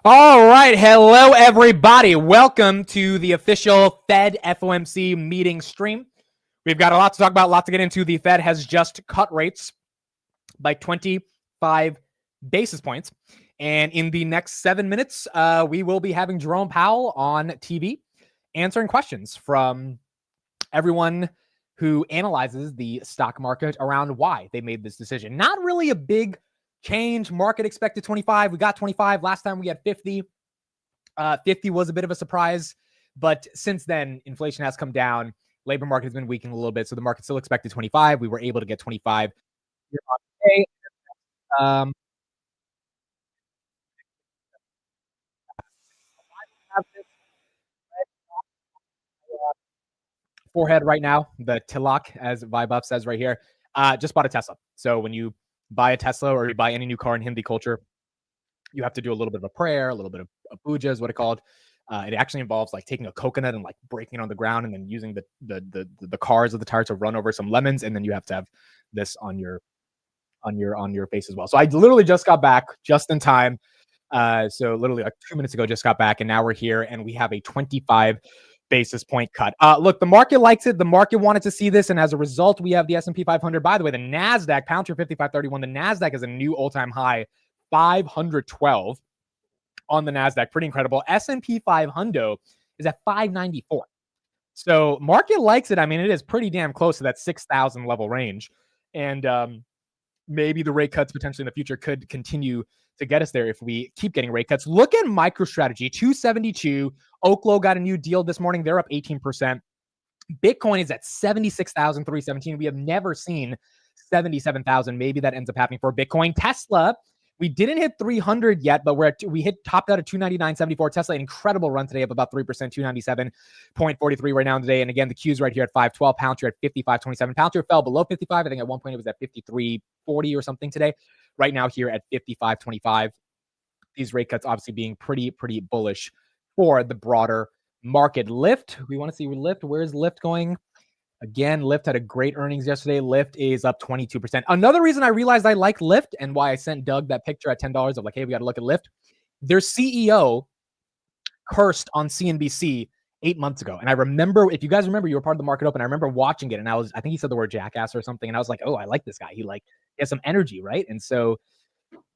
All right. Hello, everybody. Welcome to the official Fed FOMC meeting stream. We've got a lot to talk about, a lot to get into. The Fed has just cut rates by 25 basis points. And in the next 7 minutes, we will be having Jerome Powell on TV answering questions from everyone who analyzes the stock market around why they made this decision. Not really a big change. Market expected 25. We got 25. Last time we had 50. 50 was a bit of a surprise, but since then, inflation has come down. Labor market has been weakening a little bit, so the market still expected 25. We were able to get 25 here on today. Have this forehead right now, the tilak, as Vibuff says right here. Just bought a Tesla. So when you buy a Tesla or you buy any new car in Hindi culture, you have to do a little bit of a prayer, a little bit of a puja is what it's called. It actually involves like taking a coconut and like breaking it on the ground and then using the cars of the tire to run over some lemons, and then you have to have this on your face as well. So I literally just got back just in time. So literally like 2 minutes ago, just got back, and now we're here and we have a 25 basis point cut. Look, the market likes it. The market wanted to see this, and as a result, we have the S&P 500. By the way, the NASDAQ, pound to 55.31. The NASDAQ is a new all-time high, 512 on the NASDAQ. Pretty incredible. S&P 500 is at 594. So market likes it. I mean, it is pretty damn close to that 6,000 level range. And maybe the rate cuts potentially in the future could continue to get us there if we keep getting rate cuts. Look at MicroStrategy, 272. Oklo got a new deal this morning. They're up 18%. Bitcoin is at 76,317. We have never seen 77,000. Maybe that ends up happening for Bitcoin. Tesla, we didn't hit 300 yet, but we topped out at 299.74. Tesla, an incredible run today, up about 3%, 297.43 right now today. And again, the Q's right here at 512. Palantir at 55.27. Palantir fell below 55. I think at one point it was at 53.40 or something today. Right now here at 55.25. These rate cuts obviously being pretty bullish for the broader market. Lyft, we want to see Lyft. Where's Lyft going? Again, Lyft had a great earnings yesterday. Lyft is up 22%. Another reason I realized I like Lyft and why I sent Doug that picture at $10 of like, hey, we got to look at Lyft. Their CEO cursed on CNBC 8 months ago. And I remember, if you guys remember, you were part of the market open. I remember watching it, and I think he said the word jackass or something. And I was like, oh, I like this guy. He has some energy, right? And so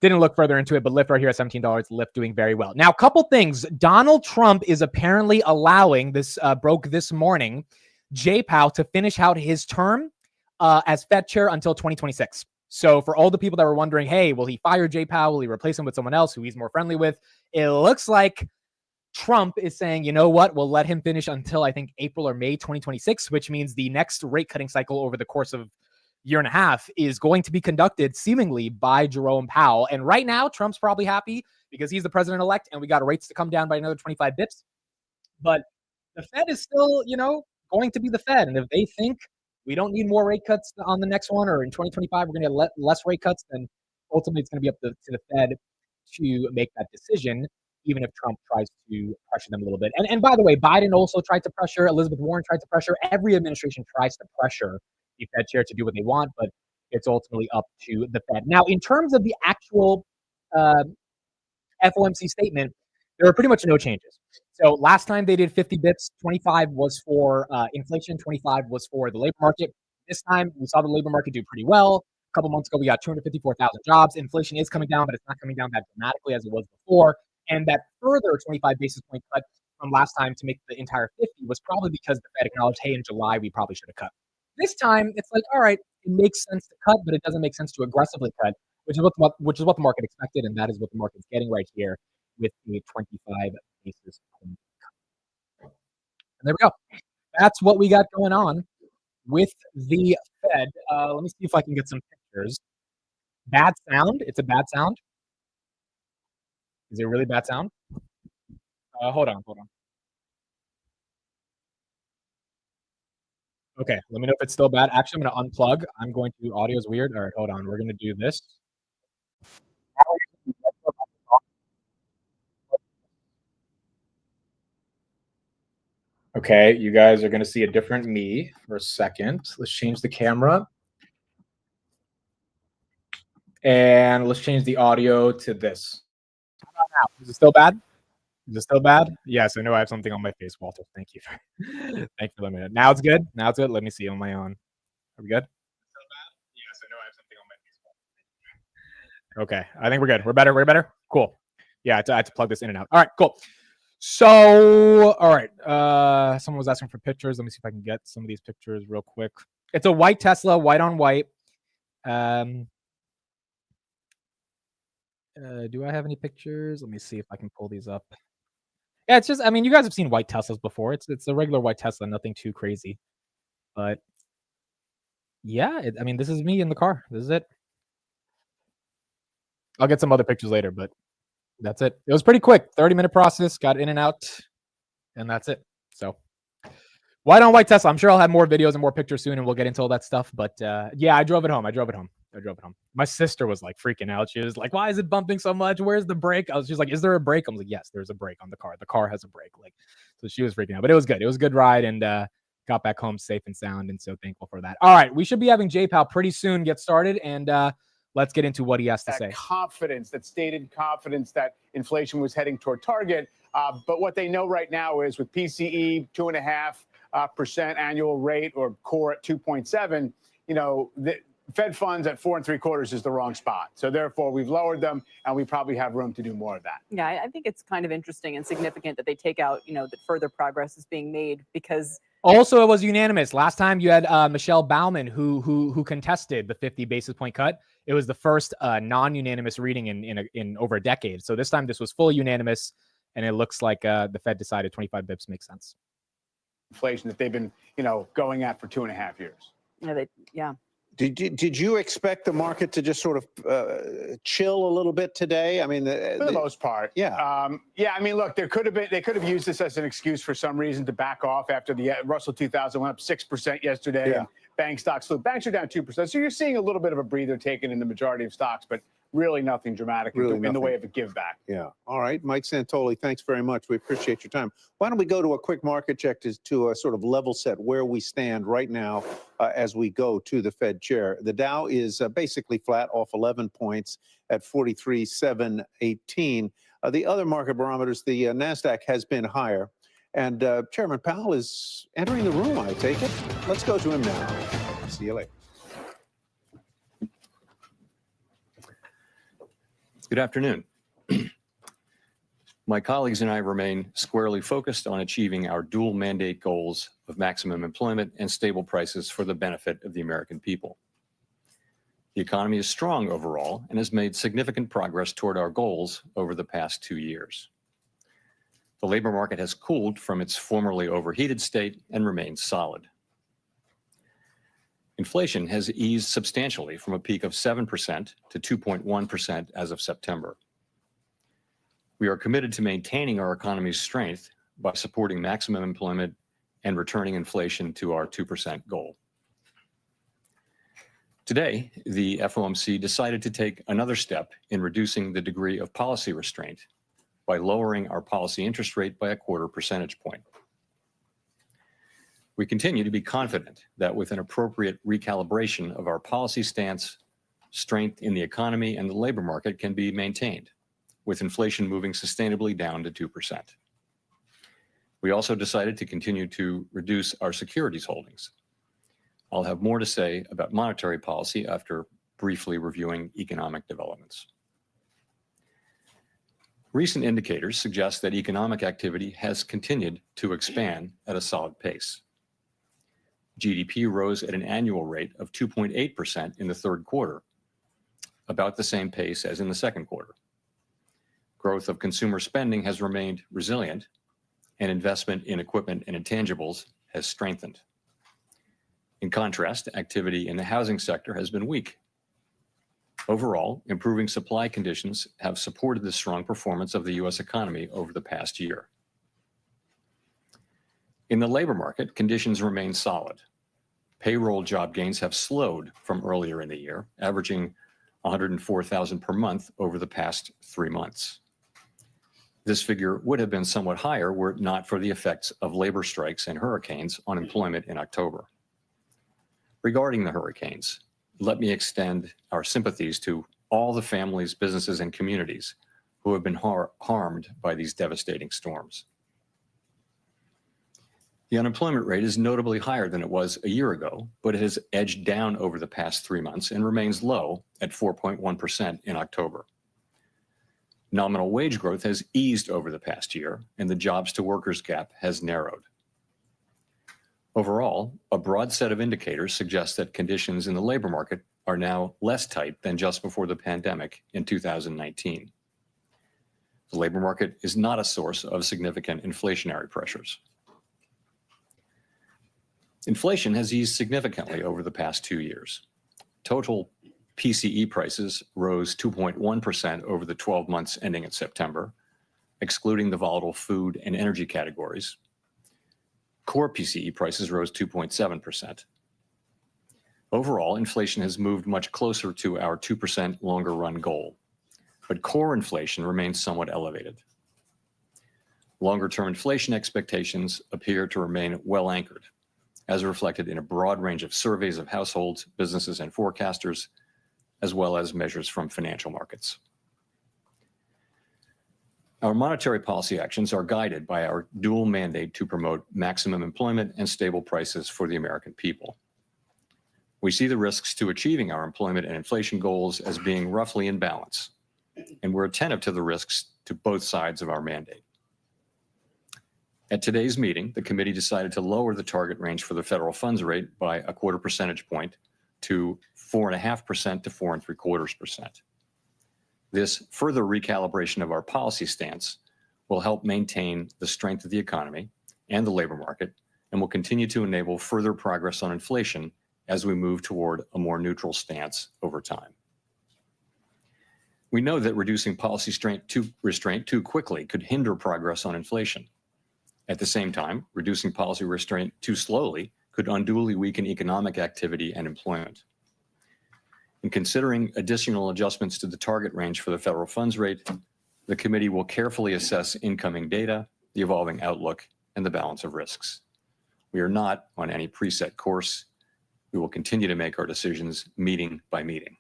didn't look further into it, but Lyft right here at $17. Lyft doing very well. Now, a couple things. Donald Trump is apparently allowing this, broke this morning, Jay Powell to finish out his term as Fed chair until 2026. So for all the people that were wondering, hey, will he fire Jay Powell? Will he replace him with someone else who he's more friendly with? It looks like Trump is saying, you know what? We'll let him finish until I think April or May 2026, which means the next rate cutting cycle over the course of year and a half is going to be conducted seemingly by Jerome Powell. And right now, Trump's probably happy because he's the president-elect and we got rates to come down by another 25 bips. But the Fed is still, going to be the Fed. And if they think we don't need more rate cuts on the next one, or in 2025, we're going to get less rate cuts, then ultimately it's going to be up to the Fed to make that decision, even if Trump tries to pressure them a little bit. And by the way, Biden also tried to pressure, Elizabeth Warren tried to pressure. Every administration tries to pressure the Fed chair to do what they want, but it's ultimately up to the Fed. Now, in terms of the actual FOMC statement, there are pretty much no changes. So last time they did 50 bips, 25 was for inflation, 25 was for the labor market. This time we saw the labor market do pretty well. A couple months ago, we got 254,000 jobs. Inflation is coming down, but it's not coming down that dramatically as it was before. And that further 25 basis point cut from last time to make the entire 50 was probably because the Fed acknowledged, hey, in July, we probably should have cut. This time, it's like, all right, it makes sense to cut, but it doesn't make sense to aggressively cut, which is what the market expected, and that is what the market's getting right here with the 25 basis point cut. And there we go. That's what we got going on with the Fed. Let me see if I can get some pictures. Bad sound. It's a bad sound. Is it a really bad sound? Hold on. Okay, let me know if it's still bad. Actually, I'm going to unplug. I'm going to, audio is weird. All right, hold on. We're going to do this. Okay, you guys are going to see a different me for a second. Let's change the camera. And let's change the audio to this. now. Is it still bad? Is it still bad? Yes, I know I have something on my face, Walter. Thank you for thank you for letting me know. Now it's good? Now it's good? Let me see on my own. Are we good? Still bad? Yes, I know I have something on my face, Walter. Okay, I think we're good. We're better. We're better. Cool. Yeah, I had to plug this in and out. All right, cool. So, all right. Someone was asking for pictures. Let me see if I can get some of these pictures real quick. It's a white Tesla, white on white. Do I have any pictures? Let me see if I can pull these up. Yeah, it's just, I mean, you guys have seen white Teslas before. It's a regular white Tesla, nothing too crazy. But yeah, I mean, this is me in the car. This is it. I'll get some other pictures later, but that's it. It was pretty quick. 30-minute process, got in and out, and that's it. So white on white Tesla. I'm sure I'll have more videos and more pictures soon, and we'll get into all that stuff. But yeah, I drove it home. My sister was like freaking out. She was like, "Why is it bumping so much? Where's the brake?" She's like, "Is there a brake?" I was like, "Yes, there's a brake on the car. The car has a brake." Like, so she was freaking out. But it was good. It was a good ride, and got back home safe and sound, and so thankful for that. All right, we should be having J Powell pretty soon get started, and let's get into what he has to say. That stated confidence that inflation was heading toward target. But what they know right now is with PCE 2.5% annual rate or core at 2.7, the Fed funds at 4 3/4 is the wrong spot. So therefore, we've lowered them, and we probably have room to do more of that. Yeah, I think it's kind of interesting and significant that they take out, that further progress is being made because. Also, it was unanimous. Last time you had Michelle Baumann who contested the 50 basis point cut. It was the first non-unanimous reading in over a decade. So this time this was fully unanimous, and it looks like the Fed decided 25 bips makes sense. Inflation that they've been, going at for 2.5 years. Yeah. Did you expect the market to just sort of chill a little bit today? I mean, for the most part, yeah. Yeah, I mean, look, they could have used this as an excuse for some reason to back off after the Russell 2000 went up 6% yesterday. Yeah. And bank stocks flew. Banks are down 2%. So you're seeing a little bit of a breather taken in the majority of stocks, but really nothing dramatic in the way of a give back. Yeah. All right. Mike Santoli, thanks very much. We appreciate your time. Why don't we go to a quick market check to sort of level set where we stand right now as we go to the Fed chair. The Dow is basically flat, off 11 points at 43,718. The other market barometers, the NASDAQ has been higher. And Chairman Powell is entering the room, I take it. Let's go to him now. See you later. Good afternoon. My colleagues and I remain squarely focused on achieving our dual mandate goals of maximum employment and stable prices for the benefit of the American people. The economy is strong overall and has made significant progress toward our goals over the past 2 years. The labor market has cooled from its formerly overheated state and remains solid. Inflation has eased substantially from a peak of 7% to 2.1% as of September. We are committed to maintaining our economy's strength by supporting maximum employment and returning inflation to our 2% goal. Today, the FOMC decided to take another step in reducing the degree of policy restraint by lowering our policy interest rate by 1/4 percentage point. We continue to be confident that with an appropriate recalibration of our policy stance, strength in the economy and the labor market can be maintained, with inflation moving sustainably down to 2%. We also decided to continue to reduce our securities holdings. I'll have more to say about monetary policy after briefly reviewing economic developments. Recent indicators suggest that economic activity has continued to expand at a solid pace. GDP rose at an annual rate of 2.8% in the third quarter, about the same pace as in the second quarter. Growth of consumer spending has remained resilient, and investment in equipment and intangibles has strengthened. In contrast, activity in the housing sector has been weak. Overall, improving supply conditions have supported the strong performance of the U.S. economy over the past year. In the labor market, conditions remain solid. Payroll job gains have slowed from earlier in the year, averaging 104,000 per month over the past 3 months. This figure would have been somewhat higher were it not for the effects of labor strikes and hurricanes on employment in October. Regarding the hurricanes, let me extend our sympathies to all the families, businesses, and communities who who have been harmed by these devastating storms. The unemployment rate is notably higher than it was a year ago, but it has edged down over the past 3 months and remains low at 4.1% in October. Nominal wage growth has eased over the past year, and the jobs to workers gap has narrowed. Overall, a broad set of indicators suggest that conditions in the labor market are now less tight than just before the pandemic in 2019. The labor market is not a source of significant inflationary pressures. Inflation has eased significantly over the past 2 years. Total PCE prices rose 2.1% over the 12 months ending in September, excluding the volatile food and energy categories. Core PCE prices rose 2.7%. Overall, inflation has moved much closer to our 2% longer run goal, but core inflation remains somewhat elevated. Longer-term inflation expectations appear to remain well anchored, as reflected in a broad range of surveys of households, businesses, and forecasters, as well as measures from financial markets. Our monetary policy actions are guided by our dual mandate to promote maximum employment and stable prices for the American people. We see the risks to achieving our employment and inflation goals as being roughly in balance, and we're attentive to the risks to both sides of our mandate. At today's meeting, the committee decided to lower the target range for the federal funds rate by a 1/4 percentage point to 4.5% to 4.75%. This further recalibration of our policy stance will help maintain the strength of the economy and the labor market, and will continue to enable further progress on inflation as we move toward a more neutral stance over time. We know that reducing policy restraint too quickly could hinder progress on inflation. At the same time, reducing policy restraint too slowly could unduly weaken economic activity and employment. In considering additional adjustments to the target range for the federal funds rate, the committee will carefully assess incoming data, the evolving outlook, and the balance of risks. We are not on any preset course. We will continue to make our decisions meeting by meeting.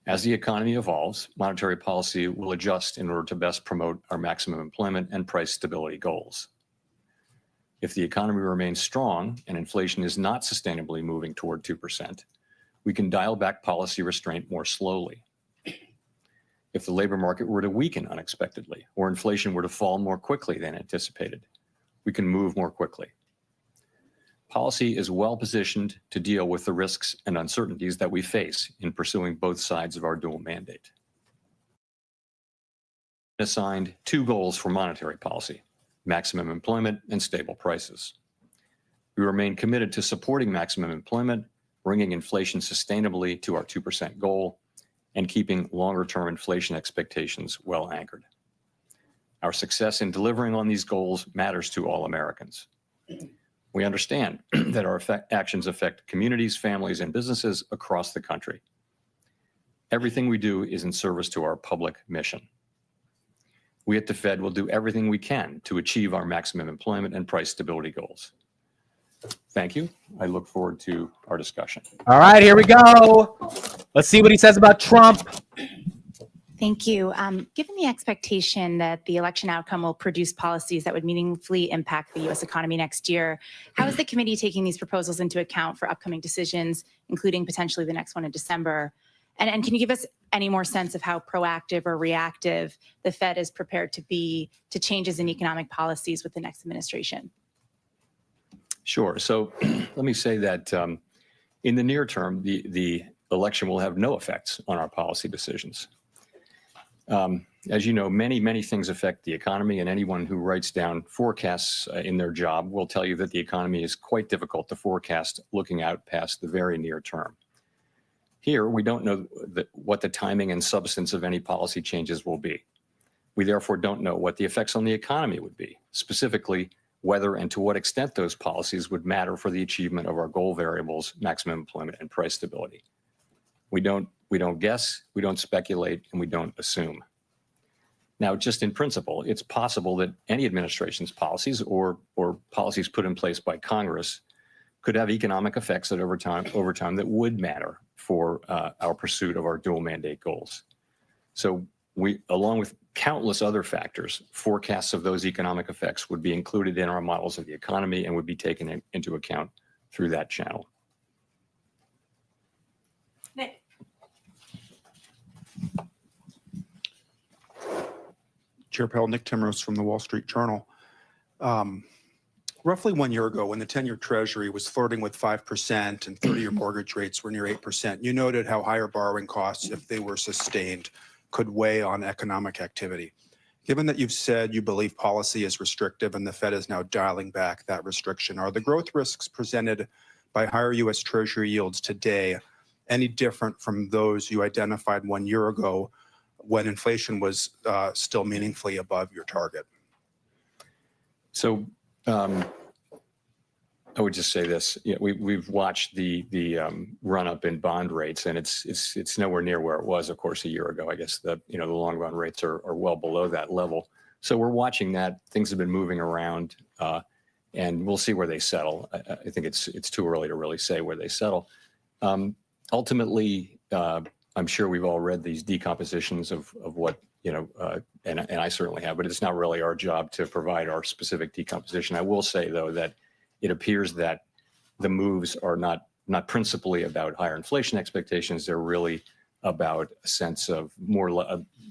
As the economy evolves, monetary policy will adjust in order to best promote our maximum employment and price stability goals. If the economy remains strong and inflation is not sustainably moving toward 2%, we can dial back policy restraint more slowly. If the labor market were to weaken unexpectedly, or inflation were to fall more quickly than anticipated, we can move more quickly. Policy is well positioned to deal with the risks and uncertainties that we face in pursuing both sides of our dual mandate. Assigned 2 goals for monetary policy: maximum employment and stable prices. We remain committed to supporting maximum employment, bringing inflation sustainably to our 2% goal, and keeping longer-term inflation expectations well anchored. Our success in delivering on these goals matters to all Americans. We understand that our actions affect communities, families, and businesses across the country. Everything we do is in service to our public mission. We at the Fed will do everything we can to achieve our maximum employment and price stability goals. Thank you. I look forward to our discussion. All right, here we go. Let's see what he says about Trump. Thank you. Given the expectation that the election outcome will produce policies that would meaningfully impact the U.S. economy next year, how is the committee taking these proposals into account for upcoming decisions, including potentially the next one in December? And can you give us any more sense of how proactive or reactive the Fed is prepared to be to changes in economic policies with the next administration? Sure. So let me say that in the near term, the election will have no effects on our policy decisions. As you know, many things affect the economy, and anyone who writes down forecasts in their job will tell you that the economy is quite difficult to forecast looking out past the very near term. Here, we don't know what the timing and substance of any policy changes will be. We therefore don't know what the effects on the economy would be, specifically whether and to what extent those policies would matter for the achievement of our goal variables, maximum employment and price stability. We don't guess, we don't speculate, and we don't assume. Now, just in principle, it's possible that any administration's policies or policies put in place by Congress could have economic effects that over time that would matter for our pursuit of our dual mandate goals. So we, along with countless other factors, forecasts of those economic effects would be included in our models of the economy and would be taken into account through that channel. Nick. Chair Powell, Nick Timros from the Wall Street Journal. Roughly 1 year ago, when the 10-year Treasury was flirting with 5% and 30-year mortgage rates were near 8%, you noted how higher borrowing costs, if they were sustained, could weigh on economic activity. Given that you've said you believe policy is restrictive and the Fed is now dialing back that restriction, are the growth risks presented by higher U.S. Treasury yields today any different from those you identified 1 year ago when inflation was still meaningfully above your target? So I would just say this: we've watched the run up in bond rates, and it's nowhere near where it was, of course, a year ago. I guess the long run rates are well below that level. So we're watching that. Things have been moving around, and we'll see where they settle. I think it's too early to really say where they settle. Ultimately, I'm sure we've all read these decompositions of what, and I certainly have, but it's not really our job to provide our specific decomposition. I will say, though, that it appears that the moves are not principally about higher inflation expectations. They're really about a sense of more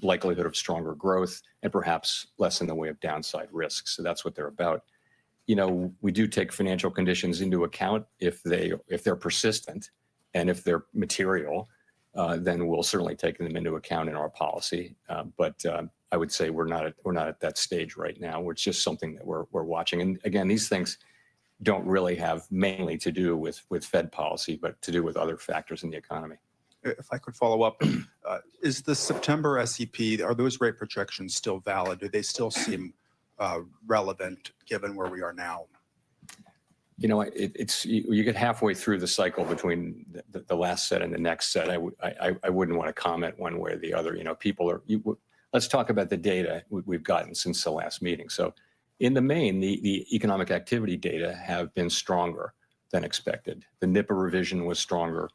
likelihood of stronger growth and perhaps less in the way of downside risks. So that's what they're about. We do take financial conditions into account if they're persistent and if they're material. Then we'll certainly take them into account in our policy. But I would say we're not at that stage right now. It's just something that we're watching. And again, these things don't really have mainly to do with Fed policy, but to do with other factors in the economy. If I could follow up, is the September SEP, are those rate projections still valid? Do they still seem relevant given where we are now? You get halfway through the cycle between the last set and the next set. I wouldn't want to comment one way or the other. Let's talk about the data we've gotten since the last meeting. So in the main, the economic activity data have been stronger than expected. The NIPA revision was stronger.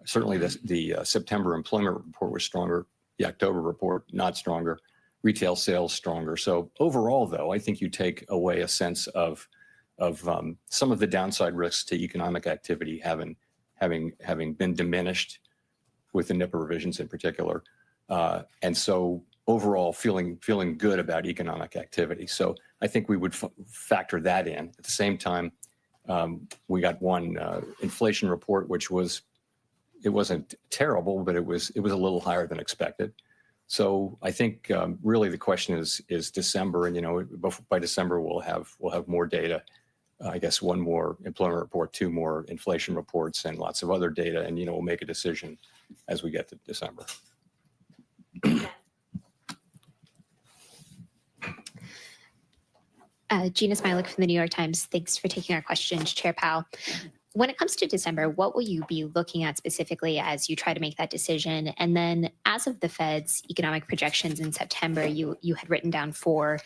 Certainly the September employment report was stronger. The October report, not stronger. Retail sales stronger. So overall, though, I think you take away a sense of some of the downside risks to economic activity having been diminished with the NIPA revisions in particular. And so overall feeling good about economic activity. So I think we would factor that in. At the same time, we got one inflation report, which it wasn't terrible, but it was a little higher than expected. So I think really the question is December, and by December we'll have more data. I guess one more employment report, two more inflation reports, and lots of other data, and we'll make a decision as we get to December. Gina Smilik from the New York Times. Thanks for taking our questions, Chair Powell. When it comes to December, what will you be looking at specifically as you try to make that decision? And then as of the Fed's economic projections in September, you had written down 4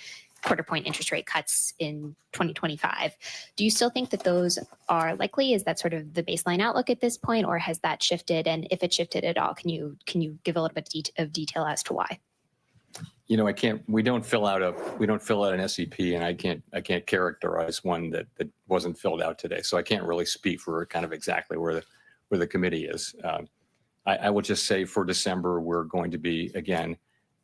quarter-point interest rate cuts in 2025. Do you still think that those are likely? Is that sort of the baseline outlook at this point, or has that shifted? And if it shifted at all, can you give a little bit of detail as to why? We don't fill out an SEP, and I can't characterize one that wasn't filled out today. So I can't really speak for kind of exactly where the committee is. I will just say for December, we're going to be, again,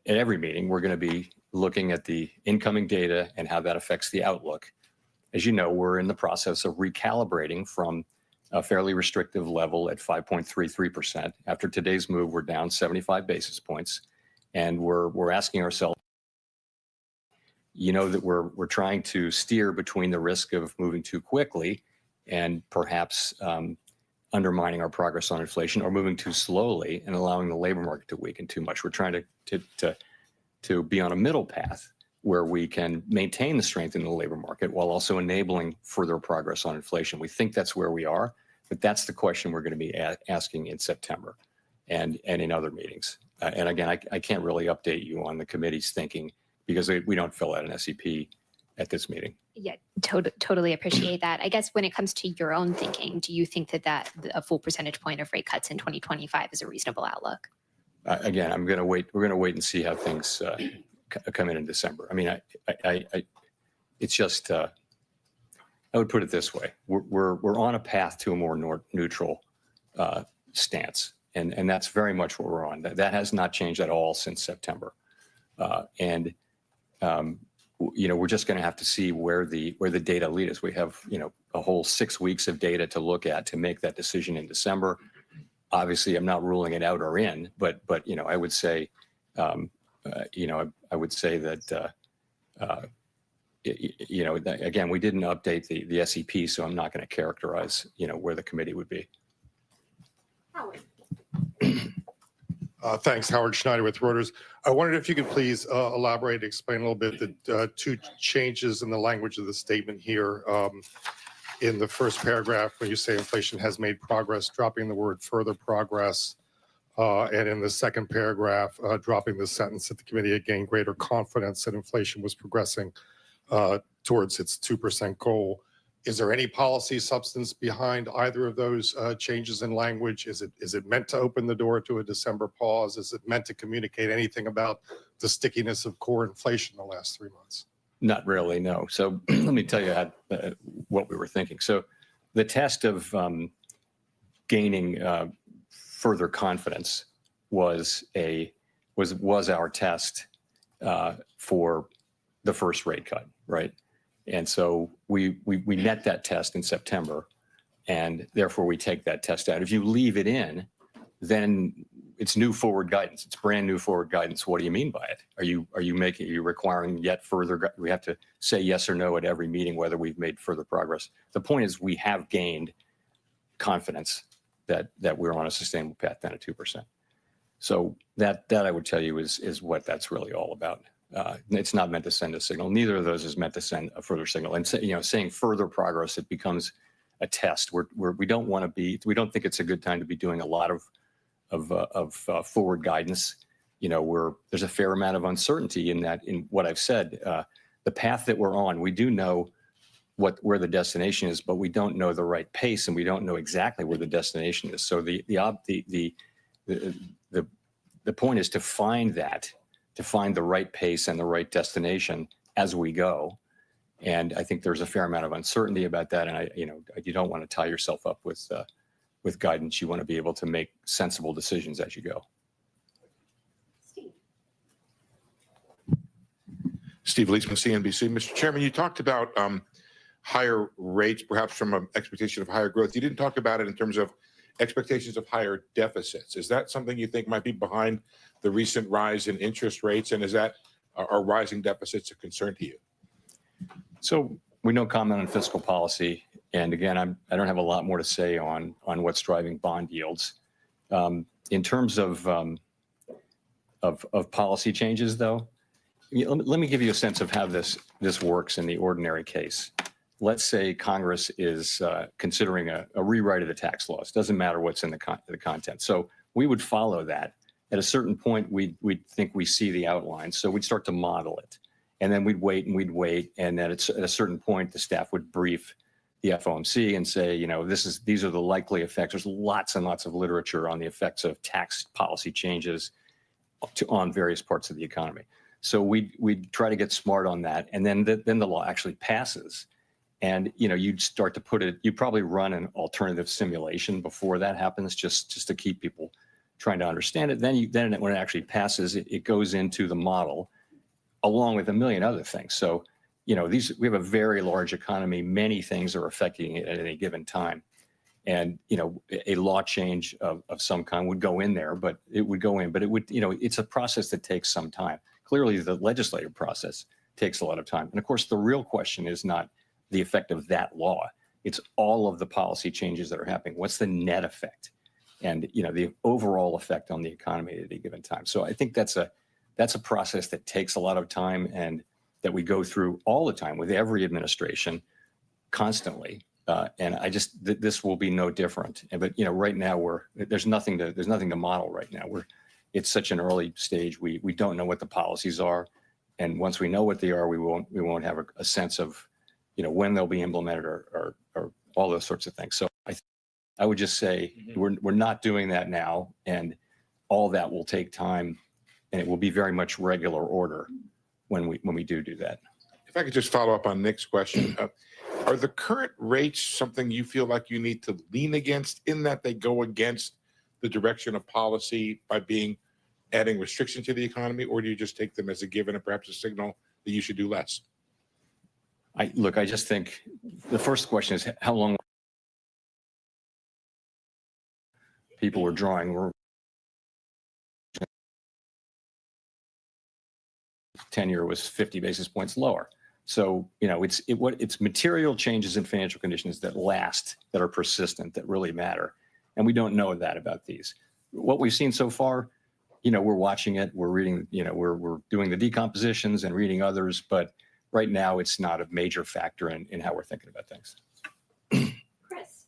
at every meeting, we're going to be looking at the incoming data and how that affects the outlook. As you know, we're in the process of recalibrating from a fairly restrictive level at 5.33%. After today's move, we're down 75 basis points. And we're asking ourselves, that we're trying to steer between the risk of moving too quickly and perhaps undermining our progress on inflation, or moving too slowly and allowing the labor market to weaken too much. We're trying to be on a middle path where we can maintain the strength in the labor market while also enabling further progress on inflation. We think that's where we are, but that's the question we're going to be asking in September and in other meetings. And again, I can't really update you on the committee's thinking because we don't fill out an SEP at this meeting. Yeah, totally appreciate that. I guess when it comes to your own thinking, do you think that a full percentage point of rate cuts in 2025 is a reasonable outlook? again, I'm going to wait. We're going to wait and see how things come in December. I mean, it's just. I would put it this way: we're on a path to a more neutral stance, and that's very much what we're on. That has not changed at all since September, and we're just going to have to see where the data lead us. We have a whole 6 weeks of data to look at to make that decision in December. Obviously, I'm not ruling it out or in, but I would say, I would say that, again, we didn't update the SEP, so I'm not going to characterize, where the committee would be. Howard. Thanks, Howard Schneider with Reuters. I wondered if you could please elaborate, explain a little bit the two changes in the language of the statement here. In the first paragraph, when you say inflation has made progress, dropping the word further progress. And in the second paragraph, dropping the sentence that the committee had gained greater confidence that inflation was progressing towards its 2% goal. Is there any policy substance behind either of those changes in language? Is it meant to open the door to a December pause? Is it meant to communicate anything about the stickiness of core inflation in the last 3 months? Not really, no. So let me tell you what we were thinking. So the test of gaining further confidence was our test for the first rate cut, right? And so we met that test in September, and therefore we take that test out. If you leave it in, then it's new forward guidance. It's brand new forward guidance. What do you mean by it? Are you requiring yet further? We have to say yes or no at every meeting whether we've made further progress. The point is we have gained confidence that we're on a sustainable path down to 2%. So that I would tell you is what that's really all about. It's not meant to send a signal. Neither of those is meant to send a further signal. And saying further progress, it becomes a test. We don't want to be. We don't think it's a good time to be doing a lot of forward guidance. There's a fair amount of uncertainty in what I've said. The path that we're on, we do know where the destination is, but we don't know the right pace, and we don't know exactly where the destination is. So the point is to find the right pace and the right destination as we go. And I think there's a fair amount of uncertainty about that. And you don't want to tie yourself up with guidance. You want to be able to make sensible decisions as you go. Steve Leisman, CNBC. Mr. Chairman, you talked about higher rates, perhaps from an expectation of higher growth. You didn't talk about it in terms of expectations of higher deficits. Is that something you think might be behind the recent rise in interest rates? And are rising deficits a concern to you? So we don't comment on fiscal policy. And again, I don't have a lot more to say on what's driving bond yields. In terms of policy changes, though, let me give you a sense of how this works in the ordinary case. Let's say Congress is considering a rewrite of the tax laws. Doesn't matter what's in the content. So we would follow that. At a certain point, we'd think we see the outline. So we'd start to model it. And then we'd wait. And then at a certain point, the staff would brief the Fomc and say, these are the likely effects. There's lots and lots of literature on the effects of tax policy changes on various parts of the economy. So we'd try to get smart on that. And then the law actually passes. And you'd start to put it. You probably run an alternative simulation before that happens, just to keep people trying to understand it. Then when it actually passes, it goes into the model, along with a million other things. So we have a very large economy. Many things are affecting it at any given time, and a law change of some kind would go in there, but it would it's a process that takes some time. Clearly, the legislative process takes a lot of time, and of course, the real question is not the effect of that law. It's all of the policy changes that are happening. What's the net effect, and the overall effect on the economy at any given time? So I think that's a process that takes a lot of time, and that we go through all the time with every administration, constantly. And this will be no different. But right now there's nothing to model right now. It's such an early stage. We don't know what the policies are, and once we know what they are, we won't have a sense of when they'll be implemented or all those sorts of things. So I would just say we're not doing that now, and all that will take time, and it will be very much regular order when we do that. If I could just follow up on Nick's question, are the current rates something you feel like you need to lean against in that they go against the direction of policy by adding restriction to the economy, or do you just take them as a given and perhaps a signal that you should do less? I just think the first question is how long people were drawing. 10-year was 50 basis points lower. So, it's material changes in financial conditions that last, that are persistent, that really matter. And we don't know that about these. What we've seen so far, we're watching it, we're reading, we're doing the decompositions and reading others, but right now it's not a major factor in how we're thinking about things. Chris.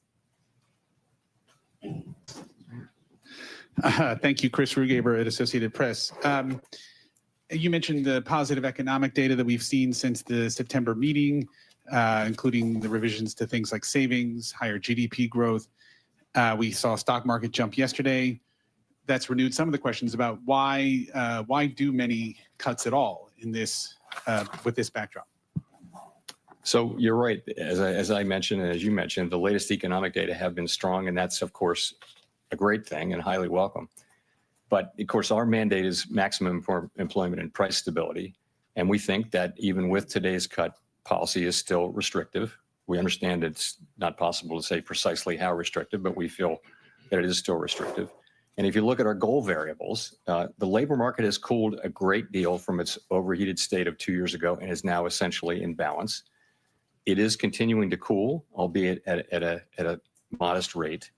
Thank you, Chris Rugaber at Associated Press. You mentioned the positive economic data that we've seen since the September meeting, including the revisions to things like savings, higher GDP growth. We saw stock market jump yesterday. That's renewed some of the questions about why do many cuts at all in this with this backdrop? So you're right. As I mentioned, and as you mentioned, the latest economic data have been strong, and that's, of course, a great thing and highly welcome. But of course, our mandate is maximum employment and price stability. And we think that even with today's cut, policy is still restrictive. We understand it's not possible to say precisely how restrictive, but we feel that it is still restrictive. And if you look at our goal variables, the labor market has cooled a great deal from its overheated state of 2 years ago and is now essentially in balance. It is continuing to cool, albeit at a modest rate.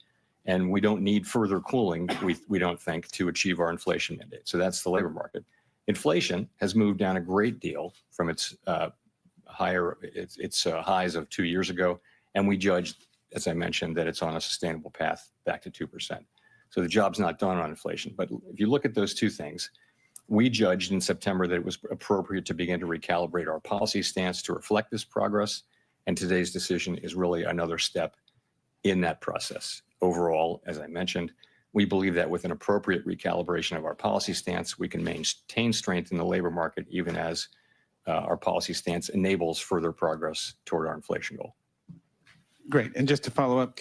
And we don't need further cooling, we don't think, to achieve our inflation mandate. So that's the labor market. Inflation has moved down a great deal from its highs of 2 years ago. And we judged, as I mentioned, that it's on a sustainable path back to 2%. So the job's not done on inflation. But if you look at those two things, we judged in September that it was appropriate to begin to recalibrate our policy stance to reflect this progress. And today's decision is really another step in that process. Overall, as I mentioned, we believe that with an appropriate recalibration of our policy stance, we can maintain strength in the labor market, even as our policy stance enables further progress toward our inflation goal. Great. And just to follow up,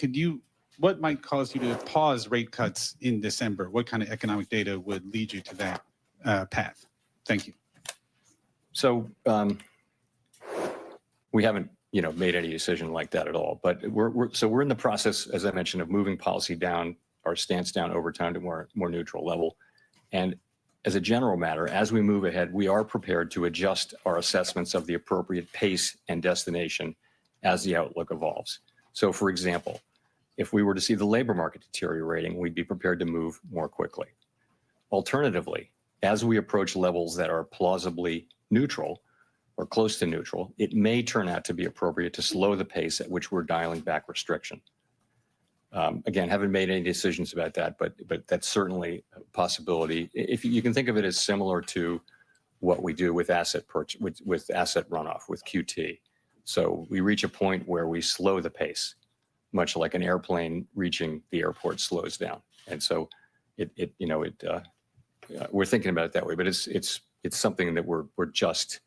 what might cause you to pause rate cuts in December? What kind of economic data would lead you to that path? Thank you. So we haven't made any decision like that at all. But we're in the process, as I mentioned, of moving policy down, our stance down over time to more neutral level. And as a general matter, as we move ahead, we are prepared to adjust our assessments of the appropriate pace and destination as the outlook evolves. So, for example, if we were to see the labor market deteriorating, we'd be prepared to move more quickly. Alternatively, as we approach levels that are plausibly neutral, or close to neutral, it may turn out to be appropriate to slow the pace at which we're dialing back restriction. Again, haven't made any decisions about that, but that's certainly a possibility. If you can think of it as similar to what we do with asset purchase, with asset runoff, with QT. So we reach a point where we slow the pace, much like an airplane reaching the airport slows down. And so we're thinking about it that way, but it's something that we're just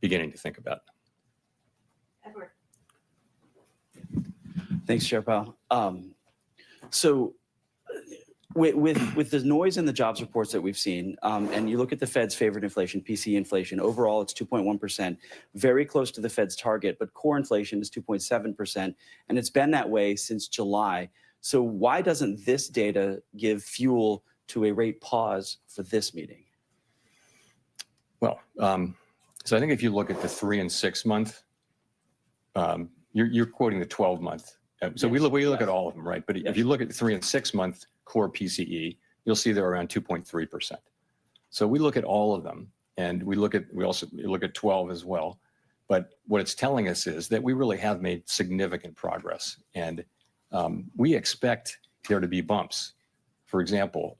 beginning to think about. Edward. Thanks, Chair Powell. So with the noise in the jobs reports that we've seen, and you look at the Fed's favorite inflation, PCE inflation, overall it's 2.1%, very close to the Fed's target, but core inflation is 2.7%, and it's been that way since July. So why doesn't this data give fuel to a rate pause for this meeting? Well, so I think if you look at the 3 and 6 month, you're quoting the 12-month. So yes, we look at all of them, right? But if you look at the 3 and 6 month core PCE, you'll see they're around 2.3%. So we look at all of them, and we also look at 12 as well. But what it's telling us is that we really have made significant progress, and we expect there to be bumps. For example,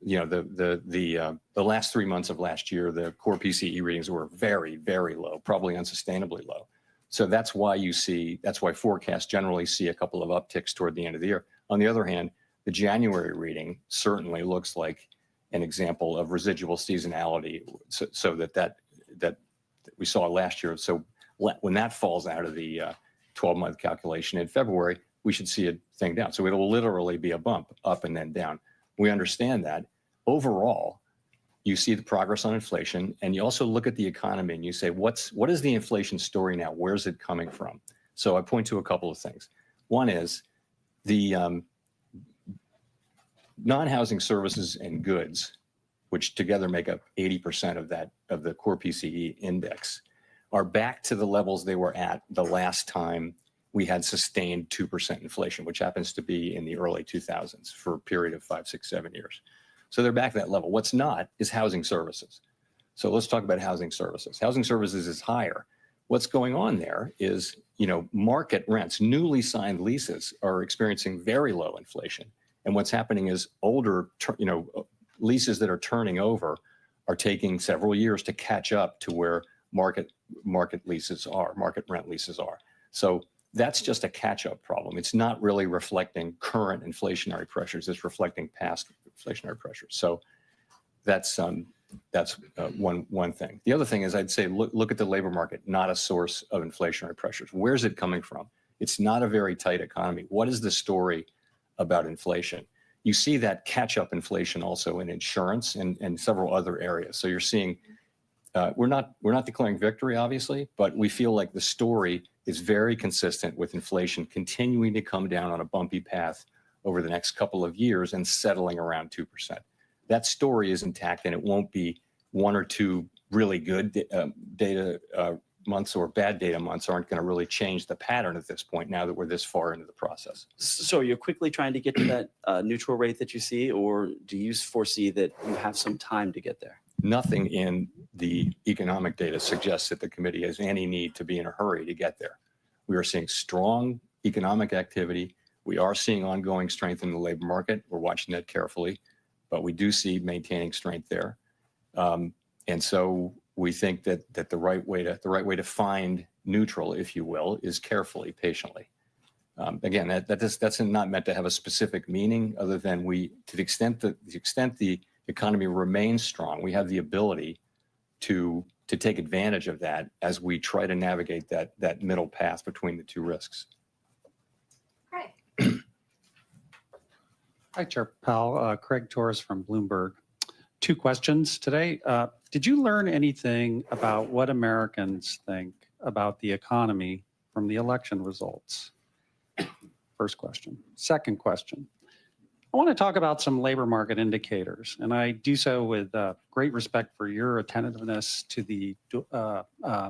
the last 3 months of last year, the core PCE readings were very, very low, probably unsustainably low. So that's why forecasts generally see a couple of upticks toward the end of the year. On the other hand, the January reading certainly looks like an example of residual seasonality, so that we saw last year. So when that falls out of the 12-month calculation in February, we should see a thing down. So it'll literally be a bump up and then down. We understand that. Overall, you see the progress on inflation, and you also look at the economy and you say, what is the inflation story now? Where's it coming from? So I point to a couple of things. One is the non-housing services and goods, which together make up 80% of the core PCE index, are back to the levels they were at the last time we had sustained 2% inflation, which happens to be in the early 2000s for a period of 5, 6, 7 years. So they're back to that level. What's not is housing services. So let's talk about housing services. Housing services is higher. What's going on there is, market rents, newly signed leases are experiencing very low inflation. And what's happening is older, leases that are turning over are taking several years to catch up to where market leases are, market rent leases are. So that's just a catch-up problem. It's not really reflecting current inflationary pressures. It's reflecting past inflationary pressures. So that's one thing. The other thing is, I'd say look at the labor market, not a source of inflationary pressures. Where's it coming from? It's not a very tight economy. What is the story about inflation? You see that catch-up inflation also in insurance and several other areas. So you're seeing, we're not declaring victory, obviously, but we feel like the story is very consistent with inflation continuing to come down on a bumpy path over the next couple of years and settling around 2%. That story is intact, and it won't be one or two really good data months or bad data months aren't going to really change the pattern at this point now that we're this far into the process. So you're quickly trying to get to that neutral rate that you see, or do you foresee that you have some time to get there? Nothing in the economic data suggests that the committee has any need to be in a hurry to get there. We are seeing strong economic activity. We are seeing ongoing strength in the labor market. We're watching that carefully, but we do see maintaining strength there. And so we think that the right way to find neutral, if you will, is carefully, patiently. Again, that's not meant to have a specific meaning, other than to the extent the economy remains strong, we have the ability to take advantage of that as we try to navigate that middle path between the two risks. Hi, Chair Powell. Craig Torres from Bloomberg. 2 questions today. Did you learn anything about what Americans think about the economy from the election results? First question. Second question. I want to talk about some labor market indicators, and I do so with great respect for your attentiveness to the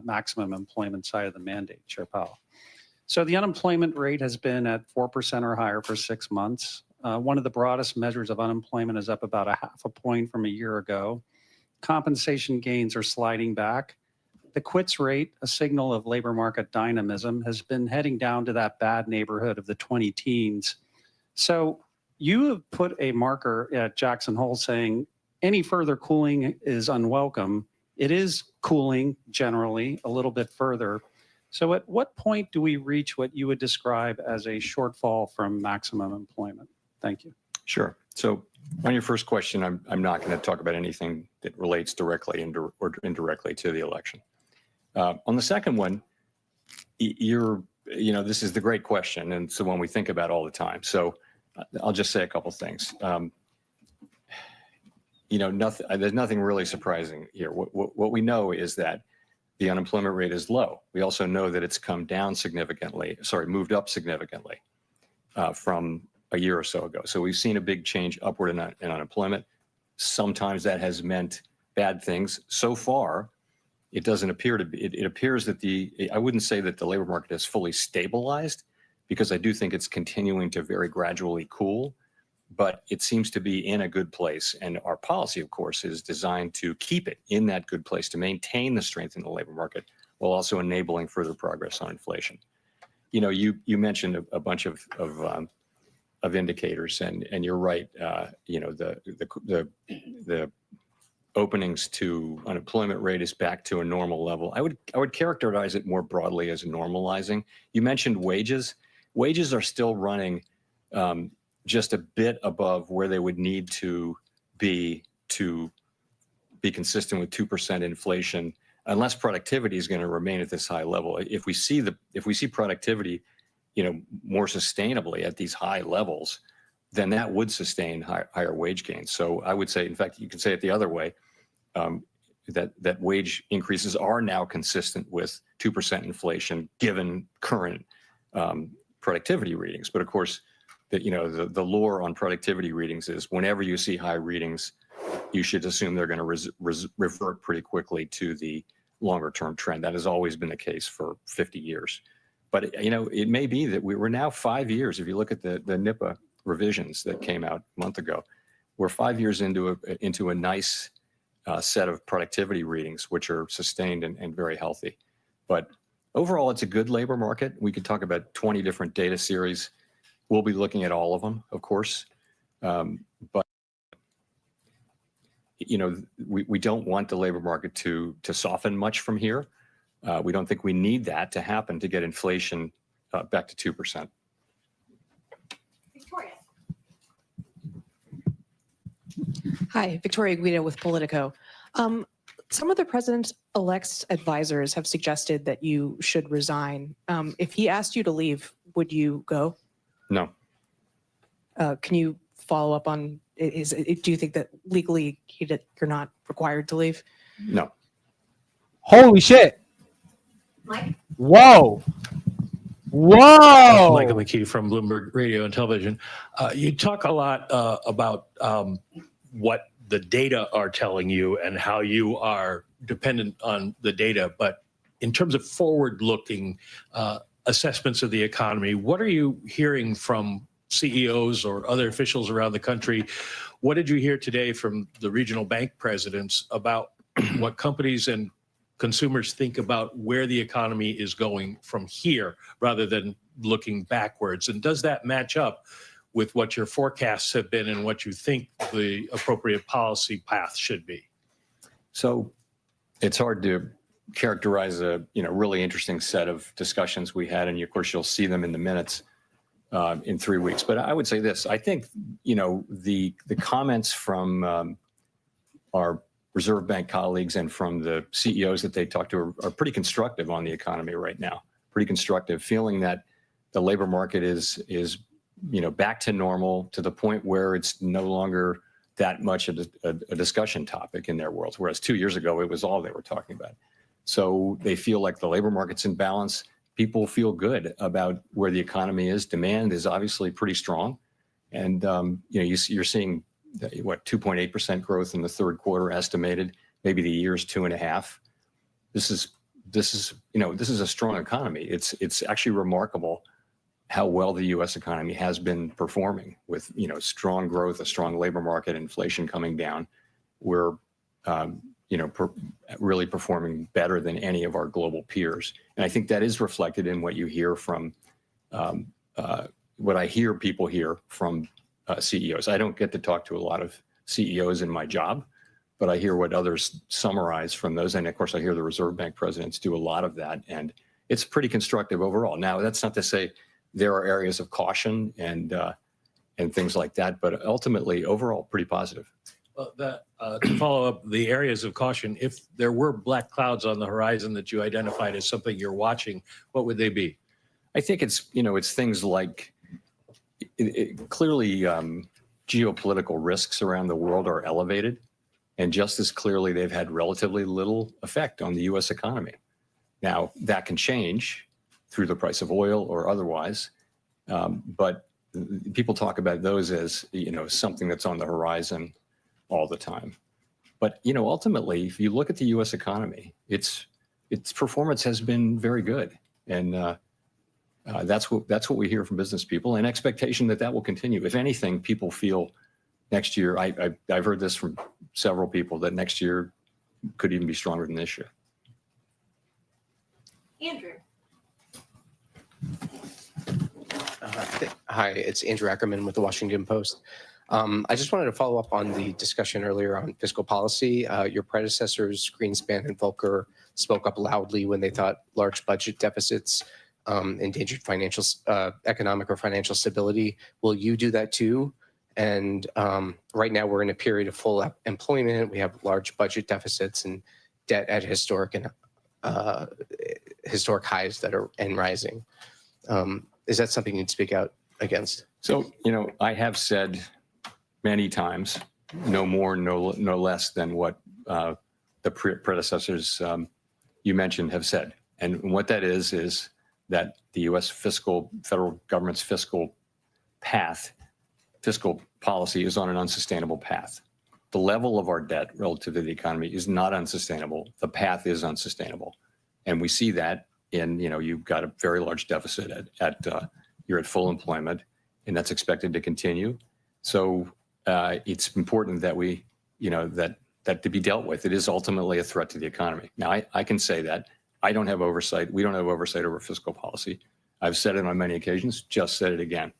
maximum employment side of the mandate, Chair Powell. So the unemployment rate has been at 4% or higher for 6 months. One of the broadest measures of unemployment is up about 0.5 point from a year ago. Compensation gains are sliding back. The quits rate, a signal of labor market dynamism, has been heading down to that bad neighborhood of the 20 teens. So you have put a marker at Jackson Hole saying any further cooling is unwelcome. It is cooling generally a little bit further. So at what point do we reach what you would describe as a shortfall from maximum employment? Thank you. Sure. So on your first question, I'm not going to talk about anything that relates directly or indirectly to the election. On the second one, this is the great question, and it's the one we think about all the time. So I'll just say a couple things. There's nothing really surprising here. What we know is that the unemployment rate is low. We also know that it's moved up significantly from a year or so ago. So we've seen a big change upward in unemployment. Sometimes that has meant bad things. So far, it doesn't appear to be. It appears that I wouldn't say that the labor market has fully stabilized, because I do think it's continuing to very gradually cool, but it seems to be in a good place. And our policy, of course, is designed to keep it in that good place, to maintain the strength in the labor market while also enabling further progress on inflation. You mentioned a bunch of indicators, and you're right. The openings to unemployment rate is back to a normal level. I would characterize it more broadly as normalizing. You mentioned wages. Wages are still running just a bit above where they would need to be to be consistent with 2% inflation unless productivity is going to remain at this high level. If we see productivity, more sustainably at these high levels, then that would sustain higher wage gains. So I would say, in fact, you can say it the other way, that wage increases are now consistent with 2% inflation given current productivity readings. But of course, the lore on productivity readings is whenever you see high readings, you should assume they're going to revert pretty quickly to the longer term trend. That has always been the case for 50 years. But it may be that we're now 5 years. If you look at the NIPA revisions that came out a month ago, we're 5 years into a nice set of productivity readings, which are sustained and very healthy. But overall, it's a good labor market. We could talk about 20 different data series. We'll be looking at all of them, of course. But we don't want the labor market to soften much from here. We don't think we need that to happen to get inflation back to 2%. Victoria. Hi, Victoria Guido with Politico. Some of the president-elect's advisors have suggested that you should resign. If he asked you to leave, would you go? No. Can you follow up on, do you think that legally you're not required to leave? No. Holy shit. Mike? Whoa. Whoa. Michael McKee from Bloomberg Radio and Television. You talk a lot about what the data are telling you and how you are dependent on the data. But in terms of forward-looking assessments of the economy, what are you hearing from CEOs or other officials around the country? What did you hear today from the regional bank presidents about what companies and consumers think about where the economy is going from here rather than looking backwards? And does that match up with what your forecasts have been and what you think the appropriate policy path should be? So it's hard to characterize a really interesting set of discussions we had, and of course you'll see them in the minutes in 3 weeks. But I would say this: I think the comments from our Reserve Bank colleagues and from the CEOs that they talk to are pretty constructive on the economy right now. Pretty constructive, feeling that the labor market is back to normal, to the point where it's no longer that much a discussion topic in their worlds, whereas 2 years ago it was all they were talking about. So they feel like the labor market's in balance. People feel good about where the economy is. Demand is obviously pretty strong, and you're seeing 2.8% growth in the third quarter estimated. Maybe the year's 2.5%. This is a strong economy. It's actually remarkable how well the U.S. economy has been performing with strong growth, a strong labor market, inflation coming down. We're really performing better than any of our global peers, and I think that is reflected in what you hear from what I hear people hear from CEOs. I don't get to talk to a lot of CEOs in my job, but I hear what others summarize from those. And of course, I hear the Reserve Bank presidents do a lot of that. And it's pretty constructive overall. Now, that's not to say there are areas of caution and things like that, but ultimately, overall, pretty positive. Well, to follow up the areas of caution, if there were black clouds on the horizon that you identified as something you're watching, what would they be? I think it's things like clearly geopolitical risks around the world are elevated, and just as clearly they've had relatively little effect on the U.S. economy. Now, that can change through the price of oil or otherwise, but people talk about those as something that's on the horizon all the time. But ultimately, if you look at the U.S. economy, its performance has been very good, and that's what we hear from business people, and expectation that will continue. If anything, people feel next year. I've heard this from several people that next year could even be stronger than this year. Andrew. Hi, it's Andrew Ackerman with the Washington Post. I just wanted to follow up on the discussion earlier on fiscal policy. Your predecessors, Greenspan and Volcker, spoke up loudly when they thought large budget deficits endangered economic or financial stability. Will you do that too? And right now we're in a period of full employment. We have large budget deficits and debt at historic highs that are and rising. Is that something you'd speak out against? So, I have said many times, no more, no less than what the predecessors you mentioned have said. And what that is that the U.S. federal government's fiscal policy is on an unsustainable path. The level of our debt relative to the economy is not unsustainable. The path is unsustainable. And we see that in, you've got a very large deficit you're at full employment, and that's expected to continue. So it's important that we, that to be dealt with. It is ultimately a threat to the economy. Now, I can say that. I don't have oversight. We don't have oversight over fiscal policy. I've said it on many occasions, just said it again.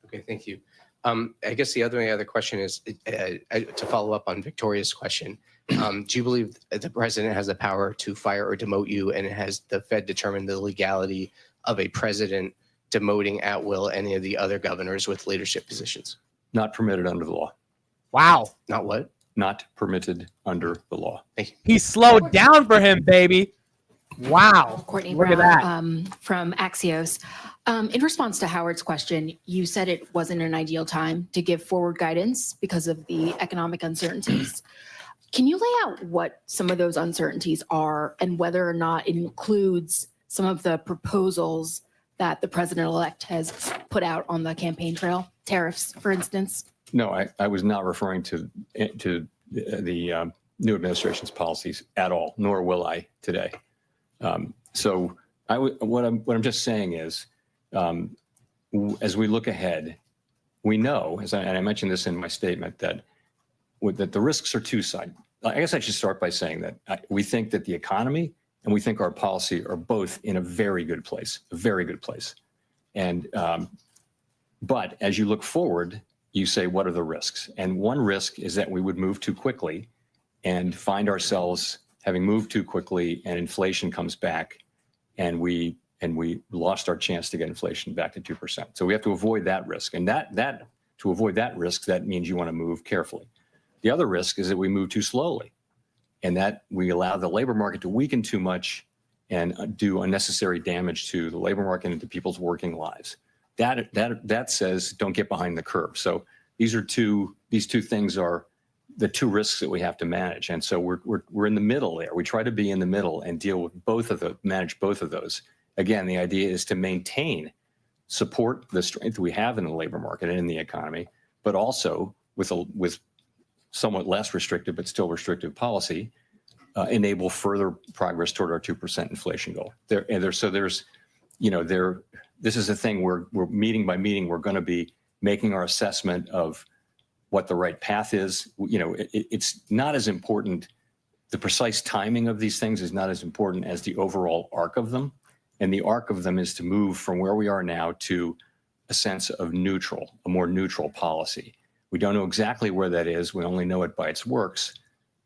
Okay, thank you. I guess the other question is to follow up on Victoria's question. Do you believe that the president has the power to fire or demote you, and has the Fed determined the legality of a president demoting at will any of the other governors with leadership positions? Not permitted under the law. Wow. Not what? Not permitted under the law. Thank you. He slowed down for him, baby. Wow. Courtney Look at Brown that. from Axios. In response to Howard's question, you said it wasn't an ideal time to give forward guidance because of the economic uncertainties. Can you lay out what some of those uncertainties are and whether or not it includes some of the proposals that the president-elect has put out on the campaign trail? Tariffs, for instance? No, I was not referring to the new administration's policies at all, nor will I today. So what I'm just saying is, as we look ahead, we know, and I mentioned this in my statement, that the risks are two-sided. I guess I should start by saying that we think that the economy and we think our policy are both in a very good place, And but as you look forward, you say, what are the risks? And one risk is that we would move too quickly and find ourselves having moved too quickly, and inflation comes back, and we lost our chance to get inflation back to 2%. So we have to avoid that risk. And to avoid that risk, that means you want to move carefully. The other risk is that we move too slowly, and that we allow the labor market to weaken too much and do unnecessary damage to the labor market and to people's working lives. That says don't get behind the curve. So these two things are the two risks that we have to manage. And so we're in the middle there. We try to be in the middle and deal with manage both of those. Again, the idea is to support the strength we have in the labor market and in the economy, but also with somewhat less restrictive but still restrictive policy, enable further progress toward our 2% inflation goal. This is a thing where we're meeting by meeting, we're going to be making our assessment of what the right path is. It's not as important. The precise timing of these things is not as important as the overall arc of them. And the arc of them is to move from where we are now to a sense of a more neutral policy. We don't know exactly where that is. We only know it by its works.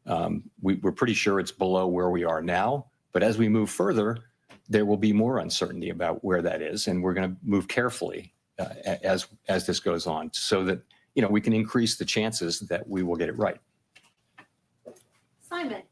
We're pretty sure it's below where we are now. But as we move further, there will be more uncertainty about where that is. And we're going to move carefully as this goes on so that we can increase the chances that we will get it right. Simon.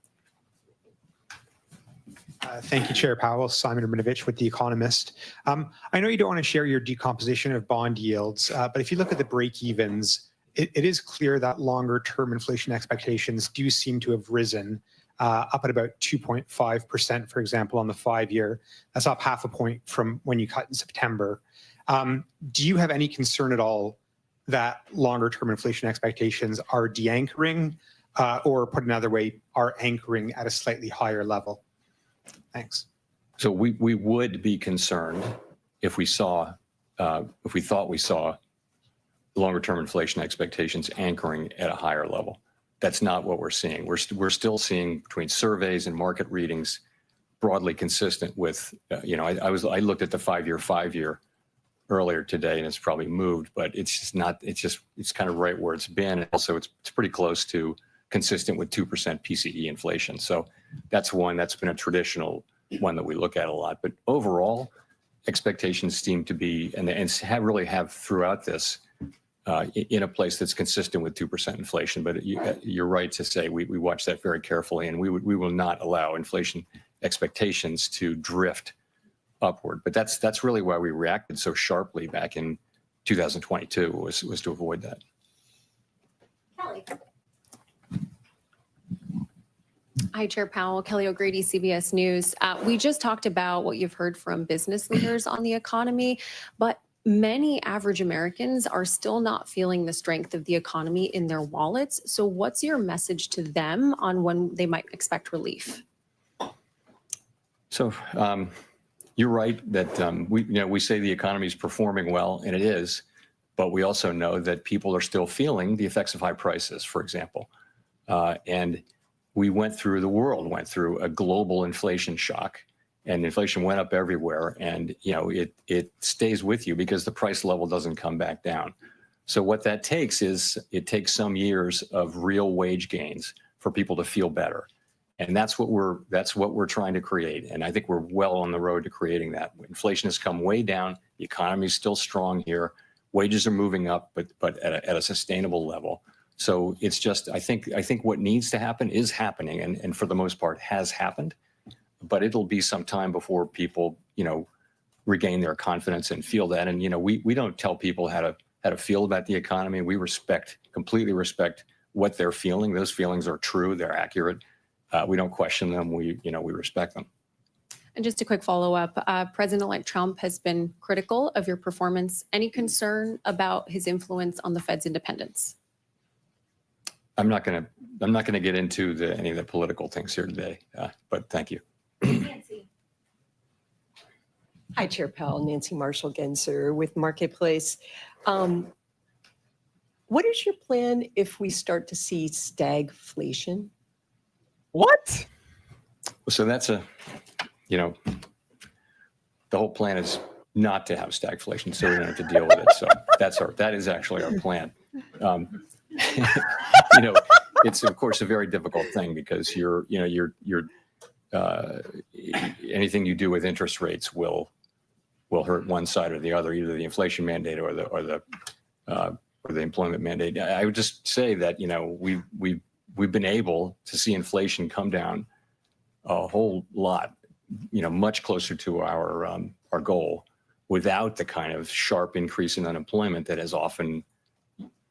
Thank you, Chair Powell. Simon Rabinovich with The Economist. I know you don't want to share your decomposition of bond yields, but if you look at the break-evens, it is clear that longer-term inflation expectations do seem to have risen up at about 2.5%, for example, on the 5-year. That's up half a point from when you cut in September. Do you have any concern at all that longer-term inflation expectations are de-anchoring, or put another way, are anchoring at a slightly higher level? Thanks. So we would be concerned if we thought we saw longer-term inflation expectations anchoring at a higher level. That's not what we're seeing. We're still seeing, between surveys and market readings, broadly consistent with, I looked at the 5-year earlier today, and it's probably moved, but it's kind of right where it's been. And also it's pretty close to consistent with 2% PCE inflation. So that's one that's been a traditional one that we look at a lot. But overall, expectations seem to be, and really have throughout this, in a place that's consistent with 2% inflation. But you're right to say we watch that very carefully, and we will not allow inflation expectations to drift upward. But that's really why we reacted so sharply back in 2022 was to avoid that. Kelly. Hi, Chair Powell. Kelly O'Grady, CBS News. We just talked about what you've heard from business leaders on the economy, but many average Americans are still not feeling the strength of the economy in their wallets. So what's your message to them on when they might expect relief? So you're right that we say the economy is performing well, and it is, but we also know that people are still feeling the effects of high prices, for example. And the world went through a global inflation shock, and inflation went up everywhere, and it stays with you because the price level doesn't come back down. So what that takes is it takes some years of real wage gains for people to feel better. And that's what we're trying to create. And I think we're well on the road to creating that. Inflation has come way down. The economy is still strong here. Wages are moving up, but at a sustainable level. So it's just, I think what needs to happen is happening, and for the most part has happened. But it'll be some time before people, regain their confidence and feel that. And we don't tell people how to feel about the economy. We completely respect what they're feeling. Those feelings are true. They're accurate. We don't question them. We respect them. And just a quick follow-up, President-elect Trump has been critical of your performance. Any concern about his influence on the Fed's independence? I'm not going to get into any of the political things here today, but thank you. Nancy. Hi, Chair Powell. Nancy Marshall-Genzer with Marketplace. What is your plan if we start to see stagflation? What? So that's the whole plan is not to have stagflation, so we don't have to deal with it. So that is actually our plan. It's of course a very difficult thing because anything you do with interest rates will hurt one side or the other, either the inflation mandate or the employment mandate. I would just say that we've been able to see inflation come down a whole lot, much closer to our goal, without the kind of sharp increase in unemployment that has often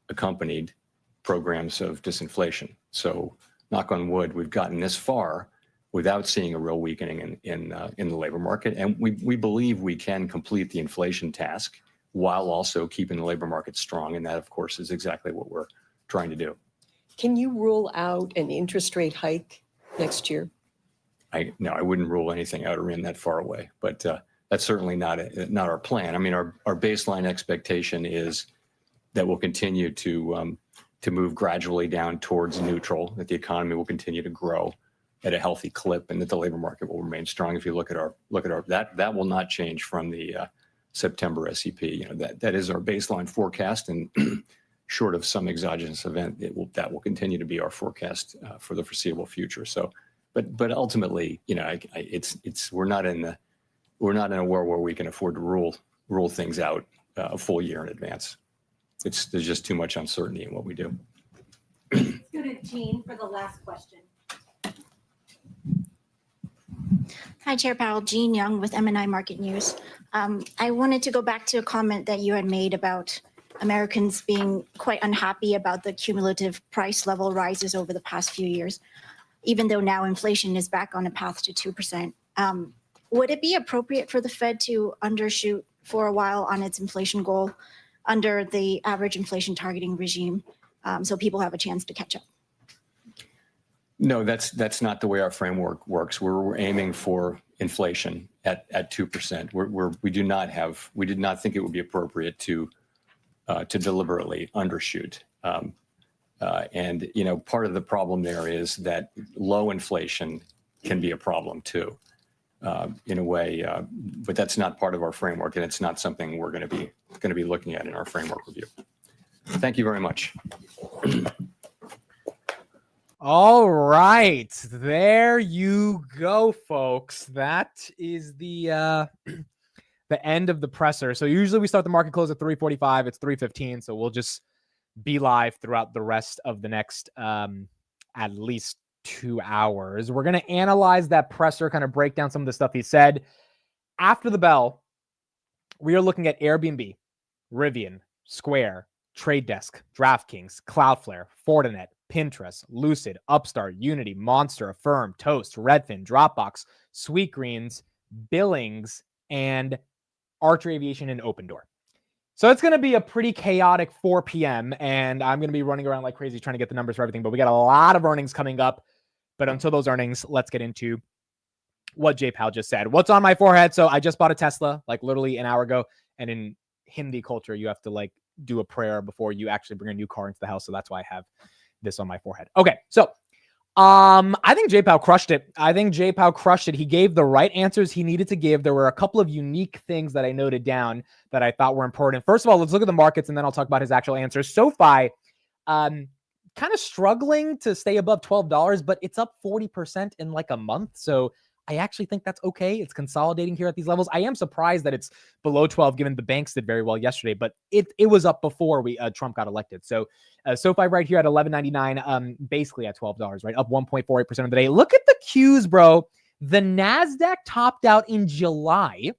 accompanied programs of disinflation. So, knock on wood, we've gotten this far without seeing a real weakening in the labor market, and we believe we can complete the inflation task while also keeping the labor market strong, and that, of course, is exactly what we're trying to do. Can you rule out an interest rate hike next year? No, I wouldn't rule anything out or in that far away, but that's certainly not our plan. I mean, our baseline expectation is that we'll continue to move gradually down towards neutral, that the economy will continue to grow at a healthy clip, and that the labor market will remain strong. If you look at our that will not change from the September SEP. That is our baseline forecast, and short of some exogenous event, that will continue to be our forecast for the foreseeable future. So, but ultimately, we're not in a world where we can afford to rule things out a full year in advance. There's just too much uncertainty in what we do. Let's go to Jean for the last question. Hi, Chair Powell. Jean Young with MNI Market News. I wanted to go back to a comment that you had made about Americans being quite unhappy about the cumulative price level rises over the past few years, even though now inflation is back on a path to 2%. Would it be appropriate for the Fed to undershoot for a while on its inflation goal under the average inflation targeting regime, so people have a chance to catch up? No, that's not the way our framework works. We're aiming for inflation at 2%. We did not think it would be appropriate to deliberately undershoot. And part of the problem there is that low inflation can be a problem too, in a way. But that's not part of our framework, and it's not something we're going to be looking at in our framework review. Thank you very much. All right, there you go, folks. That is the end of the presser. So usually we start the market close at 3:45. It's 3:15. So we'll just be live throughout the rest of the next at least 2 hours. We're going to analyze that presser, kind of break down some of the stuff he said. After the bell, we are looking at Airbnb, Rivian, Square, Trade Desk, DraftKings, Cloudflare, Fortinet, Pinterest, Lucid, Upstart, Unity, Monster, Affirm, Toast, Redfin, Dropbox, Sweetgreens, Billings, and Archer Aviation and Opendoor. So it's going to be a pretty chaotic 4 p.m. and I'm going to be running around like crazy trying to get the numbers for everything, but we got a lot of earnings coming up. But until those earnings, let's get into what Jay Powell just said. What's on my forehead? So I just bought a Tesla like literally an hour ago, and in Hindi culture, you have to like do a prayer before you actually bring a new car into the house. So that's why I have this on my forehead. Okay. So I think Jay Powell crushed it. He gave the right answers he needed to give. There were a couple of unique things that I noted down that I thought were important. First of all, let's look at the markets and then I'll talk about his actual answers. SoFi, kind of struggling to stay above $12, but it's up 40% in like a month. So I actually think that's okay. It's consolidating here at these levels. I am surprised that it's below 12, given the banks did very well yesterday, but it was up before Trump got elected. So SoFi right here at $11.99, basically at $12, right? Up 1.48% of the day. Look at the Qs, bro. The NASDAQ topped out in July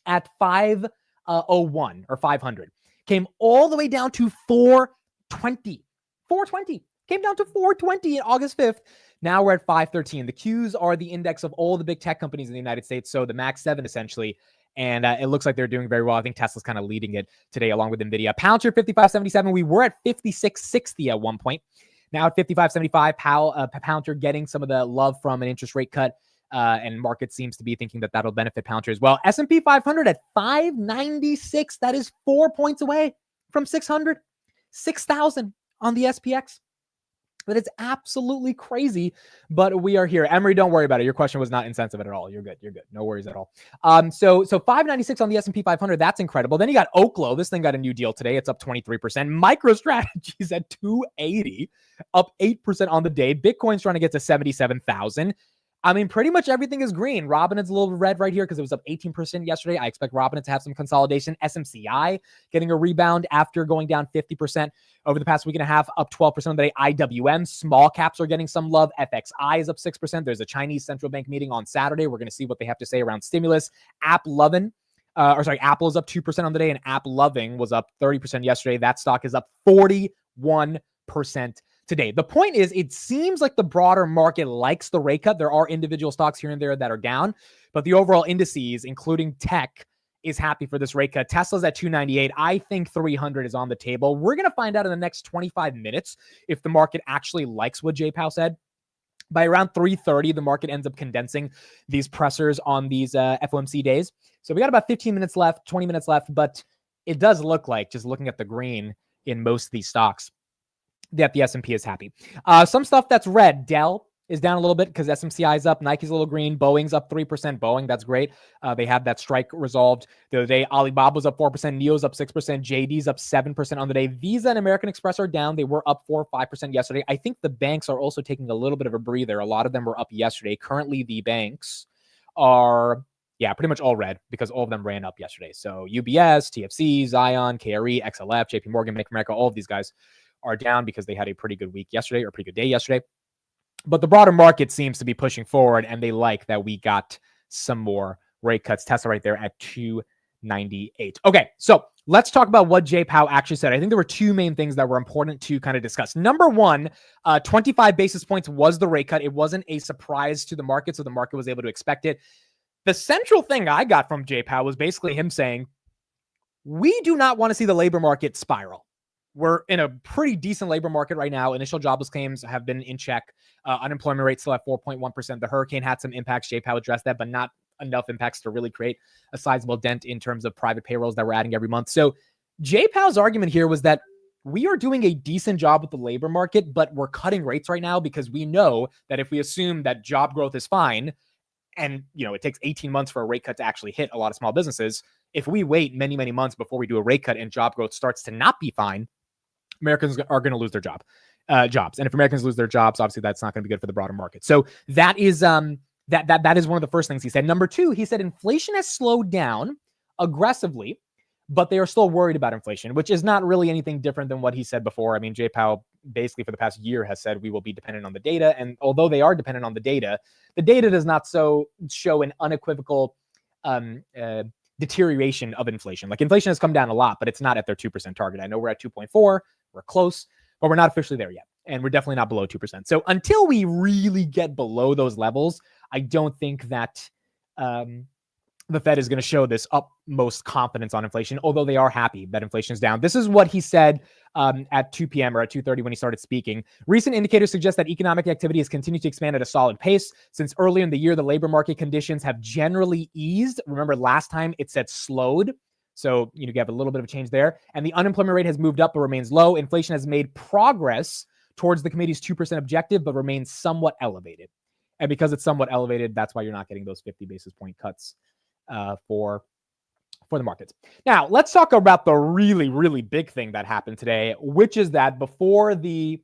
at 501 or 500. Came all the way down to 420. 420. Came down to 420 on August 5th. Now we're at 513. The Qs are the index of all the big tech companies in the United States. So the Max 7 essentially. And it looks like they're doing very well. I think Tesla's kind of leading it today along with NVIDIA. Palantir 55.77. We were at 56.60 at one point. Now at 55.75. Palantir getting some of the love from an interest rate cut. And market seems to be thinking that that'll benefit Palantir as well. S&P 500 at 596. That is 4 points away from 600. 6,000 on the SPX. But it's absolutely crazy, but we are here. Emery, don't worry about it. Your question was not insensitive at all. You're good. No worries at all. So 596 on the S&P 500. That's incredible. Then you got Oklo. This thing got a new deal today. It's up 23%. MicroStrategy's at 280, up 8% on the day. Bitcoin's trying to get to 77,000. I mean, pretty much everything is green. Robinhood's a little red right here because it was up 18% yesterday. I expect Robinhood to have some consolidation. SMCI getting a rebound after going down 50% over the past week and a half, up 12% on the day. IWM, small caps are getting some love. FXI is up 6%. There's a Chinese central bank meeting on Saturday. We're going to see what they have to say around stimulus. Apple is up 2% on the day, and AppLovin was up 30% yesterday. That stock is up 41% today. The point is, it seems like the broader market likes the rate cut. There are individual stocks here and there that are down, but the overall indices, including tech, is happy for this rate cut. Tesla's at 298. I think 300 is on the table. We're going to find out in the next 25 minutes if the market actually likes what Jay Powell said. By around 3:30, the market ends up condensing these pressers on these FOMC days. So we got about 15 minutes left, 20 minutes left, but it does look like, just looking at the green in most of these stocks, that the S&P is happy. Some stuff that's red. Dell is down a little bit because SMCI is up. Nike's a little green. Boeing's up 3%. Boeing, that's great. They had that strike resolved the other day. Alibaba's up 4%. NEO's up 6%. JD's up 7% on the day. Visa and American Express are down. They were up 4 or 5% yesterday. I think the banks are also taking a little bit of a breather. A lot of them were up yesterday. Currently, the banks are, pretty much all red because all of them ran up yesterday. So UBS, TFC, Zion, KRE, XLF, JP Morgan, Bank of America, all of these guys are down because they had a pretty good week yesterday or a pretty good day yesterday. But the broader market seems to be pushing forward, and they like that we got some more rate cuts. Tesla right there at 298. Okay, so let's talk about what Jay Powell actually said. I think there were two main things that were important to kind of discuss. Number one, 25 basis points was the rate cut. It wasn't a surprise to the market, so the market was able to expect it. The central thing I got from Jay Powell was basically him saying, we do not want to see the labor market spiral. We're in a pretty decent labor market right now. Initial jobless claims have been in check. Unemployment rate still at 4.1%. The hurricane had some impacts. Jay Powell addressed that, but not enough impacts to really create a sizable dent in terms of private payrolls that we're adding every month. So Jay Powell's argument here was that we are doing a decent job with the labor market, but we're cutting rates right now because we know that if we assume that job growth is fine, and it takes 18 months for a rate cut to actually hit a lot of small businesses, if we wait many, many months before we do a rate cut and job growth starts to not be fine, Americans are going to lose their jobs. And if Americans lose their jobs, obviously that's not going to be good for the broader market. So that is that is one of the first things he said. Number two, he said inflation has slowed down aggressively, but they are still worried about inflation, which is not really anything different than what he said before. I mean, Jay Powell basically for the past year has said we will be dependent on the data. And although they are dependent on the data does not show an unequivocal deterioration of inflation. Like inflation has come down a lot, but it's not at their 2% target. I know we're at 2.4, we're close, but we're not officially there yet. And we're definitely not below 2%. So until we really get below those levels, I don't think that the Fed is going to show this utmost confidence on inflation, although they are happy that inflation is down. This is what he said at 2 p.m. or at 2:30 when he started speaking. Recent indicators suggest that economic activity has continued to expand at a solid pace. Since earlier in the year, the labor market conditions have generally eased. Remember, last time it said slowed. So you have a little bit of a change there. And the unemployment rate has moved up but remains low. Inflation has made progress towards the committee's 2% objective, but remains somewhat elevated. And because it's somewhat elevated, that's why you're not getting those 50 basis point cuts for the markets. Now, let's talk about the really, really big thing that happened today, which is that before the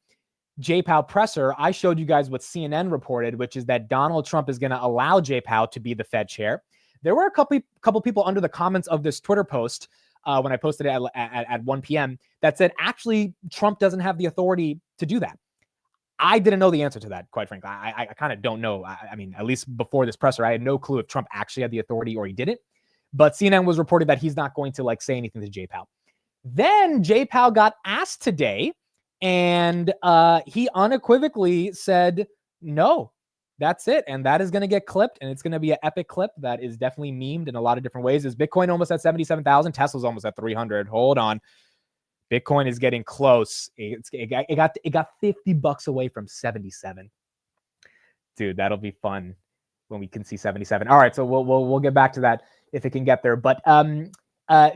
Jay Powell presser, I showed you guys what CNN reported, which is that Donald Trump is going to allow Jay Powell to be the Fed chair. There were a couple people under the comments of this Twitter post when I posted it at 1 p.m. that said, actually, Trump doesn't have the authority to do that. I didn't know the answer to that, quite frankly. I kind of don't know. I mean, at least before this presser, I had no clue if Trump actually had the authority or he didn't. But CNN was reported that he's not going to say anything to Jay Powell. Then Jay Powell got asked today, and he unequivocally said, no, that's it. And that is going to get clipped, and it's going to be an epic clip that is definitely memed in a lot of different ways. Is Bitcoin almost at 77,000? Tesla's almost at 300. Hold on. Bitcoin is getting close. It got $50 away from 77. Dude, that'll be fun when we can see 77. All right, so we'll get back to that if it can get there. But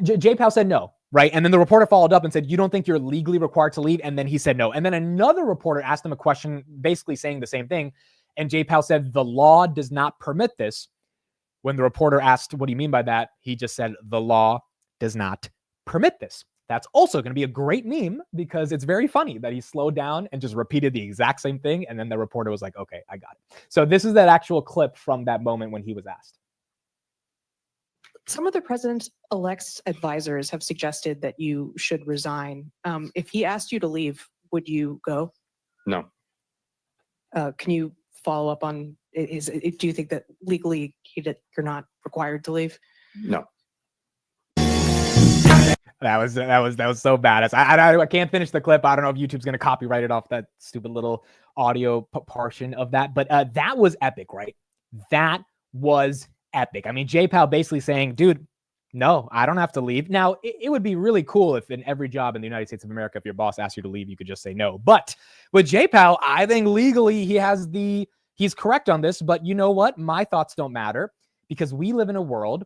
Jay Powell said no, right? And then the reporter followed up and said, you don't think you're legally required to leave? And then he said no. And then another reporter asked him a question basically saying the same thing. And Jay Powell said, the law does not permit this. When the reporter asked, what do you mean by that? He just said, the law does not permit this. That's also going to be a great meme because it's very funny that he slowed down and just repeated the exact same thing. And then the reporter was like, okay, I got it. So this is that actual clip from that moment when he was asked. Some of the president-elect's advisors have suggested that you should resign. If he asked you to leave, would you go? No. Can you follow up on, do you think that legally you're not required to leave? No. That was so badass. I can't finish the clip. I don't know if YouTube's going to copyright it off that stupid little audio portion of that. But that was epic, right? That was epic. I mean, Jay Powell basically saying, dude, no, I don't have to leave. Now, it would be really cool if in every job in the United States of America, if your boss asks you to leave, you could just say no. But with Jay Powell, I think legally he's correct on this. But you know what? My thoughts don't matter because we live in a world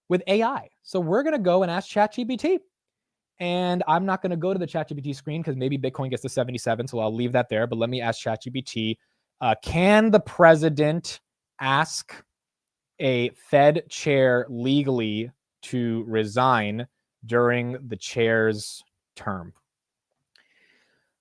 with AI. So we're going to go and ask ChatGPT. And I'm not going to go to the ChatGPT screen because maybe Bitcoin gets to 77. So I'll leave that there. But let me ask ChatGPT, can the president ask a Fed chair legally to resign during the chair's term?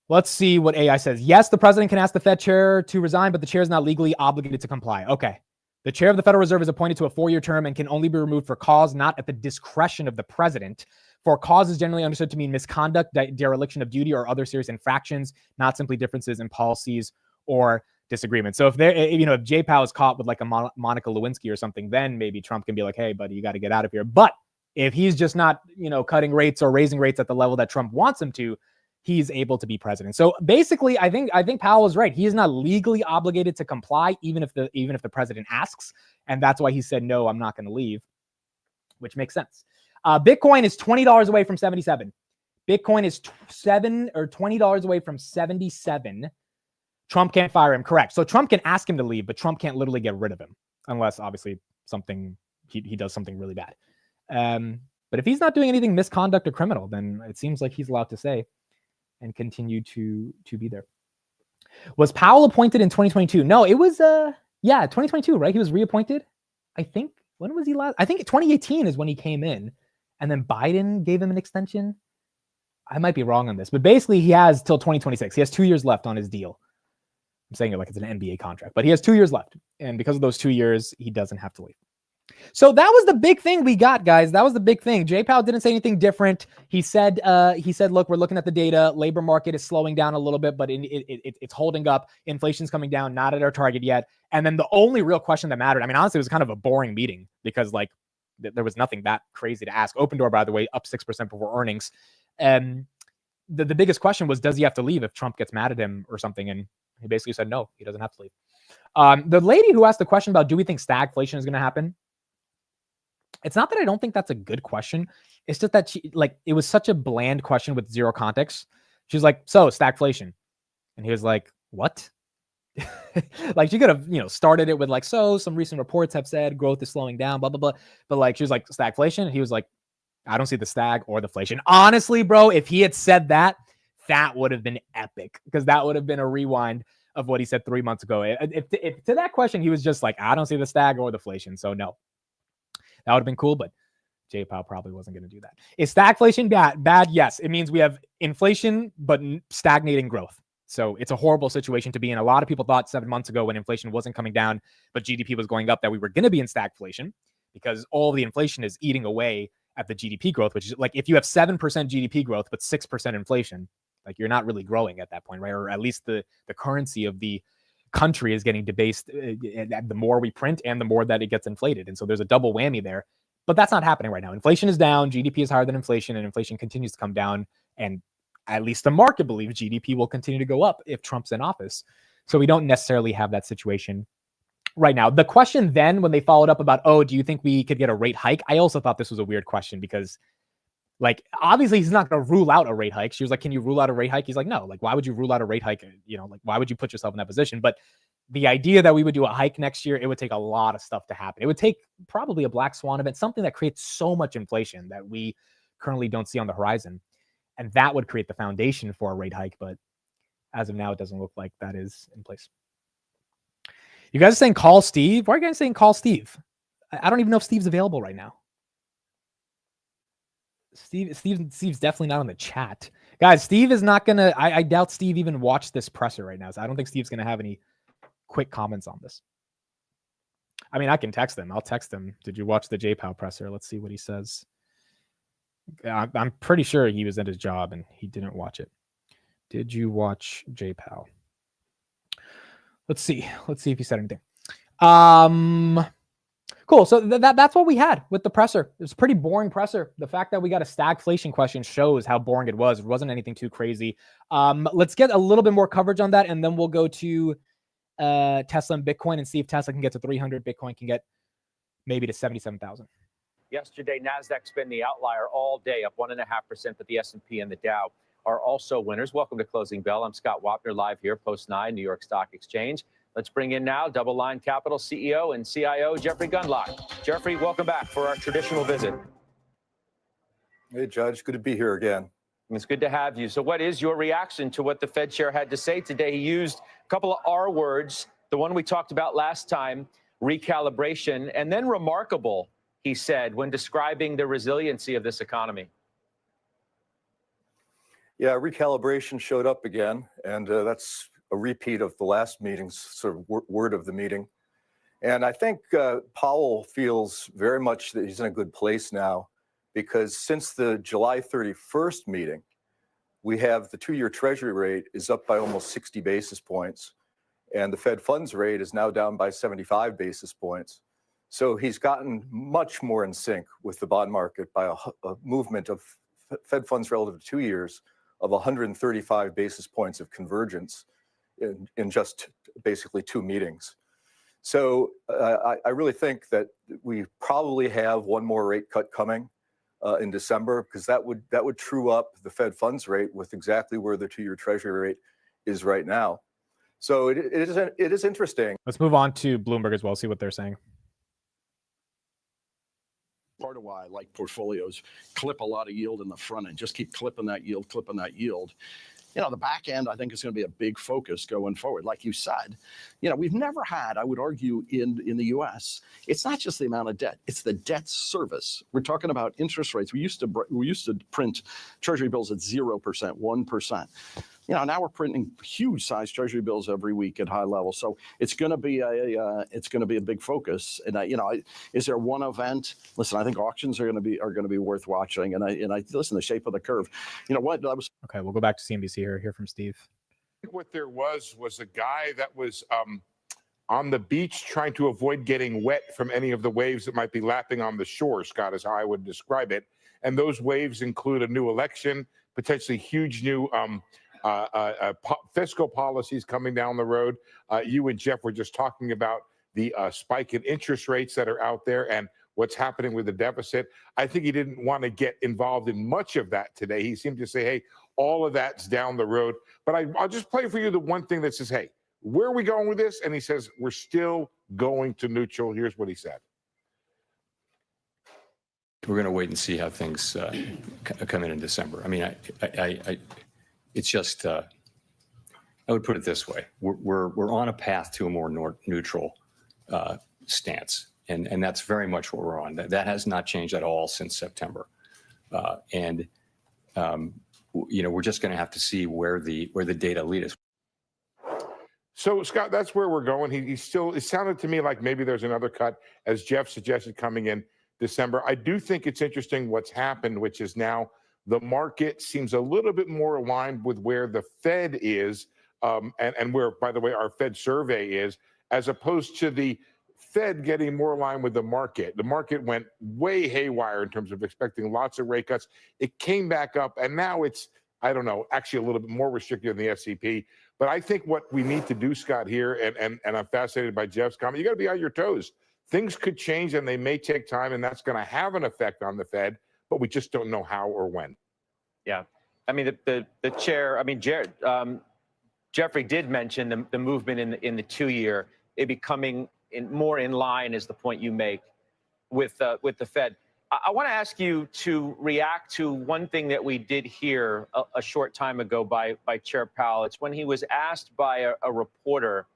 Let's see what AI says. Yes, the president can ask the Fed chair to resign, but the chair is not legally obligated to comply. Okay. The chair of the Federal Reserve is appointed to a 4-year term and can only be removed for cause not at the discretion of the president. For cause is generally understood to mean misconduct, dereliction of duty, or other serious infractions, not simply differences in policies or disagreements. So if Jay Powell is caught with like a Monica Lewinsky or something, then maybe Trump can be like, hey, buddy, you got to get out of here. But if he's just not, cutting rates or raising rates at the level that Trump wants him to, he's able to be president. So basically, I think Powell is right. He is not legally obligated to comply, even if the president asks, and that's why he said no. I'm not going to leave, which makes sense. Bitcoin is $20 away from 77. Bitcoin is $20 away from 77. Trump can't fire him. Correct. So Trump can ask him to leave, but Trump can't literally get rid of him unless obviously he does something really bad. But if he's not doing anything misconduct or criminal, then it seems like he's allowed to say and continue to be there. Was Powell appointed in 2022? No, it was 2022, right? He was reappointed. I think, when was he last? I think 2018 is when he came in, and then Biden gave him an extension. I might be wrong on this, but basically he has till 2026. He has 2 years left on his deal. I'm saying it like it's an NBA contract, but he has 2 years left. And because of those 2 years, he doesn't have to leave. So that was the big thing we got, guys. That was the big thing. Jay Powell didn't say anything different. He said, look, we're looking at the data. Labor market is slowing down a little bit, but it's holding up. Inflation's coming down, not at our target yet. And then the only real question that mattered, I mean, honestly, it was kind of a boring meeting because like there was nothing that crazy to ask. Open Door, by the way, up 6% before earnings. And the biggest question was, does he have to leave if Trump gets mad at him or something? And he basically said, no, he doesn't have to leave. The lady who asked the question about, do we think stagflation is going to happen? It's not that I don't think that's a good question. It's just that it was such a bland question with zero context. She's like, so stagflation. And he was like, what? Like she could have, started it with like, so some recent reports have said growth is slowing down, blah, blah, blah. But like, she was like, stagflation. And he was like, I don't see the stag or the inflation. Honestly, bro, if he had said that, that would have been epic because that would have been a rewind of what he said 3 months ago. If to that question, he was just like, I don't see the stag or the inflation. So no. That would have been cool, but Jay Powell probably wasn't going to do that. Is stagflation bad? Yes. It means we have inflation, but stagnating growth. So it's a horrible situation to be in. A lot of people thought 7 months ago when inflation wasn't coming down, but GDP was going up, that we were going to be in stagflation because all the inflation is eating away at the GDP growth, which is like if you have 7% GDP growth, but 6% inflation, like you're not really growing at that point, right? Or at least the currency of the country is getting debased the more we print and the more that it gets inflated. And so there's a double whammy there, but that's not happening right now. Inflation is down, GDP is higher than inflation, and inflation continues to come down. And at least the market believes GDP will continue to go up if Trump's in office. So we don't necessarily have that situation right now. The question then when they followed up about, oh, do you think we could get a rate hike? I also thought this was a weird question because like, obviously he's not going to rule out a rate hike. She was like, can you rule out a rate hike? He's like, no, like, why would you rule out a rate hike? Like, why would you put yourself in that position? But the idea that we would do a hike next year, it would take a lot of stuff to happen. It would take probably a black swan event, something that creates so much inflation that we currently don't see on the horizon. And that would create the foundation for a rate hike. But as of now, it doesn't look like that is in place. You guys are saying call Steve? Why are you guys saying call Steve? I don't even know if Steve's available right now. Steve's definitely not on the chat. Guys, Steve is not going to, I doubt Steve even watched this presser right now. So I don't think Steve's going to have any quick comments on this. I mean, I can text him. I'll text him. Did you watch the Jay Powell presser? Let's see what he says. I'm pretty sure he was at his job and he didn't watch it. Did you watch Jay Powell? Let's see. Let's see if he said anything. Cool. So that's what we had with the presser. It was a pretty boring presser. The fact that we got a stagflation question shows how boring it was. It wasn't anything too crazy. Let's get a little bit more coverage on that, and then we'll go to Tesla and Bitcoin and see if Tesla can get to 300. Bitcoin can get maybe to 77,000. Yesterday, NASDAQ's been the outlier all day, up 1.5%, but the S&P and the Dow are also winners. Welcome to Closing Bell. I'm Scott Wapner, live here, Post 9, New York Stock Exchange. Let's bring in now Double Line Capital CEO and CIO, Jeffrey Gundlach. Jeffrey, welcome back for our traditional visit. Hey, Judge. Good to be here again. It's good to have you. So what is your reaction to what the Fed chair had to say today? He used a couple of R words, the one we talked about last time, recalibration, and then remarkable, he said, when describing the resiliency of this economy. Yeah, recalibration showed up again, and that's a repeat of the last meeting's sort of word of the meeting. And I think Powell feels very much that he's in a good place now, because since the July 31st meeting, we have the 2-year Treasury rate is up by almost 60 basis points, and the Fed funds rate is now down by 75 basis points. So he's gotten much more in sync with the bond market by a movement of Fed funds relative to 2 years of 135 basis points of convergence in just basically 2 meetings. So I really think that we probably have one more rate cut coming in December, because that would true up the Fed funds rate with exactly where the 2-year Treasury rate is right now. So it is interesting. Let's move on to Bloomberg as well, see what they're saying. Part of why I like portfolios, clip a lot of yield in the front end, just keep clipping that yield, You know, the back end, I think, is going to be a big focus going forward. Like you said, you know, we've never had, I would argue, in the U.S., it's not just the amount of debt, it's the debt service. We're talking about interest rates. We used to print Treasury bills at 0%, 1%. Now we're printing huge size treasury bills every week at high levels. So it's going to be a big focus. And is there one event? Listen, I think auctions are going to be worth watching. And I listen, the shape of the curve. You know what? Okay, we'll go back to CNBC here. Hear from Steve. What there was a guy that was on the beach trying to avoid getting wet from any of the waves that might be lapping on the shore, Scott, is how I would describe it. And those waves include a new election, potentially huge new fiscal policies coming down the road. You and Jeff were just talking about the spike in interest rates that are out there and what's happening with the deficit. I think he didn't want to get involved in much of that today. He seemed to say, hey, all of that's down the road. But I'll just play for you the one thing that says, hey, where are we going with this? And he says, we're still going to neutral. Here's what he said. We're going to wait and see how things come in December. I mean, it's just, I would put it this way. We're on a path to a more neutral stance. And that's very much what we're on. That has not changed at all since September. We're just going to have to see where the data lead us. So, Scott, that's where we're going. It sounded to me like maybe there's another cut, as Jeff suggested, coming in December. I do think it's interesting what's happened, which is now the market seems a little bit more aligned with where the Fed is and where, by the way, our Fed survey is, as opposed to the Fed getting more aligned with the market. The market went way haywire in terms of expecting lots of rate cuts. It came back up, and now it's, I don't know, actually a little bit more restrictive than the SCP. But I think what we need to do, Scott, here, and I'm fascinated by Jeff's comment, you got to be on your toes. Things could change, and they may take time, and that's going to have an effect on the Fed, but we just don't know how or when. Yeah. I mean, the chair, I mean, Jeffrey did mention the movement in the 2-year, it becoming more in line is the point you make with the Fed. I want to ask you to react to one thing that we did hear a short time ago by Chair Powell. It's when he was asked by a reporter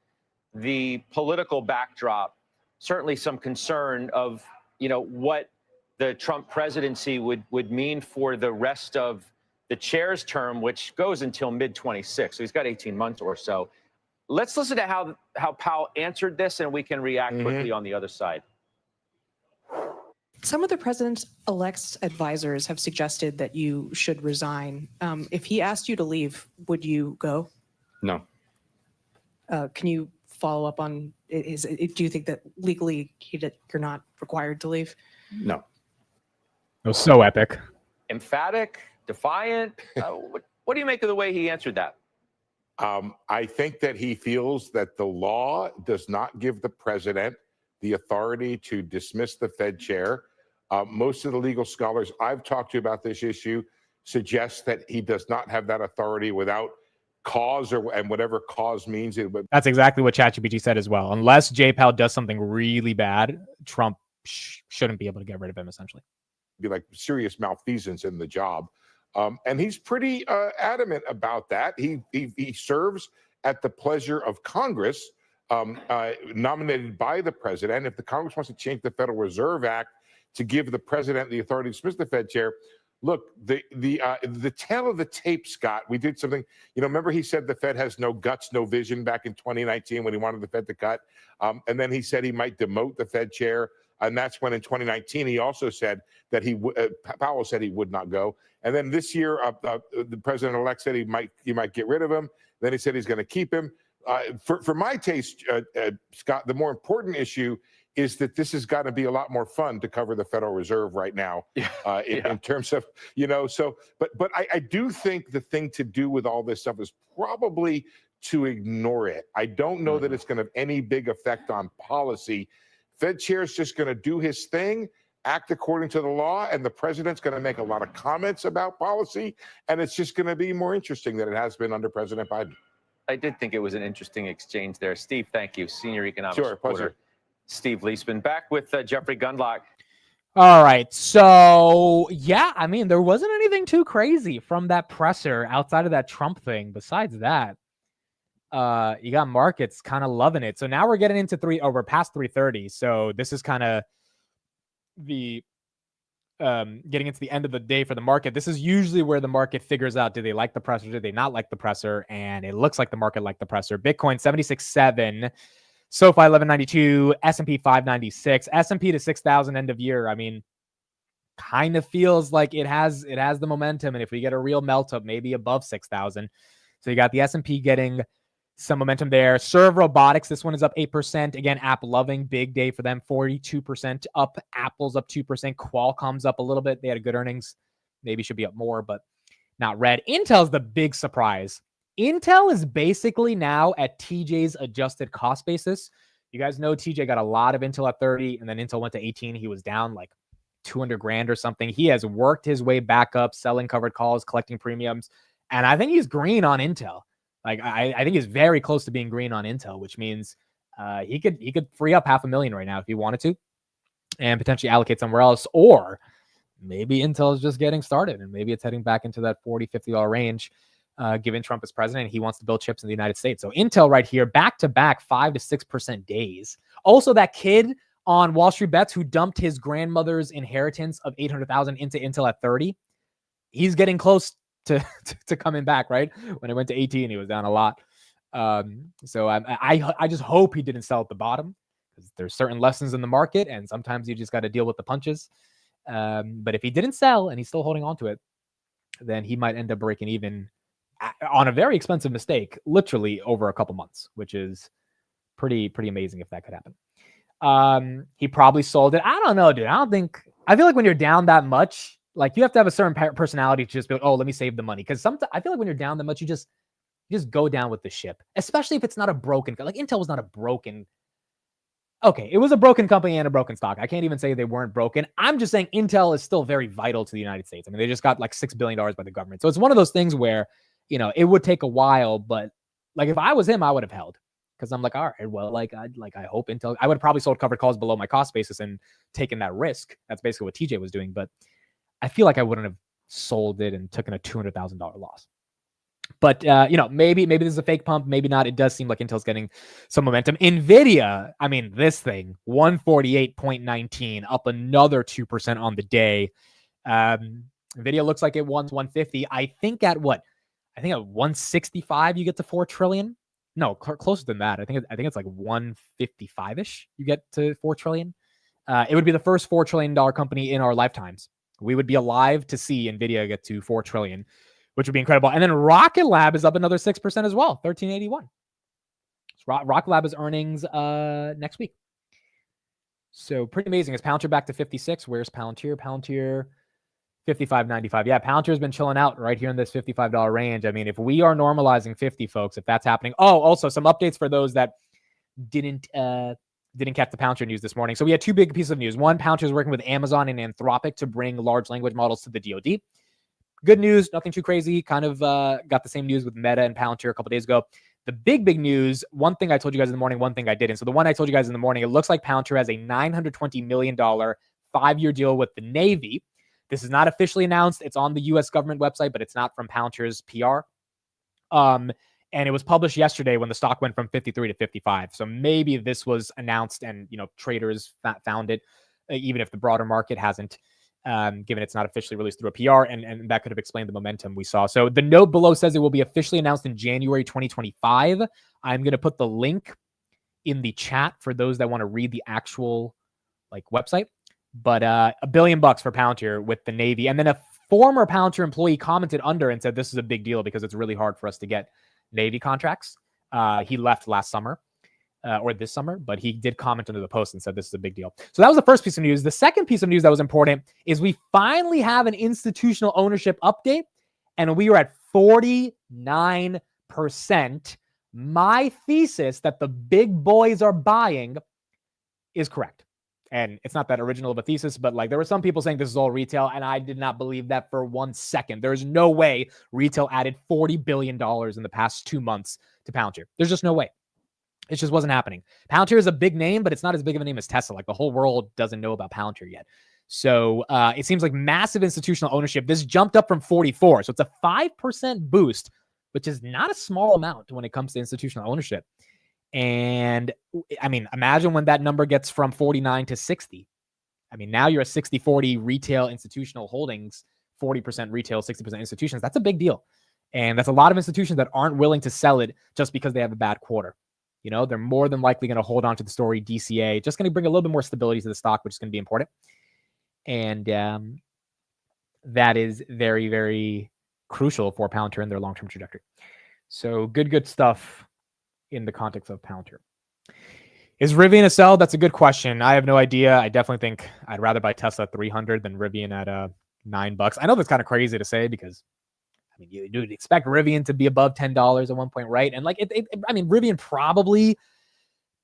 the political backdrop, certainly some concern of what the Trump presidency would mean for the rest of the chair's term, which goes until mid-26. So he's got 18 months or so. Let's listen to how Powell answered this, and we can react quickly on the other side. Some of the president-elect's advisors have suggested that you should resign. If he asked you to leave, would you go? No. Can you follow up on, do you think that legally you're not required to leave? No. It was so epic. Emphatic, defiant. What do you make of the way he answered that? I think that he feels that the law does not give the president the authority to dismiss the Fed chair. Most of the legal scholars I've talked to about this issue suggest that he does not have that authority without cause, and whatever cause means. That's exactly what ChatGPT said as well. Unless Jay Powell does something really bad, Trump shouldn't be able to get rid of him, essentially. Be like serious malfeasance in the job. And he's pretty adamant about that. He serves at the pleasure of Congress, nominated by the president. If the Congress wants to change the Federal Reserve Act to give the president the authority to dismiss the Fed chair, look, the tail of the tape, Scott, we did something, remember he said the Fed has no guts, no vision back in 2019 when he wanted the Fed to cut. And then he said he might demote the Fed chair. And that's when in 2019, he also said that Powell said he would not go. And then this year, the president-elect said he might get rid of him. Then he said he's going to keep him. For my taste, Scott, the more important issue is that this has got to be a lot more fun to cover the Federal Reserve right now in terms of, but I do think the thing to do with all this stuff is probably to ignore it. I don't know that it's going to have any big effect on policy. Fed chair is just going to do his thing, act according to the law, and the president's going to make a lot of comments about policy, and it's just going to be more interesting than it has been under President Biden. I did think it was an interesting exchange there. Steve, thank you. Senior economics reporter. Pleasure. Steve Leisman. Back with Jeffrey Gundlach. All right. So, yeah, I mean, there wasn't anything too crazy from that presser outside of that Trump thing. Besides that, you got markets kind of loving it. So now we're getting into we're past 3:30. So this is kind of the getting into the end of the day for the market, this is usually where the market figures out, do they like the presser? Do they not like the presser? And it looks like the market liked the presser. Bitcoin 76.7, SoFi 1192, S&P 596, S&P to 6,000 end of year. I mean, kind of feels like it has the momentum. And if we get a real melt up, maybe above 6,000. So you got the S&P getting some momentum there. Serve Robotics, this one is up 8%. Again, app loving, big day for them, 42% up. Apple's up 2%. Qualcomm's up a little bit. They had a good earnings. Maybe should be up more, but not red. Intel's the big surprise. Intel is basically now at TJ's adjusted cost basis. You guys know TJ got a lot of Intel at 30, and then Intel went to 18. He was down like 200 grand or something. He has worked his way back up, selling covered calls, collecting premiums, and I think he's green on Intel. Like I think he's very close to being green on Intel, which means he could free up $500,000 right now if he wanted to, and potentially allocate somewhere else. Or maybe Intel is just getting started, and maybe it's heading back into that $40, $50 range. Given Trump is president, he wants to build chips in the United States. So Intel right here, back to back 5 to 6% days. Also, that kid on Wall Street Bets who dumped his grandmother's inheritance of $800,000 into Intel at 30, he's getting close to coming back, right? When it went to 18, he was down a lot. So I just hope he didn't sell at the bottom, because there's certain lessons in the market, and sometimes you just got to deal with the punches. But if he didn't sell and he's still holding on to it, then he might end up breaking even on a very expensive mistake, literally over a couple months, which is pretty amazing if that could happen. He probably sold it. I don't know, dude. I feel like when you're down that much, like you have to have a certain personality to just be like, oh, let me save the money. Because sometimes I feel like when you're down that much, you just go down with the ship, especially if it's not a broken, like Intel was not a broken. Okay, it was a broken company and a broken stock. I can't even say they weren't broken. I'm just saying Intel is still very vital to the United States. I mean, they just got like $6 billion by the government. So it's one of those things where, it would take a while, but like if I was him, I would have held, because I'm like, all right, well, I hope Intel, I would have probably sold covered calls below my cost basis and taken that risk. That's basically what TJ was doing. But I feel like I wouldn't have sold it and taken a $200,000 loss. But, maybe this is a fake pump. Maybe not. It does seem like Intel's getting some momentum. NVIDIA, I mean, this thing, 148.19, up another 2% on the day. NVIDIA looks like it wants 150. I think at 165, you get to 4 trillion. No, closer than that. I think it's like 155-ish. You get to 4 trillion. It would be the first $4 trillion company in our lifetimes. We would be alive to see NVIDIA get to 4 trillion, which would be incredible. And then Rocket Lab is up another 6% as well, 1381. Rocket Lab is earnings next week. So pretty amazing. Is Palantir back to 56? Where's Palantir? Palantir 55.95. Yeah, Palantir's been chilling out right here in this $55 range. I mean, if we are normalizing 50, folks, if that's happening. Oh, also some updates for those that didn't catch the Palantir news this morning. So we had 2 big pieces of news. One, Palantir is working with Amazon and Anthropic to bring large language models to the DoD. Good news, nothing too crazy. Kind of got the same news with Meta and Palantir a couple days ago. The big news, one thing I told you guys in the morning, one thing I didn't. So the one I told you guys in the morning, it looks like Palantir has a $920 million 5-year deal with the Navy. This is not officially announced. It's on the U.S. government website, but it's not from Palantir's PR. And it was published yesterday when the stock went from 53 to 55. So maybe this was announced and, traders found it, even if the broader market hasn't, given it's not officially released through a PR, and that could have explained the momentum we saw. So the note below says it will be officially announced in January 2025. I'm going to put the link in the chat for those that want to read the actual website. But $1 billion for Palantir with the Navy. And then a former Palantir employee commented under and said, this is a big deal because it's really hard for us to get Navy contracts. He left last summer or this summer, but he did comment under the post and said this is a big deal. So that was the first piece of news. The second piece of news that was important is we finally have an institutional ownership update, and we are at 49%. My thesis that the big boys are buying is correct. And it's not that original of a thesis, but there were some people saying this is all retail, and I did not believe that for 1 second. There's no way retail added $40 billion in the past 2 months to Palantir. There's just no way. It just wasn't happening. Palantir is a big name, but it's not as big of a name as Tesla. The whole world doesn't know about Palantir yet. So it seems like massive institutional ownership. This jumped up from 44. So it's a 5% boost, which is not a small amount when it comes to institutional ownership. And I mean, imagine when that number gets from 49 to 60. I mean, now you're a 60-40 retail institutional holdings, 40% retail, 60% institutions. That's a big deal. And that's a lot of institutions that aren't willing to sell it just because they have a bad quarter. You know, they're more than likely going to hold on to the story DCA, just going to bring a little bit more stability to the stock, which is going to be important. And that is very, very crucial for Palantir and their long-term trajectory. So good stuff in the context of Palantir. Is Rivian a sell? That's a good question. I have no idea. I definitely think I'd rather buy Tesla at 300 than Rivian at $9. I know that's kind of crazy to say because I mean, you would expect Rivian to be above $10 at one point, right? And like, I mean, Rivian probably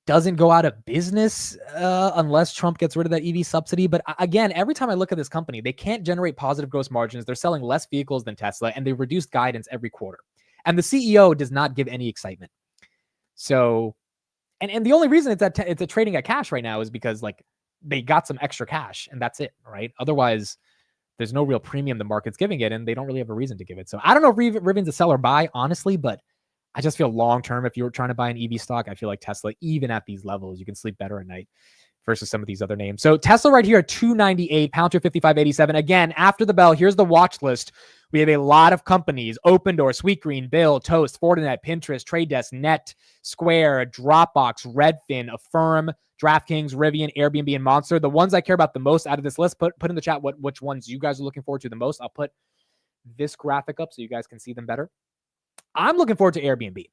doesn't go out of business unless Trump gets rid of that EV subsidy. But again, every time I look at this company, they can't generate positive gross margins. They're selling less vehicles than Tesla, and they reduced guidance every quarter. And the CEO does not give any excitement. So, and the only reason it's trading at cash right now is because like they got some extra cash, and that's it, right? Otherwise, there's no real premium the market's giving it, and they don't really have a reason to give it. So I don't know if Rivian's a sell or buy, honestly, but I just feel long-term, if you're trying to buy an EV stock, I feel like Tesla, even at these levels, you can sleep better at night versus some of these other names. So Tesla right here at 298, Palantir 5587. Again, after the bell, here's the watch list. We have a lot of companies: Opendoor, Sweetgreen, Bill, Toast, Fortinet, Pinterest, Trade Desk, Net, Square, Dropbox, Redfin, Affirm, DraftKings, Rivian, Airbnb, and Monster. The ones I care about the most out of this list, put in the chat which ones you guys are looking forward to the most. I'll put this graphic up so you guys can see them better. I'm looking forward to Airbnb.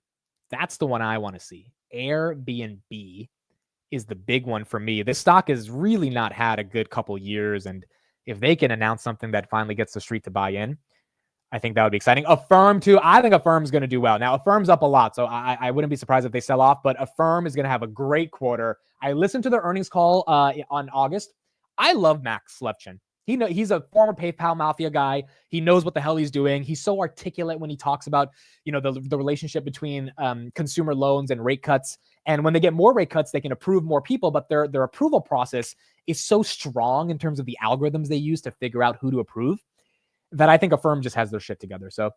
That's the one I want to see. Airbnb is the big one for me. This stock has really not had a good couple years, and if they can announce something that finally gets the street to buy in, I think that would be exciting. Affirm too. I think Affirm's going to do well. Now, Affirm's up a lot, so I wouldn't be surprised if they sell off, but Affirm is going to have a great quarter. I listened to their earnings call on August. I love Max Levchin. He's a former PayPal mafia guy. He knows what the hell he's doing. He's so articulate when he talks about, you know, the relationship between consumer loans and rate cuts. And when they get more rate cuts, they can approve more people, but their approval process is so strong in terms of the algorithms they use to figure out who to approve that I think Affirm just has their shit together. So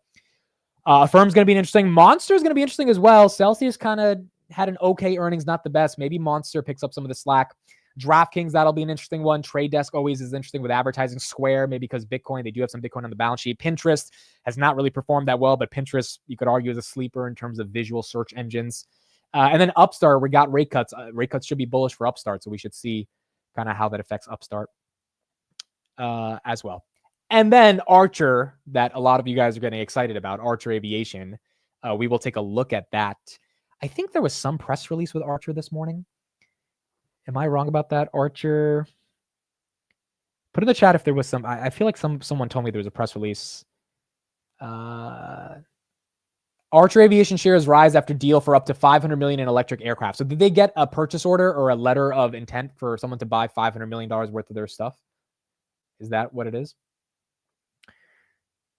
Affirm's going to be interesting. Monster is going to be interesting as well. Celsius kind of had an okay earnings, not the best. Maybe Monster picks up some of the slack. DraftKings, that'll be an interesting one. Trade Desk always is interesting with advertising. Square, maybe because Bitcoin, they do have some Bitcoin on the balance sheet. Pinterest has not really performed that well, but Pinterest, you could argue, is a sleeper in terms of visual search engines. And then Upstart, we got rate cuts. Rate cuts should be bullish for Upstart, so we should see kind of how that affects Upstart as well. And then Archer, that a lot of you guys are getting excited about, Archer Aviation. We will take a look at that. I think there was some press release with Archer this morning. Am I wrong about that? Archer, put in the chat if there was some. I feel like someone told me there was a press release. Archer Aviation shares rise after deal for up to $500 million in electric aircraft. So did they get a purchase order or a letter of intent for someone to buy $500 million worth of their stuff? Is that what it is?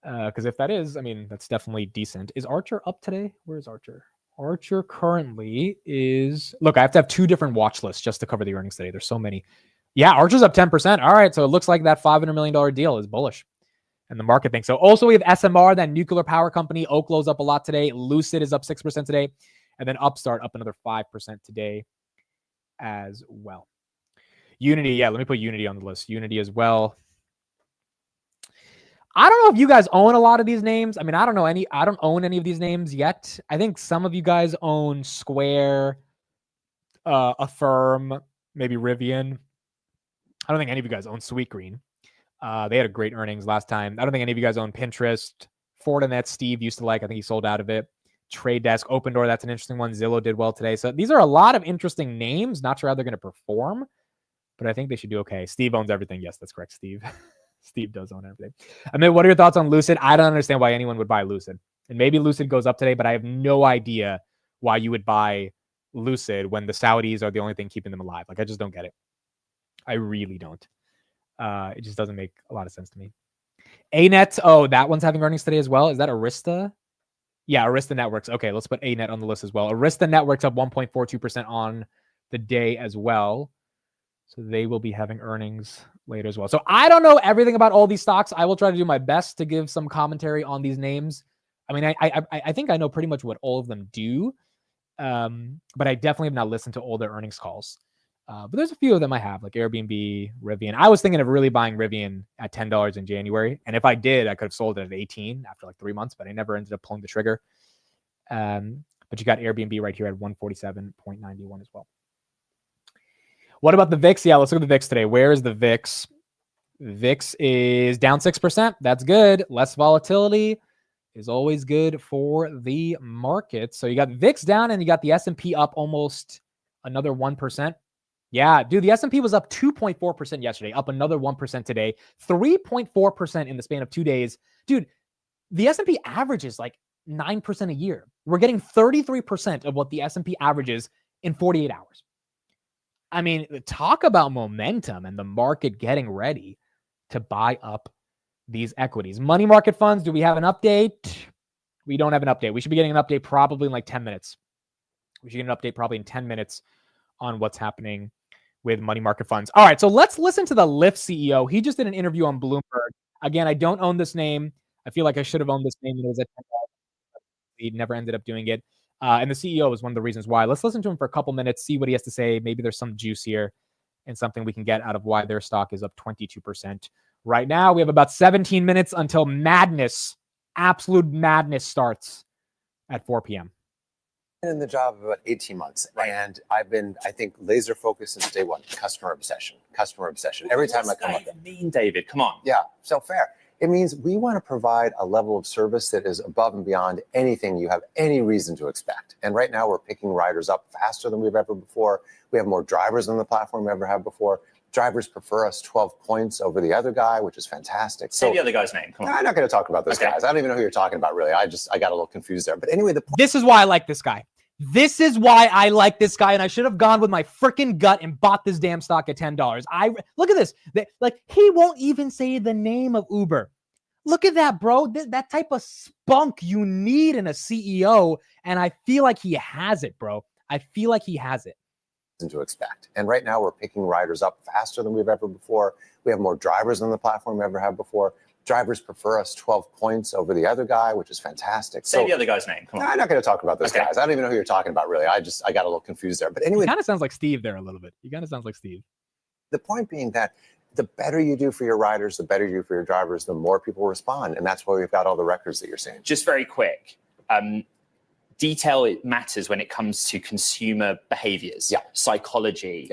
Because if that is, I mean, that's definitely decent. Is Archer up today? Where is Archer? Archer currently is... Look, I have to have two different watch lists just to cover the earnings today. There's so many. Yeah, Archer's up 10%. All right, so it looks like that $500 million deal is bullish. And the market thinks so. Also, we have SMR, that nuclear power company. Oklo's up a lot today. Lucid is up 6% today. And then Upstart up another 5% today as well. Unity, yeah, let me put Unity on the list. Unity as well. I don't know if you guys own a lot of these names. I mean, I don't own any of these names yet. I think some of you guys own Square, Affirm, maybe Rivian. I don't think any of you guys own Sweetgreen. They had a great earnings last time. I don't think any of you guys own Pinterest. Fortinet, Steve used to like. I think he sold out of it. Trade Desk, Opendoor, that's an interesting one. Zillow did well today. So these are a lot of interesting names. Not sure how they're going to perform, but I think they should do okay. Steve owns everything. Yes, that's correct, Steve. Steve does own everything. I mean, what are your thoughts on Lucid? I don't understand why anyone would buy Lucid. And maybe Lucid goes up today, but I have no idea why you would buy Lucid when the Saudis are the only thing keeping them alive. Like, I just don't get it. I really don't. It just doesn't make a lot of sense to me. ANET, oh, that one's having earnings today as well. Is that Arista? Yeah, Arista Networks. Okay, let's put ANET on the list as well. Arista Networks up 1.42% on the day as well. So they will be having earnings later as well. So I don't know everything about all these stocks. I will try to do my best to give some commentary on these names. I mean, I think I know pretty much what all of them do, but I definitely have not listened to all their earnings calls. But there's a few of them I have, like Airbnb, Rivian. I was thinking of really buying Rivian at $10 in January. And if I did, I could have sold it at 18 after like 3 months, but I never ended up pulling the trigger. But you got Airbnb right here at 147.91 as well. What about the VIX? Yeah, let's look at the VIX today. Where is the VIX? VIX is down 6%. That's good. Less volatility is always good for the market. So you got VIX down and you got the S&P up almost another 1%. Yeah, dude, the S&P was up 2.4% yesterday, up another 1% today, 3.4% in the span of 2 days. Dude, the S&P averages like 9% a year. We're getting 33% of what the S&P averages in 48 hours. I mean, talk about momentum and the market getting ready to buy up these equities. Money market funds, do we have an update? We don't have an update. We should be getting an update probably in like 10 minutes. We should get an update probably in 10 minutes on what's happening with money market funds. All right, so let's listen to the Lyft CEO. He just did an interview on Bloomberg. Again, I don't own this name. I feel like I should have owned this name. It was at $10. He never ended up doing it. And the CEO is one of the reasons why. Let's listen to him for a couple minutes, see what he has to say. Maybe there's some juice here and something we can get out of why their stock is up 22%. Right now, we have about 17 minutes until madness, absolute madness starts at 4 p.m. In the job about 18 months, and I've been, I think, laser focused since day one. Customer obsession. Every time I come up, mean, David, come on. Yeah, so fair. It means we want to provide a level of service that is above and beyond anything you have any reason to expect. And right now, we're picking riders up faster than we've ever before. We have more drivers on the platform we ever have before. Drivers prefer us 12 points over the other guy, which is fantastic. Say the other guy's name. Come on. I'm not going to talk about those guys. I don't even know who you're talking about, really. I got a little confused there. But anyway, this is why I like this guy. This is why I like this guy, and I should have gone with my freaking gut and bought this damn stock at $10. Look at this. Like, he won't even say the name of Uber. Look at that, bro. That type of spunk you need in a CEO, and I feel like he has it, bro. I feel like he has it. To expect. And right now, we're picking riders up faster than we've ever before. We have more drivers on the platform we ever have before. Drivers prefer us 12 points over the other guy, which is fantastic. Say the other guy's name. Come on. I'm not going to talk about those guys. I don't even know who you're talking about, really. I got a little confused there. But anyway, he kind of sounds like Steve there a little bit. He kind of sounds like Steve. The point being that the better you do for your riders, the better you do for your drivers, the more people respond. And that's why we've got all the records that you're seeing. Just very quick. Detail, it matters when it comes to consumer behaviors, psychology.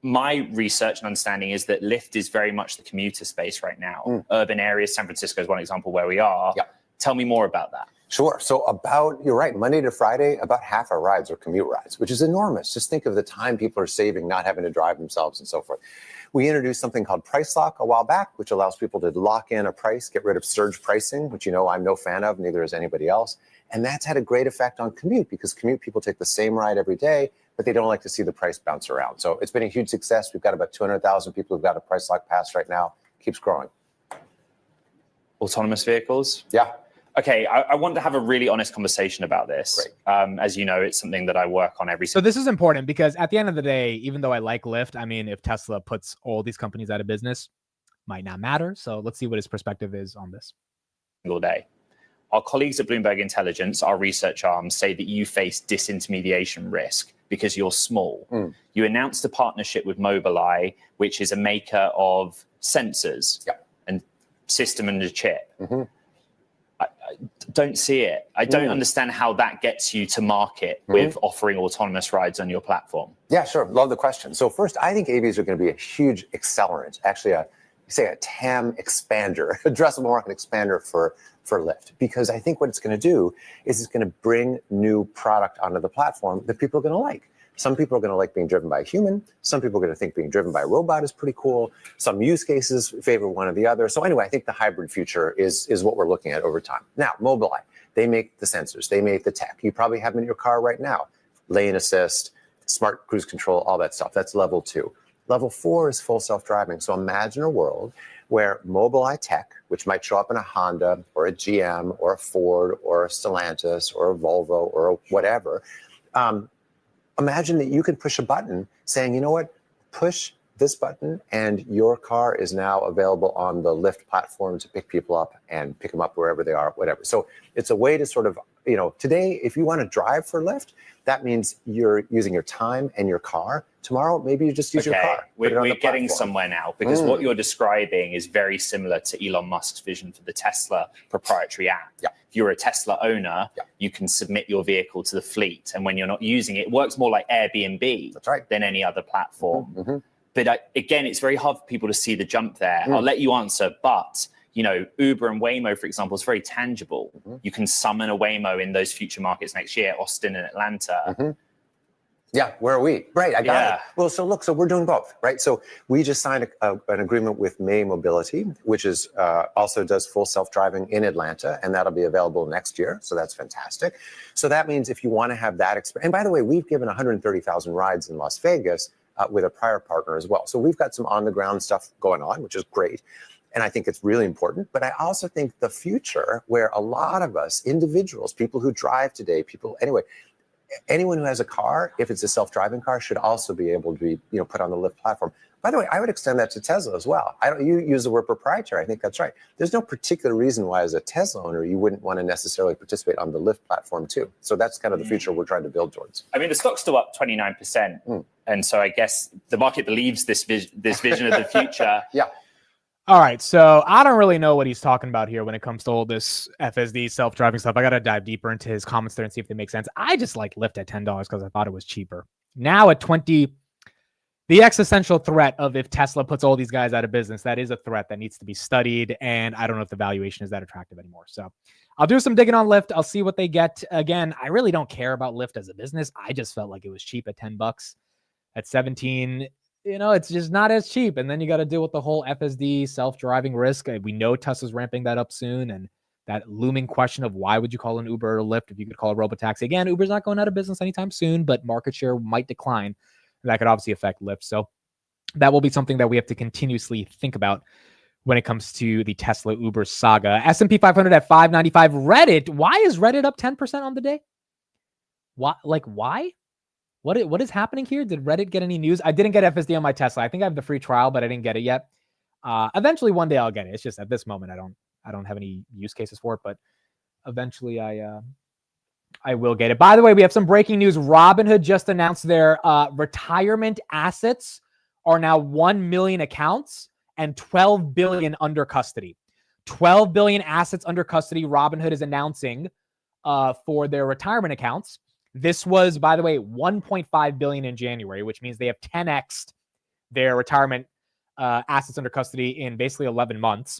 My research and understanding is that Lyft is very much the commuter space right now. Urban areas, San Francisco is one example where we are. Tell me more about that. Sure. So you're right, Monday to Friday, about half our rides are commute rides, which is enormous. Just think of the time people are saving, not having to drive themselves and so forth. We introduced something called Price Lock a while back, which allows people to lock in a price, get rid of surge pricing, which I'm no fan of, neither is anybody else. And that's had a great effect on commute because commute people take the same ride every day, but they don't like to see the price bounce around. So it's been a huge success. We've got about 200,000 people who've got a Price Lock pass right now. Keeps growing. Autonomous vehicles? Yeah. Okay, I want to have a really honest conversation about this. As you know, it's something that I work on every. So this is important because at the end of the day, even though I like Lyft, I mean, if Tesla puts all these companies out of business, might not matter. So let's see what his perspective is on this. Single day. Our colleagues at Bloomberg Intelligence, our research arm, say that you face disintermediation risk because you're small. You announced a partnership with Mobileye, which is a maker of sensors and system and a chip. I don't see it. I don't understand how that gets you to market with offering autonomous rides on your platform. Yeah, sure. Love the question. So first, I think AVs are going to be a huge accelerant, actually a TAM expander, addressable market expander for Lyft. Because I think what it's going to do is it's going to bring new product onto the platform that people are going to like. Some people are going to like being driven by a human. Some people are going to think being driven by a robot is pretty cool. Some use cases favor one or the other. So anyway, I think the hybrid future is what we're looking at over time. Now, Mobileye, they make the sensors. They make the tech. You probably have them in your car right now. Lane assist, smart cruise control, all that stuff. That's level 2. Level 4 is full self-driving. So imagine a world where Mobileye tech, which might show up in a Honda or a GM or a Ford or a Stellantis or a Volvo or a whatever, imagine that you can push a button saying, you know what, push this button, and your car is now available on the Lyft platform to pick people up and pick them up wherever they are, whatever. So it's a way to sort of, today, if you want to drive for Lyft, that means you're using your time and your car. Tomorrow, maybe you just use your car. We're getting somewhere now, because what you're describing is very similar to Elon Musk's vision for the Tesla proprietary app. Yeah. If you're a Tesla owner, you can submit your vehicle to the fleet. And when you're not using it, it works more like Airbnb than any other platform. But again, it's very hard for people to see the jump there. I'll let you answer, but Uber and Waymo, for example, is very tangible. You can summon a Waymo in those future markets next year, Austin and Atlanta. Yeah, where are we? Right, I got it. Well, so look, so we're doing both, right? So we just signed an agreement with May Mobility, which is also does full self-driving in Atlanta, and that'll be available next year. So that's fantastic. So that means if you want to have that experience, and by the way, we've given 130,000 rides in Las Vegas with a prior partner as well. So we've got some on-the-ground stuff going on, which is great. And I think it's really important. But I also think the future, where a lot of us, individuals, people who drive today, anyone who has a car, if it's a self-driving car, should also be able to be, put on the Lyft platform. By the way, I would extend that to Tesla as well. You use the word proprietary. I think that's right. There's no particular reason why, as a Tesla owner, you wouldn't want to necessarily participate on the Lyft platform too. So that's kind of the future we're trying to build towards. I mean, the stock's still up 29%. And so I guess the market believes this vision of the future. All right, so I don't really know what he's talking about here when it comes to all this FSD self-driving stuff. I got to dive deeper into his comments there and see if they make sense. I just like Lyft at $10 because I thought it was cheaper. Now at 20, the existential threat of if Tesla puts all these guys out of business, that is a threat that needs to be studied, and I don't know if the valuation is that attractive anymore. So I'll do some digging on Lyft. I'll see what they get. Again, I really don't care about Lyft as a business. I just felt like it was cheap at $10. At 17, it's just not as cheap. And then you got to deal with the whole FSD self-driving risk. We know Tesla's ramping that up soon. And that looming question of why would you call an Uber or Lyft if you could call a robotaxi? Again, Uber's not going out of business anytime soon, but market share might decline. That could obviously affect Lyft. So that will be something that we have to continuously think about when it comes to the Tesla Uber saga. S&P 500 at 595. Reddit. Why is Reddit up 10% on the day? Why? What is happening here? Did Reddit get any news? I didn't get FSD on my Tesla. I think I have the free trial, but I didn't get it yet. Eventually, one day I'll get it. It's just at this moment I don't have any use cases for it, but eventually I will get it. By the way, we have some breaking news. Robinhood just announced their retirement assets are now 1 million accounts and 12 billion under custody. 12 billion assets under custody. Robinhood is announcing for their retirement accounts. This was, by the way, 1.5 billion in January, which means they have 10x'd their retirement assets under custody in basically 11 months.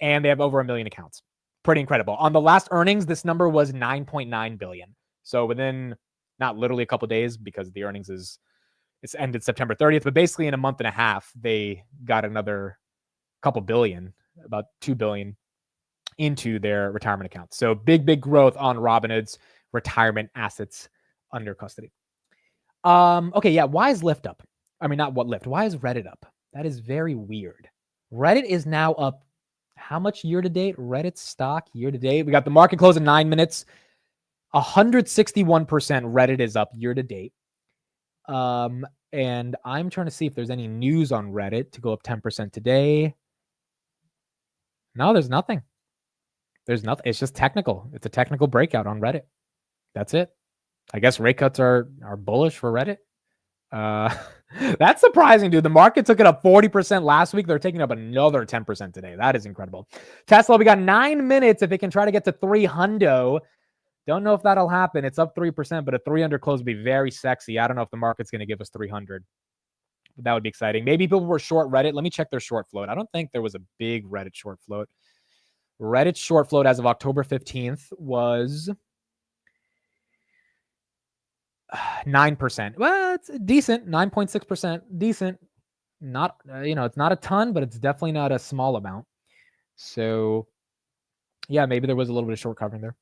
And they have over 1 million accounts. Pretty incredible. On the last earnings, this number was 9.9 billion. So within not literally a couple of days, because the earnings it's ended September 30th, but basically in a month and a half, they got another couple billion, about 2 billion into their retirement accounts. So big growth on Robinhood's retirement assets under custody. Okay, yeah. Why is Lyft up? I mean, not what Lyft. Why is Reddit up? That is very weird. Reddit is now up. How much year to date? Reddit stock year to date. We got the market close in 9 minutes. 161% Reddit is up year to date. And I'm trying to see if there's any news on Reddit to go up 10% today. No, there's nothing. There's nothing. It's just technical. It's a technical breakout on Reddit. That's it. I guess rate cuts are bullish for Reddit. That's surprising, dude. The market took it up 40% last week. They're taking up another 10% today. That is incredible. Tesla, we got 9 minutes. If it can try to get to 300, don't know if that'll happen. It's up 3%, but a 300 close would be very sexy. I don't know if the market's going to give us 300. But that would be exciting. Maybe people were short Reddit. Let me check their short float. I don't think there was a big Reddit short float. Reddit short float as of October 15th was 9%. Well, it's decent. 9.6%. Decent. Not, it's not a ton, but it's definitely not a small amount. So, yeah, maybe there was a little bit of short covering there.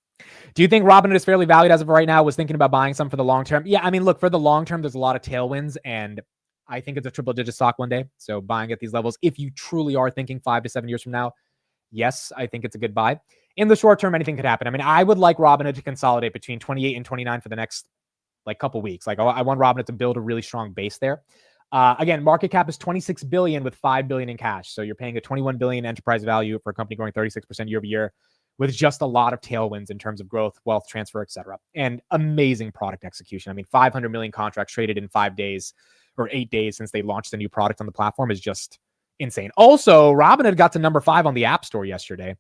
Do you think Robinhood is fairly valued as of right now? Was thinking about buying some for the long term. Yeah, I mean, look, for the long term, there's a lot of tailwinds, and I think it's a triple-digit stock one day. So buying at these levels, if you truly are thinking 5 to 7 years from now, yes, I think it's a good buy. In the short term, anything could happen. I mean, I would like Robinhood to consolidate between 28 and 29 for the next couple weeks. I want Robinhood to build a really strong base there. Again, market cap is 26 billion with 5 billion in cash. So you're paying a 21 billion enterprise value for a company growing 36% year over year with just a lot of tailwinds in terms of growth, wealth transfer, et cetera, and amazing product execution. I mean, 500 million contracts traded in 5 days or 8 days since they launched the new product on the platform is just insane. Also, Robinhood got to number 5 on the App Store yesterday.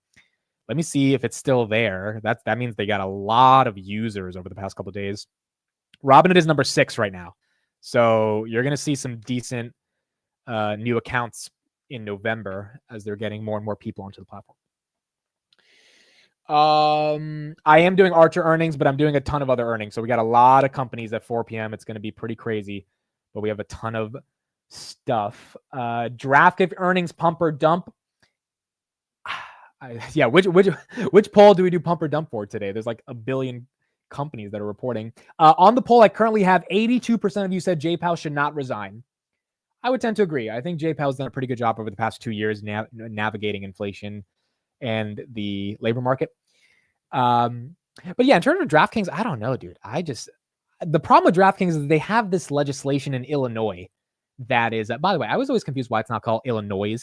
Let me see if it's still there. That means they got a lot of users over the past couple of days. Robinhood is number 6 right now. So you're going to see some decent new accounts in November as they're getting more and more people onto the platform. I am doing Archer earnings, but I'm doing a ton of other earnings. So we got a lot of companies at 4 p.m. It's going to be pretty crazy, but we have a ton of stuff. Draft earnings pump or dump. Which poll do we do pump or dump for today? There's like a billion companies that are reporting. On the poll, I currently have 82% of you said Jay Powell should not resign. I would tend to agree. I think Jay Powell's done a pretty good job over the past 2 years navigating inflation and the labor market. But yeah, in terms of DraftKings, I don't know, dude. The problem with DraftKings is they have this legislation in Illinois that is, by the way, I was always confused why it's not called Illinois,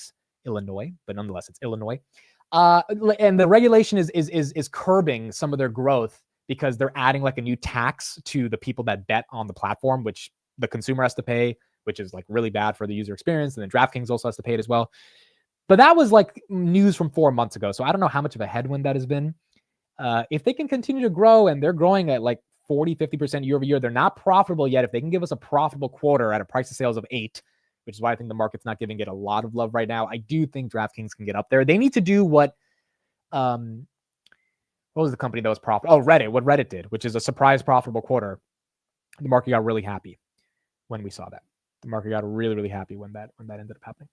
but nonetheless, it's Illinois. And the regulation is curbing some of their growth because they're adding like a new tax to the people that bet on the platform, which the consumer has to pay, which is like really bad for the user experience. And then DraftKings also has to pay it as well. But that was like news from 4 months ago. So I don't know how much of a headwind that has been. If they can continue to grow and they're growing at like 40, 50% year over year, they're not profitable yet. If they can give us a profitable quarter at a price of sales of 8, which is why I think the market's not giving it a lot of love right now, I do think DraftKings can get up there. They need to do what was the company that was profitable? Oh, Reddit, what Reddit did, which is a surprise profitable quarter. The market got really happy when we saw that. The market got really, really happy when that ended up happening.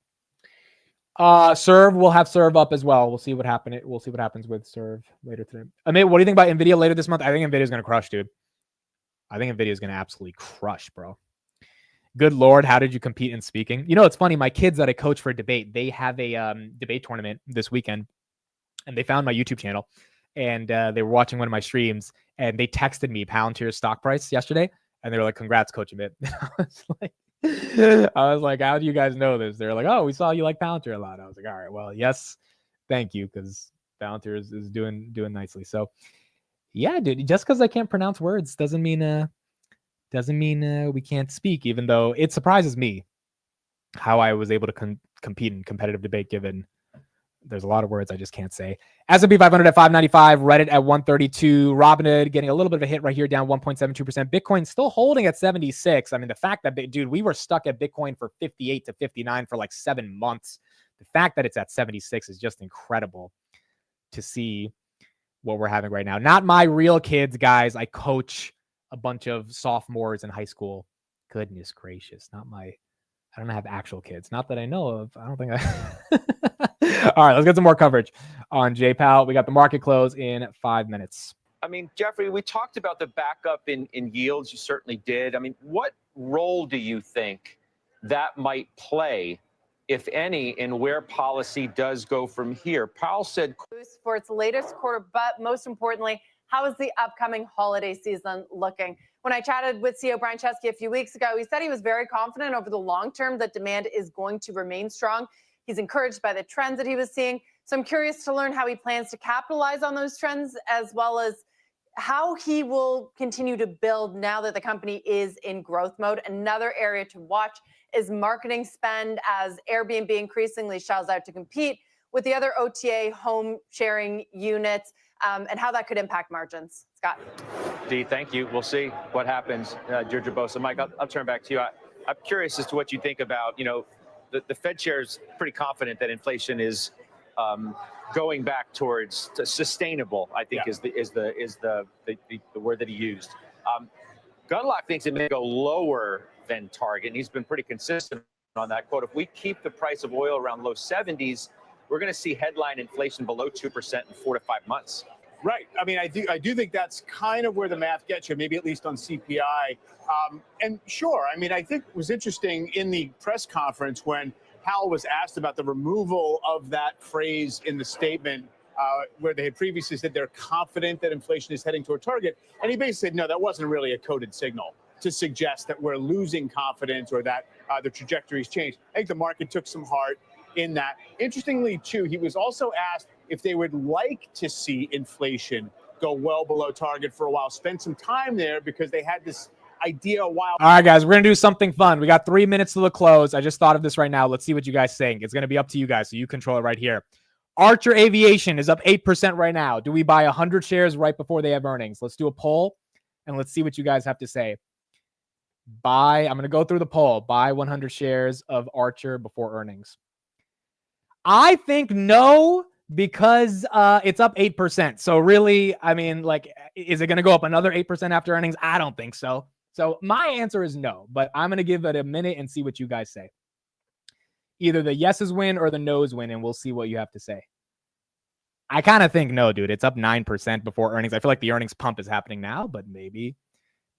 Serve, we'll have Serve up as well. We'll see what happens with Serve later today. Amit, what do you think about Nvidia later this month? I think Nvidia is going to crush, dude. I think Nvidia is going to absolutely crush, bro. Good Lord, how did you compete in speaking? You know, it's funny. My kids that I coach for debate, they have a debate tournament this weekend, and they found my YouTube channel, and they were watching one of my streams, and they texted me Palantir's stock price yesterday, and they were like, "Congrats, Coach Amit." I was like, how do you guys know this? They're like, oh, we saw you like Palantir a lot. I was like, all right, well, yes, thank you, because Palantir is doing nicely. So yeah, dude, just because I can't pronounce words doesn't mean we can't speak, even though it surprises me how I was able to compete in competitive debate, given there's a lot of words I just can't say. S&P 500 at 595, Reddit at 132, Robinhood getting a little bit of a hit right here, down 1.72%. Bitcoin still holding at 76. I mean, the fact that, dude, we were stuck at Bitcoin for 58 to 59 for like 7 months. The fact that it's at 76 is just incredible to see what we're having right now. Not my real kids, guys. I coach a bunch of sophomores in high school. Goodness gracious, I don't have actual kids. Not that I know of. I don't think All right, let's get some more coverage on Jay Powell. We got the market close in 5 minutes. I mean, Jeffrey, we talked about the backup in yields. You certainly did. I mean, what role do you think that might play, if any, in where policy does go from here? Powell said for its latest quarter, but most importantly, how is the upcoming holiday season looking? When I chatted with CEO Brian Chesky a few weeks ago, he said he was very confident over the long term that demand is going to remain strong. He's encouraged by the trends that he was seeing. So I'm curious to learn how he plans to capitalize on those trends, as well as how he will continue to build now that the company is in growth mode. Another area to watch is marketing spend, as Airbnb increasingly shells out to compete with the other OTA home sharing units, and how that could impact margins. Scott. Dee, thank you. We'll see what happens. Deirdre Bosa. Mike, I'll turn back to you. I'm curious as to what you think about, the Fed chair is pretty confident that inflation is going back towards sustainable, I think is the word that he used. Gunlock thinks it may go lower than target, and he's been pretty consistent on that quote. If we keep the price of oil around low 70s, we're going to see headline inflation below 2% in 4 to 5 months. Right. I mean, I do think that's kind of where the math gets you, maybe at least on CPI. And sure, I mean, I think it was interesting in the press conference when Powell was asked about the removal of that phrase in the statement, where they had previously said they're confident that inflation is heading toward target. And he basically said, no, that wasn't really a coded signal. to suggest that we're losing confidence or that the trajectory's changed. I think the market took some heart in that. Interestingly, too, he was also asked if they would like to see inflation go well below target for a while, spend some time there because they had this idea a while. All right, guys, we're going to do something fun. We got 3 minutes to the close. I just thought of this right now. Let's see what you guys think. It's going to be up to you guys, so you control it right here. Archer Aviation is up 8% right now. Do we buy 100 shares right before they have earnings? Let's do a poll, and let's see what you guys have to say. I'm going to go through the poll. Buy 100 shares of Archer before earnings. I think no, because it's up 8%. So really, I mean, like, is it going to go up another 8% after earnings? I don't think so. So my answer is no, but I'm going to give it a minute and see what you guys say. Either the yeses win or the no's win, and we'll see what you have to say. I kind of think no, dude. It's up 9% before earnings. I feel like the earnings pump is happening now, but maybe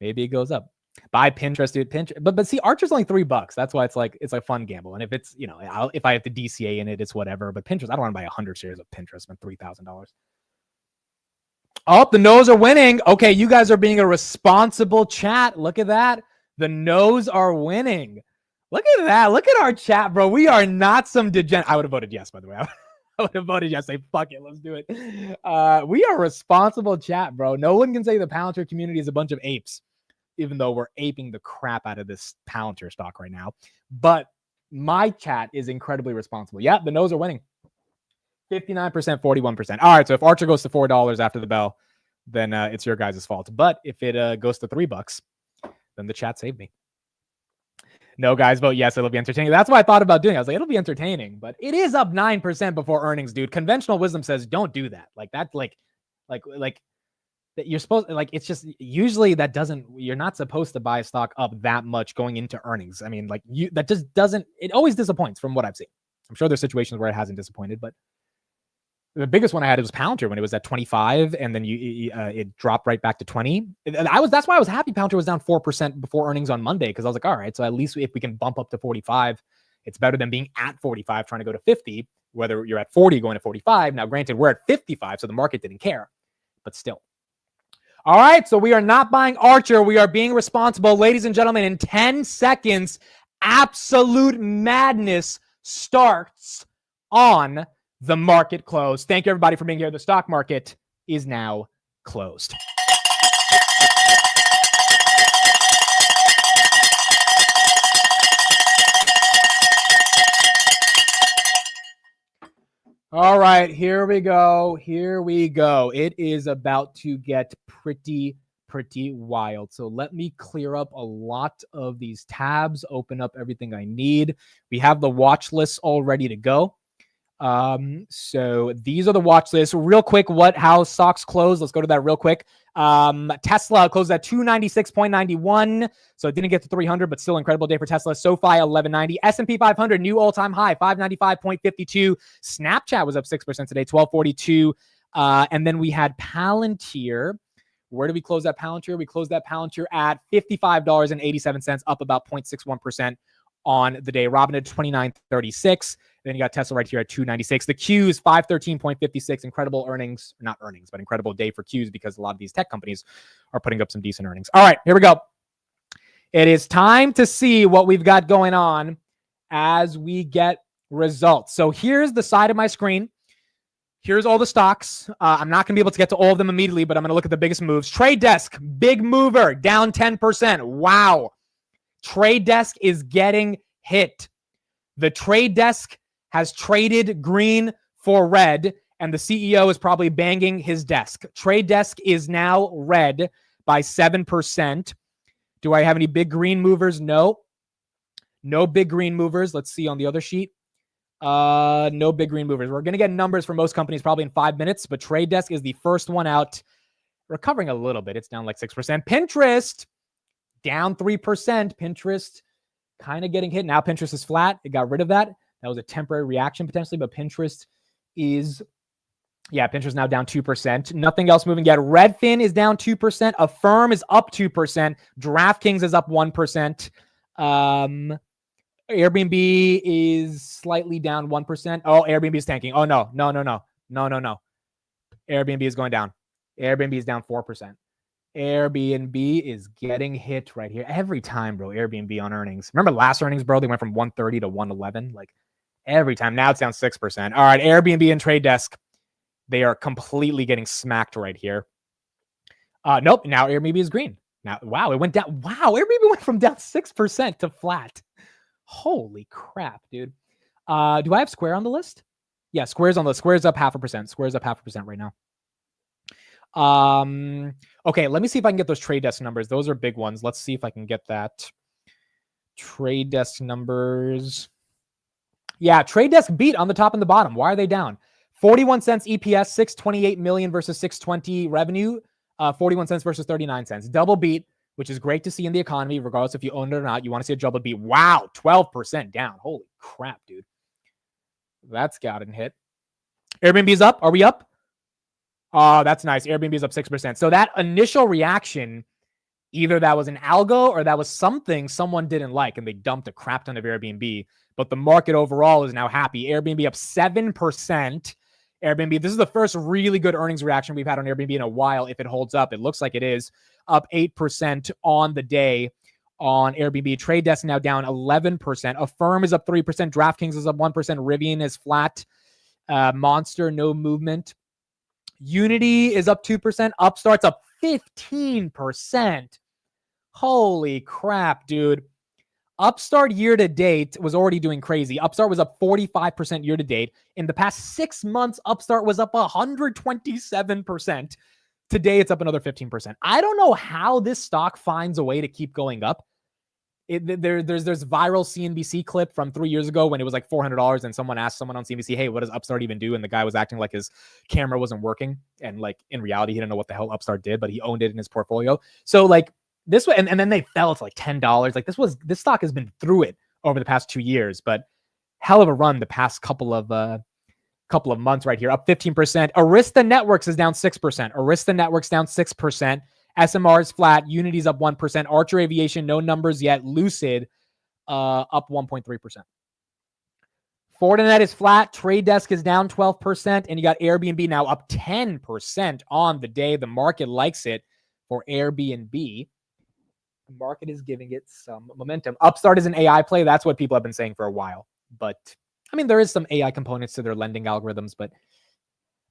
it goes up. Buy Pinterest, dude. Pinterest, but see, Archer's only $3. That's why it's a fun gamble. And if it's, you know, if I have the DCA in it, it's whatever. But Pinterest, I don't want to buy 100 shares of Pinterest, spend $3,000. Oh, the no's are winning. Okay, you guys are being a responsible chat. Look at that. The no's are winning. Look at that. Look at our chat, bro. We are not some degenerate. I would have voted yes, by the way. I would have voted yes. Say, fuck it. Let's do it. We are responsible chat, bro. No one can say the Palantir community is a bunch of apes, even though we're aping the crap out of this Palantir stock right now. But my chat is incredibly responsible. Yeah, the no's are winning. 59%, 41%. All right, so if Archer goes to $4 after the bell, then it's your guys' fault. But if it goes to $3, then the chat saved me. No, guys, vote yes. It'll be entertaining. That's what I thought about doing. I was like, it'll be entertaining, but it is up 9% before earnings, dude. Conventional wisdom says don't do that. Like that's like that you're supposed like it's just usually that doesn't. You're not supposed to buy a stock up that much going into earnings. I mean, like that just doesn't. It always disappoints from what I've seen. I'm sure there's situations where it hasn't disappointed, but the biggest one I had was Palantir when it was at 25, and then it dropped right back to 20. That's why I was happy Palantir was down 4% before earnings on Monday, because I was like, all right, so at least if we can bump up to 45, it's better than being at 45 trying to go to 50. Whether you're at 40 going to 45. Now, granted, we're at 55, so the market didn't care, but still. All right, so we are not buying Archer. We are being responsible, ladies and gentlemen. In 10 seconds, absolute madness starts on the market close. Thank you, everybody, for being here. The stock market is now closed. All right, here we go. Here we go. It is about to get pretty wild. So let me clear up a lot of these tabs, open up everything I need. We have the watch list all ready to go. So these are the watch lists. Real quick, how stocks closed. Let's go to that real quick. Tesla closed at 296.91. So it didn't get to 300, but still incredible day for Tesla. SoFi 1190. S&P 500 new all-time high 595.52. Snapchat was up 6% today, 1242. And then we had Palantir. Where did we close that Palantir? We closed that Palantir at $55.87, up about 0.61% on the day. Robinhood 29.36. Then you got Tesla right here at 296. The Qs 513.56. Incredible earnings, not earnings, but incredible day for Qs because a lot of these tech companies are putting up some decent earnings. All right, here we go. It is time to see what we've got going on as we get results. So here's the side of my screen. Here's all the stocks. I'm not going to be able to get to all of them immediately, but I'm going to look at the biggest moves. Trade Desk, big mover, down 10%. Wow. Trade Desk is getting hit. The Trade Desk has traded green for red, and the CEO is probably banging his desk. Trade Desk is now red by 7%. Do I have any big green movers? No. No big green movers. Let's see on the other sheet. No big green movers. We're going to get numbers for most companies probably in 5 minutes, but Trade Desk is the first one out. Recovering a little bit. It's down like 6%. Pinterest, down 3%. Pinterest kind of getting hit. Now Pinterest is flat. It got rid of that. That was a temporary reaction potentially, but Pinterest is now down 2%. Nothing else moving yet. Redfin is down 2%. Affirm is up 2%. DraftKings is up 1%. Airbnb is slightly down 1%. Oh, Airbnb is tanking. Oh, no. Airbnb is going down. Airbnb is down 4%. Airbnb is getting hit right here. Every time, bro, Airbnb on earnings. Remember last earnings, bro? They went from 130 to 111. Like every time. Now it's down 6%. All right, Airbnb and Trade Desk, they are completely getting smacked right here. Nope, now Airbnb is green. Now, wow, it went down. Wow, Airbnb went from down 6% to flat. Holy crap, dude. Do I have Square on the list? Yeah, Square's on the list. Square's up 0.5%. Square's up 0.5% right now. Okay, let me see if I can get those Trade Desk numbers. Those are big ones. Let's see if I can get that. Trade Desk numbers. Yeah, Trade Desk beat on the top and the bottom. Why are they down? 41 cents EPS, 628 million versus 620 revenue, 41 cents versus 39 cents. Double beat, which is great to see in the economy, regardless if you own it or not. You want to see a double beat. Wow, 12% down. Holy crap, dude. That's gotten hit. Airbnb's up. Are we up? Oh, that's nice. Airbnb is up 6%. So that initial reaction, either that was an algo or that was something someone didn't like and they dumped a crap ton of Airbnb. But the market overall is now happy. Airbnb up 7%. Airbnb, this is the first really good earnings reaction we've had on Airbnb in a while. If it holds up, it looks like it is. Up 8% on the day on Airbnb. Trade Desk now down 11%. Affirm is up 3%. DraftKings is up 1%. Rivian is flat. Monster, no movement. Unity is up 2%. Upstart's up 15%. Holy crap, dude. Upstart year to date was already doing crazy. Upstart was up 45% year to date. In the past 6 months, Upstart was up 127%. Today, it's up another 15%. I don't know how this stock finds a way to keep going up. There's viral CNBC clip from 3 years ago when it was like $400 and someone asked someone on CNBC, hey, what does Upstart even do? And the guy was acting like his camera wasn't working. And like in reality, he didn't know what the hell Upstart did, but he owned it in his portfolio. So like this way, and then they fell to like $10. Like this stock has been through it over the past 2 years, but hell of a run the past couple of months right here, up 15%. Arista Networks is down 6%. Arista Networks down 6%. SMR is flat. Unity's up 1%. Archer Aviation, no numbers yet. Lucid, up 1.3%. Fortinet is flat. Trade Desk is down 12%. And you got Airbnb now up 10% on the day. The market likes it for Airbnb. The market is giving it some momentum. Upstart is an AI play. That's what people have been saying for a while. But, I mean, there is some AI components to their lending algorithms, but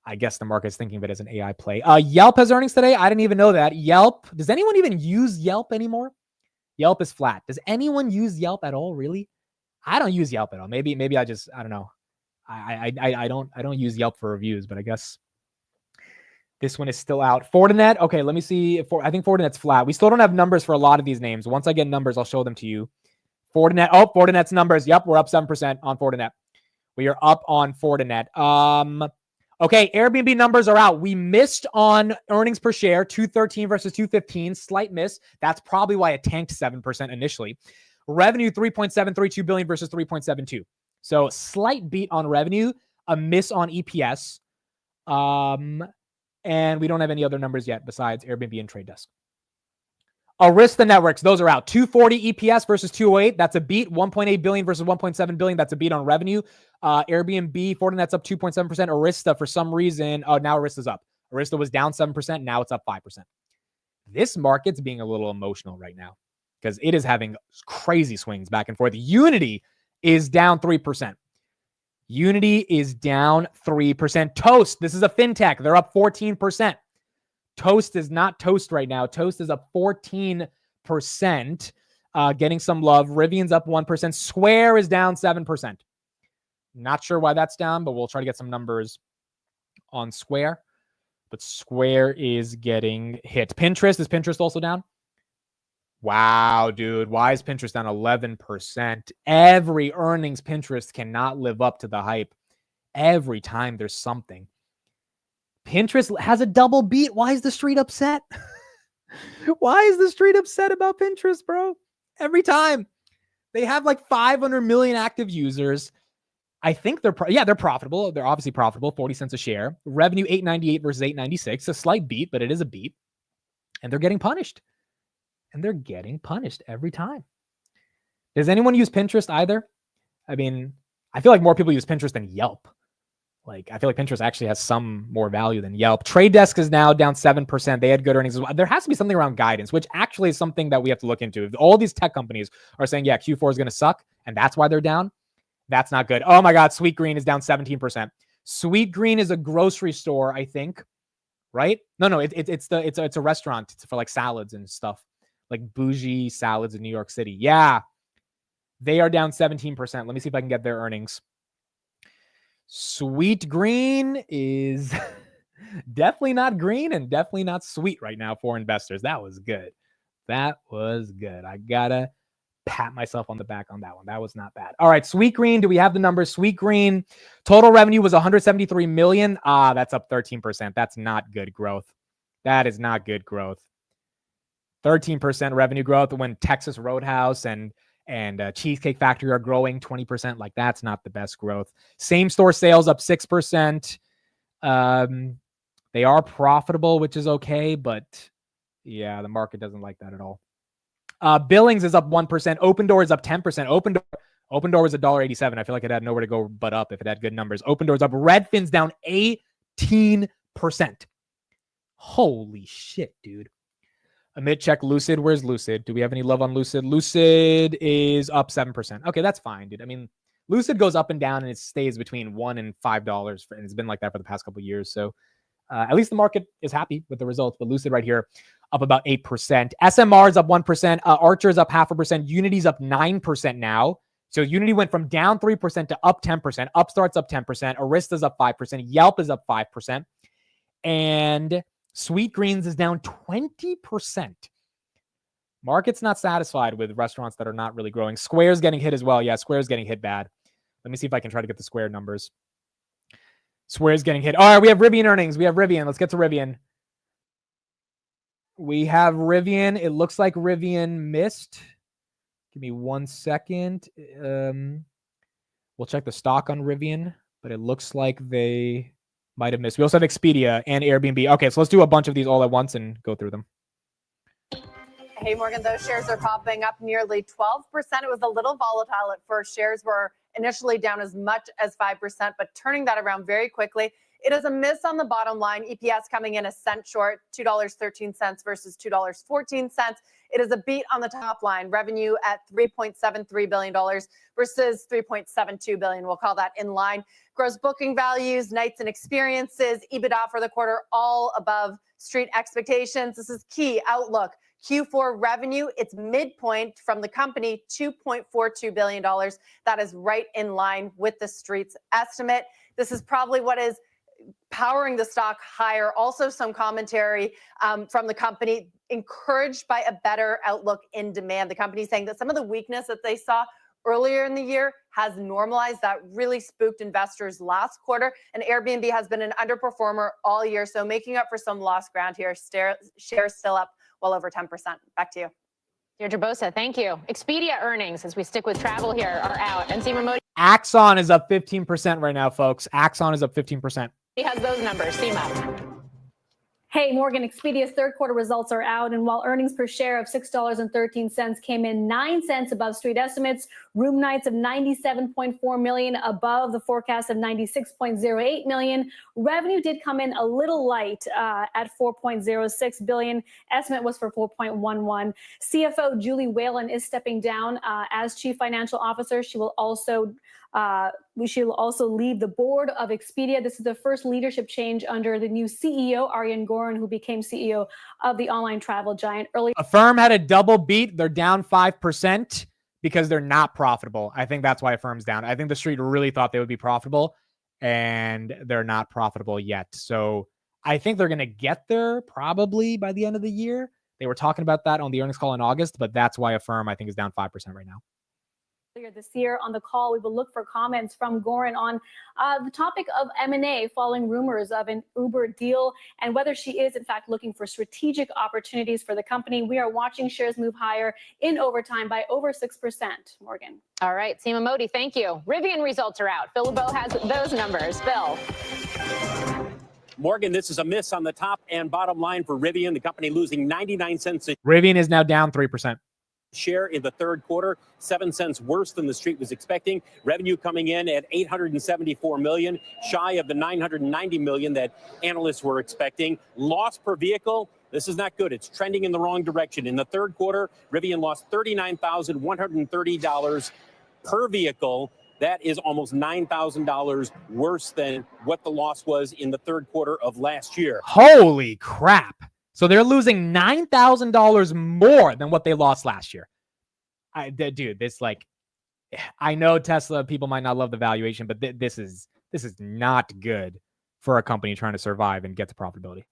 I guess the market's thinking of it as an AI play. Yelp has earnings today. I didn't even know that. Yelp, does anyone even use Yelp anymore? Yelp is flat. Does anyone use Yelp at all, really? I don't use Yelp at all. Maybe I don't know. I don't use Yelp for reviews, but I guess this one is still out. Fortinet, okay, let me see. I think Fortinet's flat. We still don't have numbers for a lot of these names. Once I get numbers, I'll show them to you. Fortinet's numbers. Yep, we're up 7% on Fortinet. We are up on Fortinet. Okay, Airbnb numbers are out. We missed on earnings per share, 213 versus 215, slight miss. That's probably why it tanked 7% initially. Revenue, 3.732 billion versus 3.72. So slight beat on revenue, a miss on EPS. And we don't have any other numbers yet besides Airbnb and Trade Desk. Arista Networks, those are out. 240 EPS versus 208. That's a beat. 1.8 billion versus 1.7 billion. That's a beat on revenue. Airbnb, Fortinet's up 2.7%. Arista, for some reason, now Arista's up. Arista was down 7%. Now it's up 5%. This market's being a little emotional right now because it is having crazy swings back and forth. Unity is down 3%. Unity is down 3%. Toast, this is a fintech. They're up 14%. Toast is not Toast right now. Toast is up 14%, getting some love. Rivian's up 1%. Square is down 7%. Not sure why that's down, but we'll try to get some numbers on Square. But Square is getting hit. Pinterest, is Pinterest also down? Wow, dude. Why is Pinterest down 11%? Every earnings Pinterest cannot live up to the hype. Every time there's something. Pinterest has a double beat. Why is the street upset? Why is the street upset about Pinterest, bro? Every time. They have like 500 million active users. I think they're profitable. They're obviously profitable, 40 cents a share. Revenue $898 versus $896. A slight beat, but it is a beat. And they're getting punished. And they're getting punished every time. Does anyone use Pinterest either? I mean, I feel like more people use Pinterest than Yelp. Like, I feel like Pinterest actually has some more value than Yelp. Trade Desk is now down 7%. They had good earnings as well. There has to be something around guidance, which actually is something that we have to look into. If all these tech companies are saying, yeah, Q4 is going to suck, and that's why they're down, that's not good. Oh my God, Sweet Green is down 17%. Sweet Green is a grocery store, I think, right? No, it's a restaurant. It's for like salads and stuff, like bougie salads in New York City. Yeah, they are down 17%. Let me see if I can get their earnings. Sweet Green is definitely not green and definitely not sweet right now for investors. That was good. That was good. I gotta pat myself on the back on that one. That was not bad. All right, Sweet Green. Do we have the numbers? Sweet Green total revenue was 173 million. That's up 13%. That's not good growth. That is not good growth. 13% revenue growth when Texas Roadhouse and Cheesecake Factory are growing 20%. Like, that's not the best growth. Same store sales up 6%. They are profitable, which is okay, but yeah, the market doesn't like that at all. Billings is up 1%. Open Door is up 10%. Open Door was $1.87. I feel like it had nowhere to go but up if it had good numbers. Open Door's up. Redfin's down 18%. Holy shit, dude. Amit, check Lucid. Where's Lucid? Do we have any love on Lucid? Lucid is up 7%. Okay, that's fine, dude. I mean, Lucid goes up and down and it stays between $1 and $5, and it's been like that for the past couple of years. So at least the market is happy with the results. But Lucid right here up about 8%. SMR is up 1%. Archer is up 0.5%. Unity's up 9% now. So Unity went from down 3% to up 10%. Upstart's up 10%. Arista's up 5%. Yelp is up 5%. And Sweet Greens is down 20%. Market's not satisfied with restaurants that are not really growing. Square's getting hit as well. Yeah, Square's getting hit bad. Let me see if I can try to get the Square numbers. Square's getting hit. All right, we have Rivian earnings. Let's get to Rivian. We have Rivian. It looks like Rivian missed. Give me 1 second. We'll check the stock on Rivian, but it looks like they might have missed. We also have Expedia and Airbnb. Okay, so let's do a bunch of these all at once and go through them. Hey, Morgan, those shares are popping up nearly 12%. It was a little volatile at first. Shares were initially down as much as 5%, but turning that around very quickly. It is a miss on the bottom line. EPS coming in a cent short, $2.13 versus $2.14. It is a beat on the top line. Revenue at $3.73 billion versus $3.72 billion. We'll call that in line. Gross booking values, nights and experiences, EBITDA for the quarter, all above street expectations. This is key outlook. Q4 revenue, it's midpoint from the company, $2.42 billion. That is right in line with the street's estimate. This is probably what is powering the stock higher. Also some commentary from the company, encouraged by a better outlook in demand. The company saying that some of the weakness that they saw earlier in the year has normalized. That really spooked investors last quarter. And Airbnb has been an underperformer all year. So making up for some lost ground here, shares still up well over 10%. Back to you. Deirdre Bosa, thank you. Expedia earnings, as we stick with travel here, are out. And Seema Modi Axon is up 15% right now, folks. Axon is up 15%. has those numbers. Seema. Hey, Morgan, Expedia's third quarter results are out, and while earnings per share of $6.13 came in 9 cents above street estimates, room nights of 97.4 million above the forecast of 96.08 million. Revenue did come in a little light at $4.06 billion. Estimate was for $4.11. CFO Julie Whalen is stepping down as chief financial officer. She will also leave the board of Expedia. This is the first leadership change under the new CEO, Aryan Gorin, who became CEO of the online travel giant earlier. Affirm had a double beat. They're down 5% because they're not profitable. I think that's why Affirm's down. I think the street really thought they would be profitable, and they're not profitable yet. So I think they're going to get there probably by the end of the year. They were talking about that on the earnings call in August, but that's why Affirm, I think, is down 5% right now. This year on the call, we will look for comments from Gorin on the topic of M&A following rumors of an Uber deal and whether she is, in fact, looking for strategic opportunities for the company. We are watching shares move higher in overtime by over 6%, Morgan. All right, Seema Modi, thank you. Rivian results are out. Phil LeBeau has those numbers. Phil. Morgan, this is a miss on the top and bottom line for Rivian, the company losing 99 cents. Rivian is now down 3%. share in the third quarter, 7 cents worse than the street was expecting. Revenue coming in at $874 million, shy of the $990 million that analysts were expecting. Loss per vehicle, this is not good. It's trending in the wrong direction. In the third quarter, Rivian lost $39,130 per vehicle. That is almost $9,000 worse than what the loss was in the third quarter of last year. Holy crap. So they're losing $9,000 more than what they lost last year. Dude, this I know Tesla, people might not love the valuation, but this is not good for a company trying to survive and get to profitability.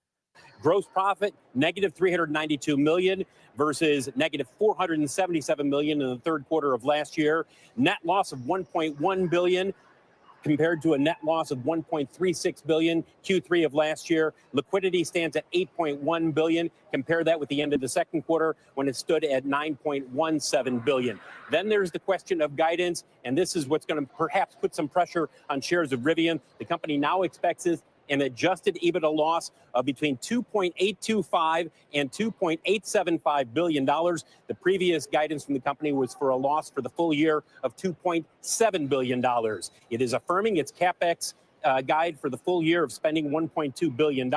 Gross profit, negative $392 million versus negative $477 million in the third quarter of last year. Net loss of $1.1 billion compared to a net loss of $1.36 billion Q3 of last year. Liquidity stands at $8.1 billion. Compare that with the end of the second quarter when it stood at $9.17 billion. Then there's the question of guidance, and this is what's going to perhaps put some pressure on shares of Rivian. The company now expects an adjusted EBITDA loss of between $2.825 and $2.875 billion. The previous guidance from the company was for a loss for the full year of $2.7 billion. It is affirming its CapEx guide for the full year of spending $1.2 billion.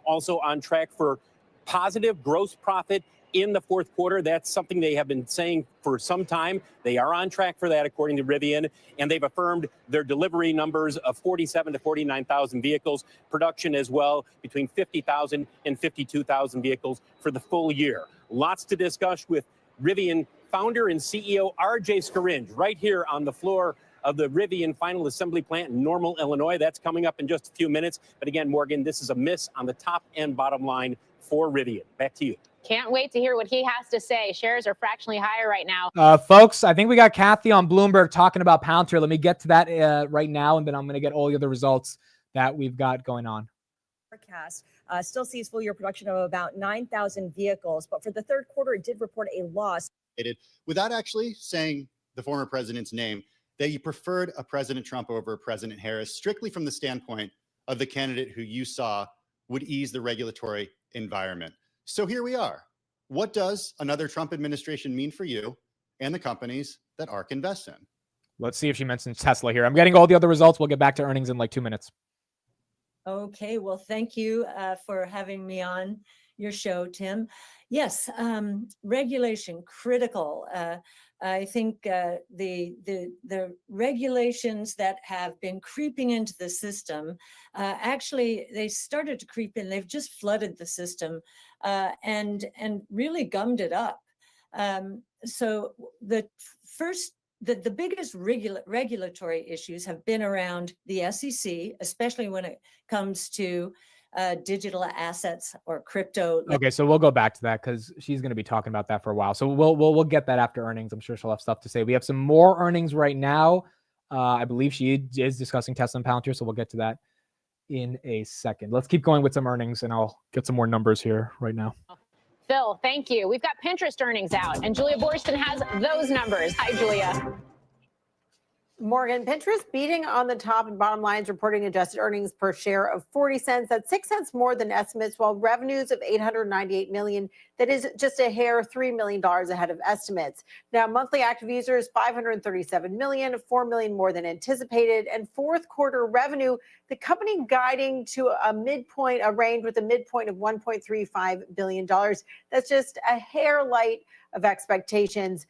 Also on track for positive gross profit in the fourth quarter. That's something they have been saying for some time. They are on track for that, according to Rivian, and they've affirmed their delivery numbers of 47 to 49,000 vehicles, production as well, between 50,000 and 52,000 vehicles for the full year. Lots to discuss with Rivian founder and CEO RJ Scaringe right here on the floor of the Rivian final assembly plant in Normal, Illinois. That's coming up in just a few minutes. But again, Morgan, this is a miss on the top and bottom line for Rivian. Back to you. Can't wait to hear what he has to say. Shares are fractionally higher right now. Folks, I think we got Kathy on Bloomberg talking about Palantir. Let me get to that right now, and then I'm going to get all the other results that we've got going on. Forecast still sees full year production of about 9,000 vehicles, but for the third quarter, it did report a loss. Without actually saying the former president's name, that you preferred a President Trump over President Harris, strictly from the standpoint of the candidate who you saw would ease the regulatory environment. So here we are. What does another Trump administration mean for you and the companies that ARK invests in? Let's see if she mentions Tesla here. I'm getting all the other results. We'll get back to earnings in like 2 minutes. Okay, well, thank you for having me on your show, Tim. Yes, regulation, critical. I think the regulations that have been creeping into the system, actually, they started to creep in. They've just flooded the system and really gummed it up. So the biggest regulatory issues have been around the SEC, especially when it comes to digital assets or crypto. Okay, so we'll go back to that because she's going to be talking about that for a while. So we'll get that after earnings. I'm sure she'll have stuff to say. We have some more earnings right now. I believe she is discussing Tesla and Palantir, so we'll get to that in a second. Let's keep going with some earnings, and I'll get some more numbers here right now. Phil, thank you. We've got Pinterest earnings out, and Julia Borston has those numbers. Hi, Julia. Morgan, Pinterest beating on the top and bottom lines, reporting adjusted earnings per share of 40 cents. That's 6 cents more than estimates, while revenues of $898 million. That is just a hair, $3 million ahead of estimates. Now, monthly active users, 537 million, 4 million more than anticipated. And fourth quarter revenue, the company guiding to a range with a midpoint of $1.35 billion. That's just a hair light of expectations.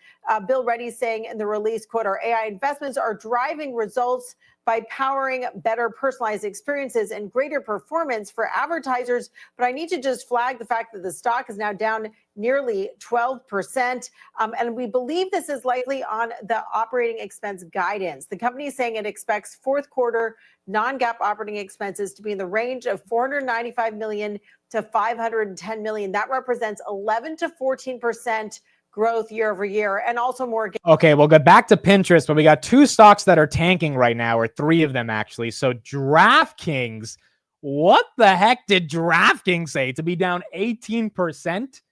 Bill Reddy's saying in the release, quote, our AI investments are driving results by powering better personalized experiences and greater performance for advertisers. But I need to just flag the fact that the stock is now down nearly 12%. And we believe this is likely on the operating expense guidance. The company is saying it expects fourth quarter non-GAAP operating expenses to be in the range of $495 million to $510 million. That represents 11 to 14% growth year over year, and also more. Okay, we'll get back to Pinterest, but we got 2 stocks that are tanking right now, or 3 of them actually. So DraftKings, what the heck did DraftKings say to be down 18%?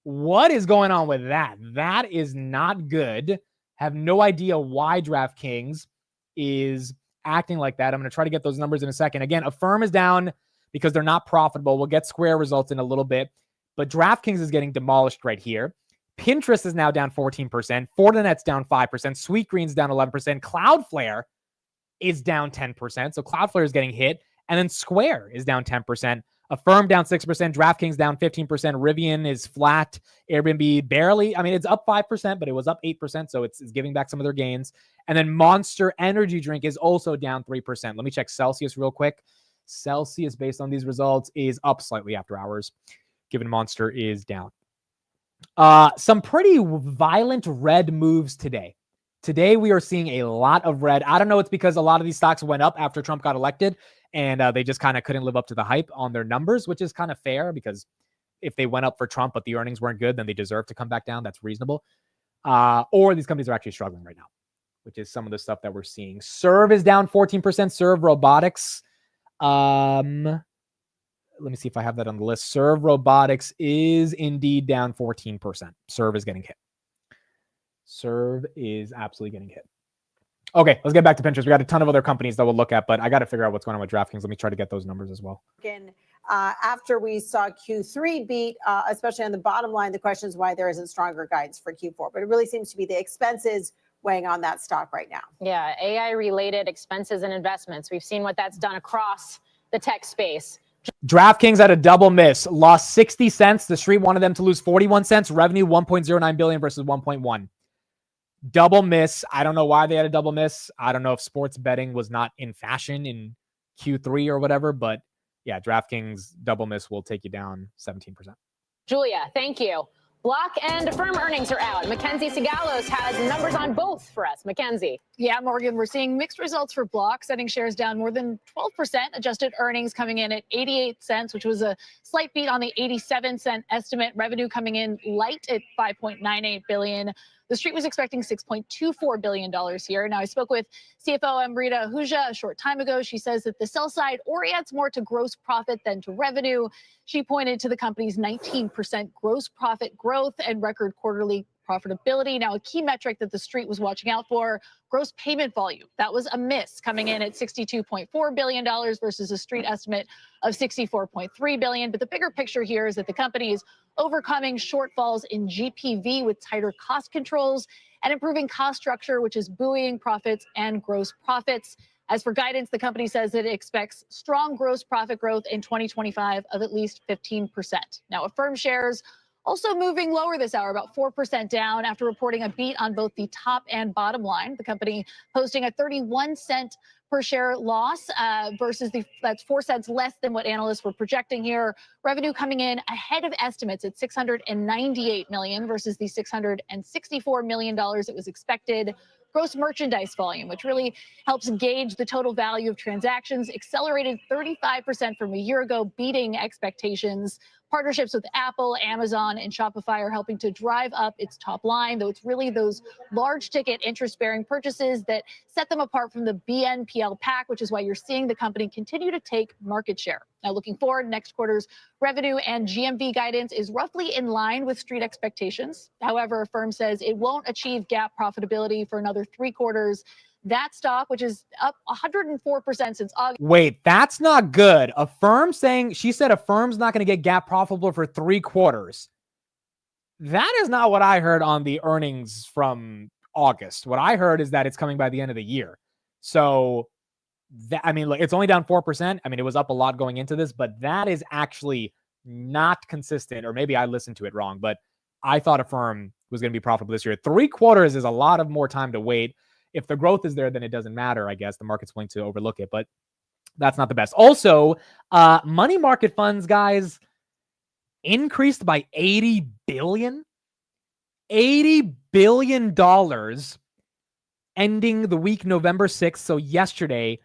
What is going on with that? That is not good. Have no idea why DraftKings is acting like that. I'm going to try to get those numbers in a second. Again, Affirm is down because they're not profitable. We'll get Square results in a little bit, but DraftKings is getting demolished right here. Pinterest is now down 14%. Fortinet's down 5%. Sweetgreen's down 11%. Cloudflare is down 10%. So Cloudflare is getting hit. And then Square is down 10%. Affirm down 6%. DraftKings down 15%. Rivian is flat. Airbnb barely. I mean, it's up 5%, but it was up 8%. So it's giving back some of their gains. And then Monster Energy Drink is also down 3%. Let me check Celsius real quick. Celsius, based on these results, is up slightly after hours, given Monster is down. Some pretty violent red moves today. Today, we are seeing a lot of red. I don't know. It's because a lot of these stocks went up after Trump got elected, and they just kind of couldn't live up to the hype on their numbers, which is kind of fair because if they went up for Trump, but the earnings weren't good, then they deserve to come back down. That's reasonable. Or these companies are actually struggling right now, which is some of the stuff that we're seeing. Serve is down 14%. Serve Robotics. Let me see if I have that on the list. Serve Robotics is indeed down 14%. Serve is getting hit. Serve is absolutely getting hit. Okay, let's get back to Pinterest. We got a ton of other companies that we'll look at, but I got to figure out what's going on with DraftKings. Let me try to get those numbers as well. After we saw Q3 beat, especially on the bottom line, the question is why there isn't stronger guidance for Q4. But it really seems to be the expenses weighing on that stock right now. Yeah, AI-related expenses and investments. We've seen what that's done across the tech space. DraftKings had a double miss, lost 60 cents. The street wanted them to lose 41 cents. Revenue 1.09 billion versus 1.1. Double miss. I don't know why they had a double miss. I don't know if sports betting was not in fashion in Q3 or whatever, but yeah, DraftKings double miss will take you down 17%. Julia, thank you. Block and Affirm earnings are out. Mackenzie Sigalos has numbers on both for us. Mackenzie. Yeah, Morgan, we're seeing mixed results for Block, setting shares down more than 12%. Adjusted earnings coming in at 88 cents, which was a slight beat on the 87-cent estimate. Revenue coming in light at $5.98 billion. The street was expecting $6.24 billion here. Now, I spoke with CFO Amrita Ahuja a short time ago. She says that the sell side orients more to gross profit than to revenue. She pointed to the company's 19% gross profit growth and record quarterly profitability. Now, a key metric that the street was watching out for, gross payment volume. That was a miss, coming in at $62.4 billion versus a street estimate of $64.3 billion. But the bigger picture here is that the company is overcoming shortfalls in GPV with tighter cost controls and improving cost structure, which is buoying profits and gross profits. As for guidance, the company says that it expects strong gross profit growth in 2025 of at least 15%. Now, Affirm shares also moving lower this hour, about 4% down after reporting a beat on both the top and bottom line. The company posting a 31-cent per share loss versus that's 4 cents less than what analysts were projecting here. Revenue coming in ahead of estimates at $698 million versus the $664 million it was expected. Gross merchandise volume, which really helps gauge the total value of transactions, accelerated 35% from a year ago, beating expectations. Partnerships with Apple, Amazon, and Shopify are helping to drive up its top line, though it's really those large ticket interest-bearing purchases that set them apart from the BNPL pack, which is why you're seeing the company continue to take market share. Now, looking forward, next quarter's revenue and GMV guidance is roughly in line with street expectations. However, Affirm says it won't achieve GAAP profitability for another 3 quarters. That stock, which is up 104% since August. Wait, that's not good. Affirm saying, she said Affirm's not going to get GAAP profitable for 3 quarters. That is not what I heard on the earnings from August. What I heard is that it's coming by the end of the year. So, I mean, look, it's only down 4%. I mean, it was up a lot going into this, but that is actually not consistent, or maybe I listened to it wrong, but I thought Affirm was going to be profitable this year. 3 quarters is a lot of more time to wait. If the growth is there, then it doesn't matter, I guess. The market's going to overlook it, but that's not the best. Also, money market funds, guys, increased by $80 billion. $80 billion ending the week November 6th. So yesterday,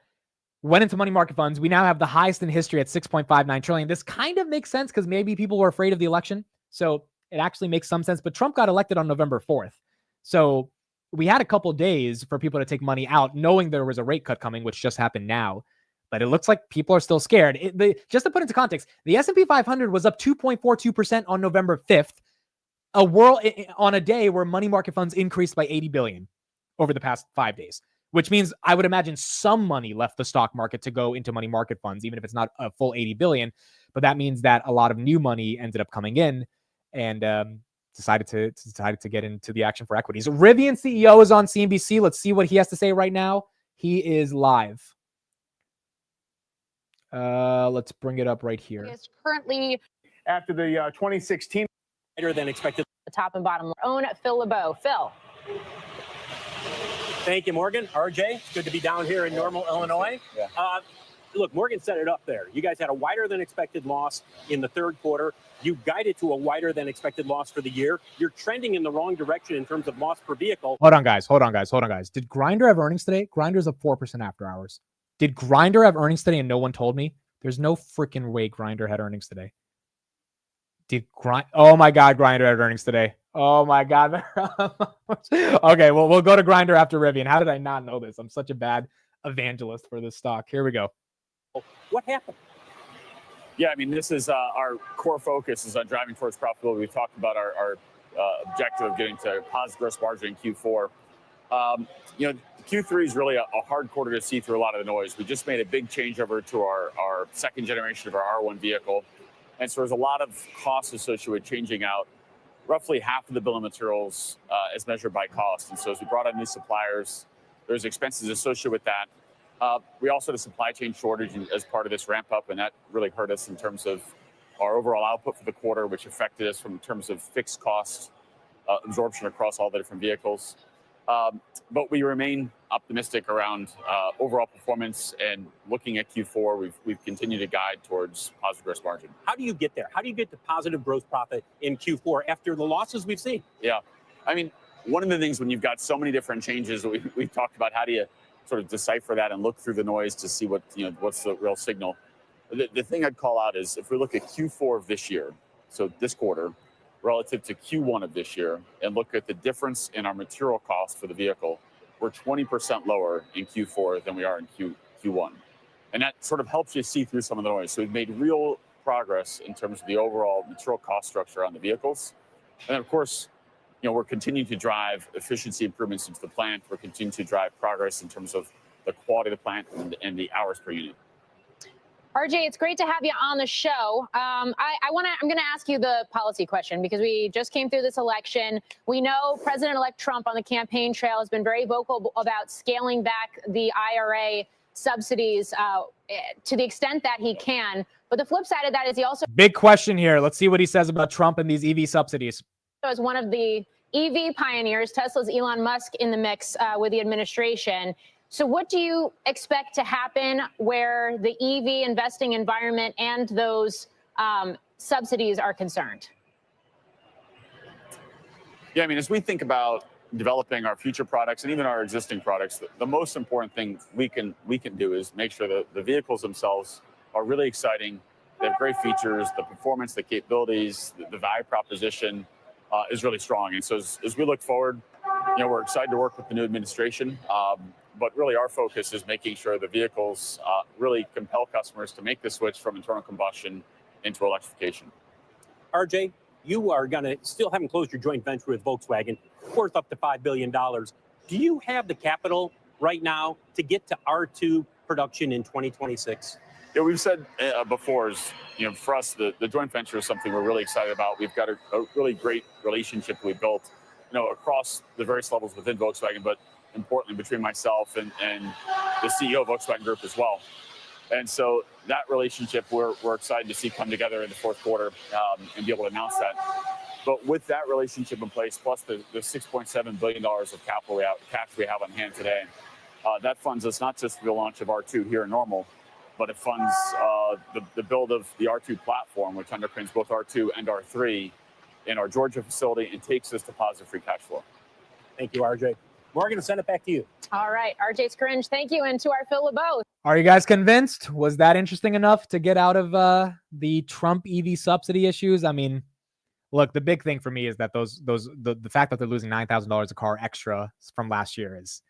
went into money market funds. We now have the highest in history at $6.59 trillion. This kind of makes sense because maybe people were afraid of the election. So it actually makes some sense. But Trump got elected on November 4th. So we had a couple days for people to take money out, knowing there was a rate cut coming, which just happened now. But it looks like people are still scared. Just to put into context, the S&P 500 was up 2.42% on November 5th, on a day where money market funds increased by $80 billion over the past 5 days, which means I would imagine some money left the stock market to go into money market funds, even if it's not a full $80 billion. But that means that a lot of new money ended up coming in. And decided to get into the action for equities. Rivian CEO is on CNBC. Let's see what he has to say right now. He is live. Let's bring it up right here. It's currently after the 2016 better than expected. The top and bottom own Phil LeBeau. Phil. Thank you, Morgan. RJ, it's good to be down here in Normal, Illinois. Yeah. Look, Morgan set it up there. You guys had a wider than expected loss in the third quarter. You guided to a wider than expected loss for the year. You're trending in the wrong direction in terms of loss per vehicle. Hold on, guys. Did Grindr have earnings today? Grindr's up 4% after hours. Did Grindr have earnings today and no one told me? There's no freaking way Grindr had earnings today. Oh my God, Grindr had earnings today. Oh my God. Okay, well, we'll go to Grindr after Rivian. How did I not know this? I'm such a bad evangelist for this stock. Here we go. What happened? Yeah, I mean, this is our core focus is on driving towards profitability. We talked about our objective of getting to positive gross margin in Q4. Q3 is really a hard quarter to see through a lot of the noise. We just made a big changeover to our second generation of our R1 vehicle. And so there's a lot of costs associated with changing out roughly half of the bill of materials as measured by cost. And so as we brought on new suppliers, there's expenses associated with that. We also had a supply chain shortage as part of this ramp up, and that really hurt us in terms of our overall output for the quarter, which affected us in terms of fixed cost absorption across all the different vehicles. But we remain optimistic around overall performance, and looking at Q4, we've continued to guide towards positive gross margin. How do you get there? How do you get to positive gross profit in Q4 after the losses we've seen? Yeah, I mean, one of the things when you've got so many different changes, we've talked about how do you sort of decipher that and look through the noise to see what's the real signal. The thing I'd call out is if we look at Q4 of this year, so this quarter, relative to Q1 of this year, and look at the difference in our material costs for the vehicle, we're 20% lower in Q4 than we are in Q1. And that sort of helps you see through some of the noise. So we've made real progress in terms of the overall material cost structure on the vehicles. And then, of course, we're continuing to drive efficiency improvements into the plant. We're continuing to drive progress in terms of the quality of the plant and the hours per unit. RJ, it's great to have you on the show. I'm going to ask you the policy question because we just came through this election. We know President-elect Trump on the campaign trail has been very vocal about scaling back the IRA subsidies to the extent that he can. But the flip side of that is he also Big question here. Let's see what he says about Trump and these EV subsidies. as one of the EV pioneers, Tesla's Elon Musk in the mix with the administration. So what do you expect to happen where the EV investing environment and those subsidies are concerned? Yeah, I mean, as we think about developing our future products and even our existing products, the most important thing we can do is make sure that the vehicles themselves are really exciting. They have great features, the performance, the capabilities, the value proposition is really strong. And so as we look forward, we're excited to work with the new administration. But really our focus is making sure the vehicles really compel customers to make the switch from internal combustion into electrification. RJ, you are going to still haven't closed your joint venture with Volkswagen, worth up to $5 billion. Do you have the capital right now to get to R2 production in 2026? Yeah, we've said before, for us, the joint venture is something we're really excited about. We've got a really great relationship we built, across the various levels within Volkswagen, but importantly between myself and the CEO of Volkswagen Group as well. And so that relationship we're excited to see come together in the fourth quarter and be able to announce that. But with that relationship in place, plus the $6.7 billion of cash we have on hand today, that funds us not just for the launch of R2 here in Normal, but it funds the build of the R2 platform, which underpins both R2 and R3 in our Georgia facility and takes us to positive free cash flow. Thank you, RJ. Morgan, I'll send it back to you. All right, RJ Scringe, thank you. And to our Phil LeBeau. Are you guys convinced? Was that interesting enough to get out of the Trump EV subsidy issues? I mean, look, the big thing for me is that the fact that they're losing $9,000 a car extra from last year is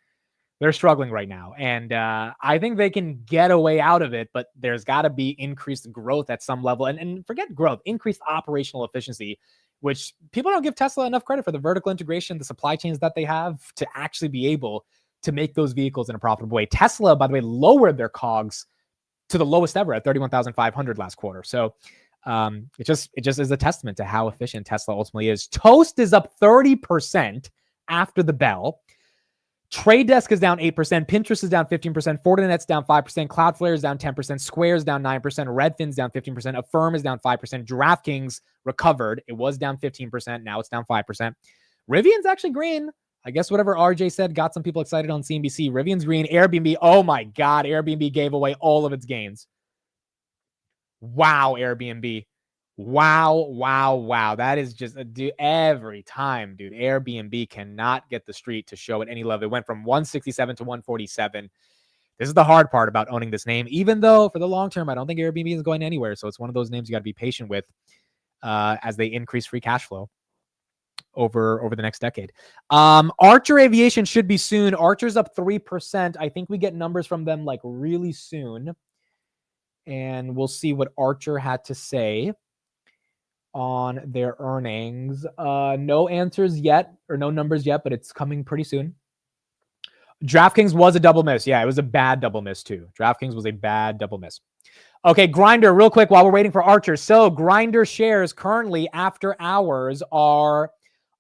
they're struggling right now. And I think they can get a way out of it, but there's got to be increased growth at some level. And forget growth, increased operational efficiency, which people don't give Tesla enough credit for the vertical integration, the supply chains that they have to actually be able to make those vehicles in a profitable way. Tesla, by the way, lowered their COGS to the lowest ever at 31,500 last quarter. So It just is a testament to how efficient Tesla ultimately is. Toast is up 30% after the bell. Trade Desk is down 8%. Pinterest is down 15%. Fortinet's down 5%. Cloudflare is down 10%. Square is down 9%. Redfin's down 15%. Affirm is down 5%. DraftKings recovered. It was down 15%. Now it's down 5%. Rivian's actually green. I guess whatever RJ said got some people excited on CNBC. Rivian's green. Airbnb. Oh my God. Airbnb gave away all of its gains. Wow, Airbnb. Wow. That is just every time, dude. Airbnb cannot get the street to show at any level. It went from 167 to 147. This is the hard part about owning this name, even though for the long term, I don't think Airbnb is going anywhere. So it's one of those names you got to be patient with as they increase free cash flow over the next decade. Archer Aviation should be soon. Archer's up 3%. I think we get numbers from them like really soon. And we'll see what Archer had to say on their earnings. No answers yet, or no numbers yet, but it's coming pretty soon. DraftKings was a double miss. Yeah, it was a bad double miss too. DraftKings was a bad double miss. Okay, Grindr, real quick while we're waiting for Archer. So Grindr shares currently after hours are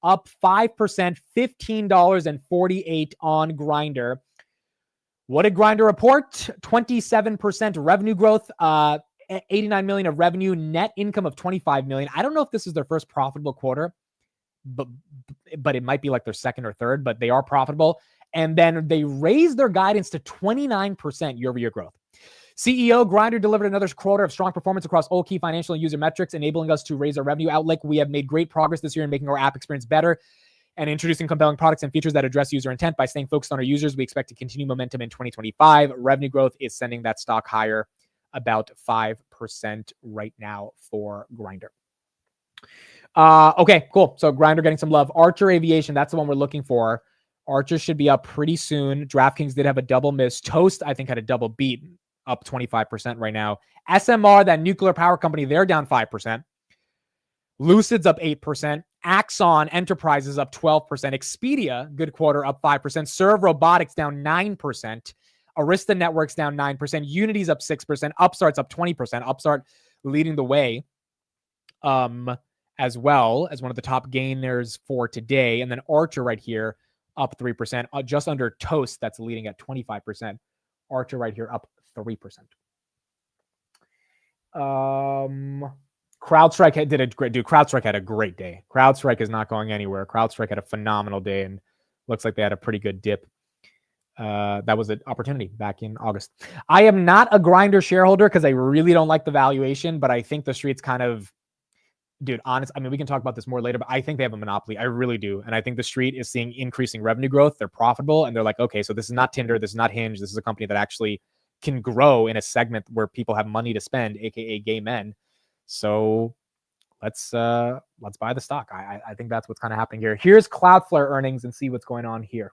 up 5%, $15.48 on Grindr. What did Grindr report? 27% revenue growth, 89 million of revenue, net income of 25 million. I don't know if this is their first profitable quarter, but it might be like their second or third, but they are profitable. And then they raised their guidance to 29% year-over-year growth. CEO Grindr delivered another quarter of strong performance across all key financial and user metrics, enabling us to raise our revenue outlook. We have made great progress this year in making our app experience better and introducing compelling products and features that address user intent. By staying focused on our users, we expect to continue momentum in 2025. Revenue growth is sending that stock higher, about 5% right now for Grindr. Okay, cool. So Grindr getting some love. Archer Aviation, that's the one we're looking for. Archer should be up pretty soon. DraftKings did have a double miss. Toast, I think, had a double beat, up 25% right now. SMR, that nuclear power company, they're down 5%. Lucid's up 8%. Axon Enterprises up 12%. Expedia, good quarter, up 5%. Serve Robotics down 9%. Arista Networks down 9%. Unity's up 6%. Upstart's up 20%. Upstart leading the way as well as one of the top gainers for today. And then Archer right here up 3%. Just under Toast, that's leading at 25%. Archer right here up 3%. CrowdStrike did a great, dude. CrowdStrike had a great day. CrowdStrike is not going anywhere. CrowdStrike had a phenomenal day and looks like they had a pretty good dip. That was an opportunity back in August. I am not a Grindr shareholder because I really don't like the valuation, but I think the street's kind of, dude, honest. I mean, we can talk about this more later, but I think they have a monopoly. I really do. And I think the street is seeing increasing revenue growth. They're profitable and they're like, okay, so this is not Tinder. This is not Hinge. This is a company that actually can grow in a segment where people have money to spend, aka gay men. So let's buy the stock. I think that's what's kind of happening here. Here's Cloudflare earnings and see what's going on here.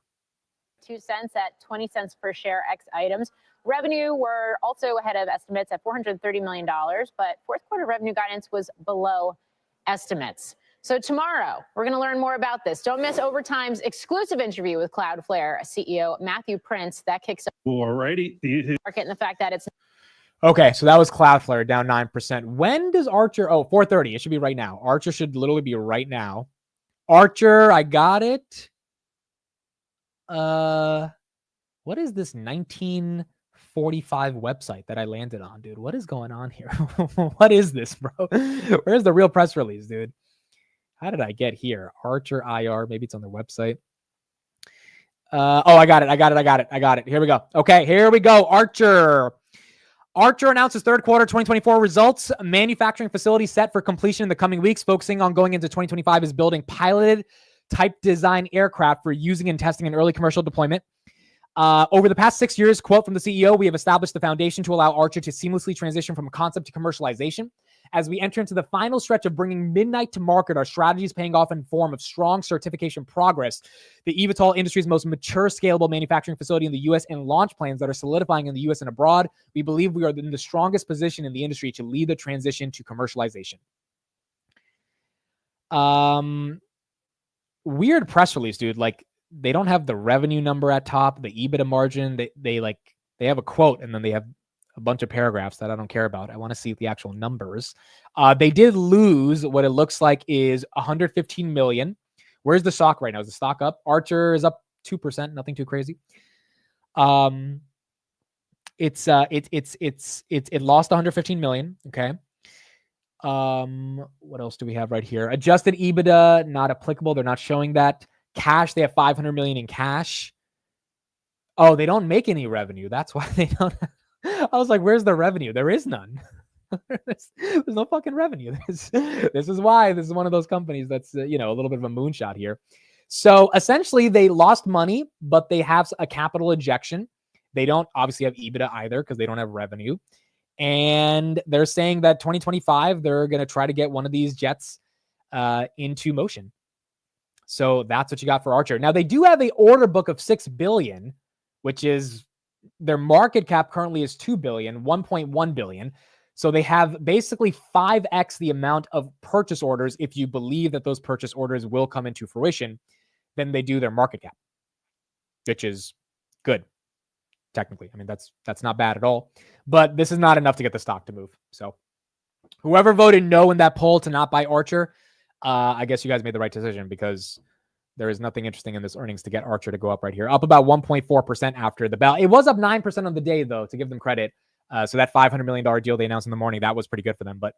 2 cents at 20 cents per share X items. Revenue were also ahead of estimates at $430 million, but fourth quarter revenue guidance was below estimates. So tomorrow, we're going to learn more about this. Don't miss Overtime's exclusive interview with Cloudflare CEO Matthew Prince. That kicks off. Alrighty. Market and the fact that it's Okay, so that was Cloudflare down 9%. When does Archer? Oh, 4:30. It should be right now. Archer should literally be right now. Archer, I got it. What is this 1945 website that I landed on, dude? What is going on here? What is this, bro? Where's the real press release, dude? How did I get here? Archer IR. Maybe it's on their website. Oh, I got it. Here we go. Okay, here we go. Archer announces third quarter 2024 results. Manufacturing facility set for completion in the coming weeks, focusing on going into 2025 is building piloted type design aircraft for using and testing in early commercial deployment. Over the past 6 years, quote from the CEO, we have established the foundation to allow Archer to seamlessly transition from concept to commercialization. As we enter into the final stretch of bringing Midnight to market, our strategy is paying off in form of strong certification progress. The eVTOL industry's most mature, scalable manufacturing facility in the U.S. and launch plans that are solidifying in the U.S. and abroad. We believe we are in the strongest position in the industry to lead the transition to commercialization. Weird press release, dude. Like, they don't have the revenue number at top, the EBITDA margin. They have a quote and then they have a bunch of paragraphs that I don't care about. I want to see the actual numbers. They did lose what it looks like is 115 million. Where's the stock right now? Is the stock up? Archer is up 2%, nothing too crazy. It lost 115 million. Okay. What else do we have right here? Adjusted EBITDA, not applicable. They're not showing that. Cash, they have 500 million in cash. Oh, they don't make any revenue. That's why they don't. I was like, where's the revenue? There is none. There's no fucking revenue. This is why this is one of those companies that's, a little bit of a moonshot here. So essentially they lost money, but they have a capital injection. They don't obviously have EBITDA either because they don't have revenue. And they're saying that 2025, they're going to try to get one of these jets into motion. So that's what you got for Archer. Now they do have a order book of 6 billion, which is their market cap currently is 2 billion, 1.1 billion. So they have basically 5x the amount of purchase orders. If you believe that those purchase orders will come into fruition, then they do their market cap, which is good. Technically, I mean, that's not bad at all, but this is not enough to get the stock to move. So whoever voted no in that poll to not buy Archer, I guess you guys made the right decision because there is nothing interesting in this earnings to get Archer to go up right here. Up about 1.4% after the bell. It was up 9% on the day, though, to give them credit. So that $500 million deal they announced in the morning, that was pretty good for them. But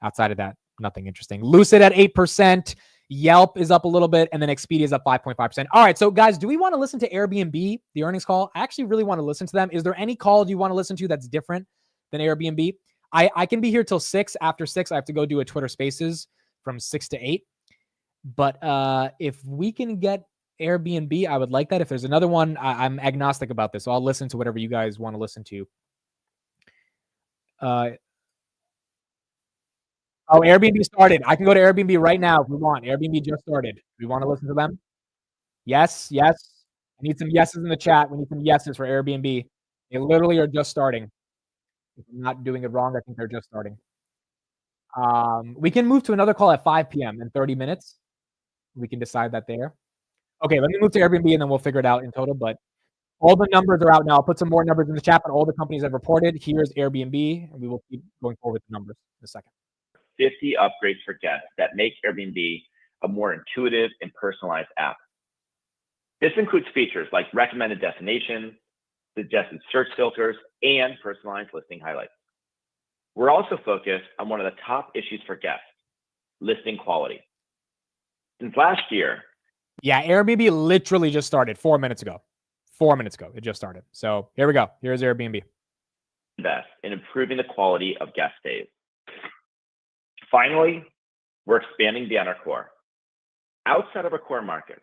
outside of that, nothing interesting. Lucid at 8%. Yelp is up a little bit, and then Expedia is up 5.5%. All right, so guys, do we want to listen to Airbnb, the earnings call? I actually really want to listen to them. Is there any call you want to listen to that's different than Airbnb? I can be here till 6. After 6, I have to go do a Twitter Spaces from 6 to 8. But if we can get Airbnb, I would like that. If there's another one, I'm agnostic about this, so I'll listen to whatever you guys want to listen to. Oh, Airbnb started. I can go to Airbnb right now if we want. Airbnb just started. We want to listen to them? Yes, yes. I need some yeses in the chat. We need some yeses for Airbnb. They literally are just starting. If I'm not doing it wrong, I think they're just starting. We can move to another call at 5 p.m. in 30 minutes. We can decide that there. Okay, let me move to Airbnb and then we'll figure it out in total. But all the numbers are out now. I'll put some more numbers in the chat, but all the companies have reported. Here's Airbnb, and we will keep going forward with the numbers in a second. 50 upgrades for guests that make Airbnb a more intuitive and personalized app. This includes features like recommended destinations, suggested search filters, and personalized listing highlights. We're also focused on one of the top issues for guests, listing quality. Since last year, yeah, Airbnb literally just started 4 minutes ago. 4 minutes ago, it just started. So here we go. Here's Airbnb. Invest in improving the quality of guest stays. Finally, we're expanding beyond our core. Outside of our core markets,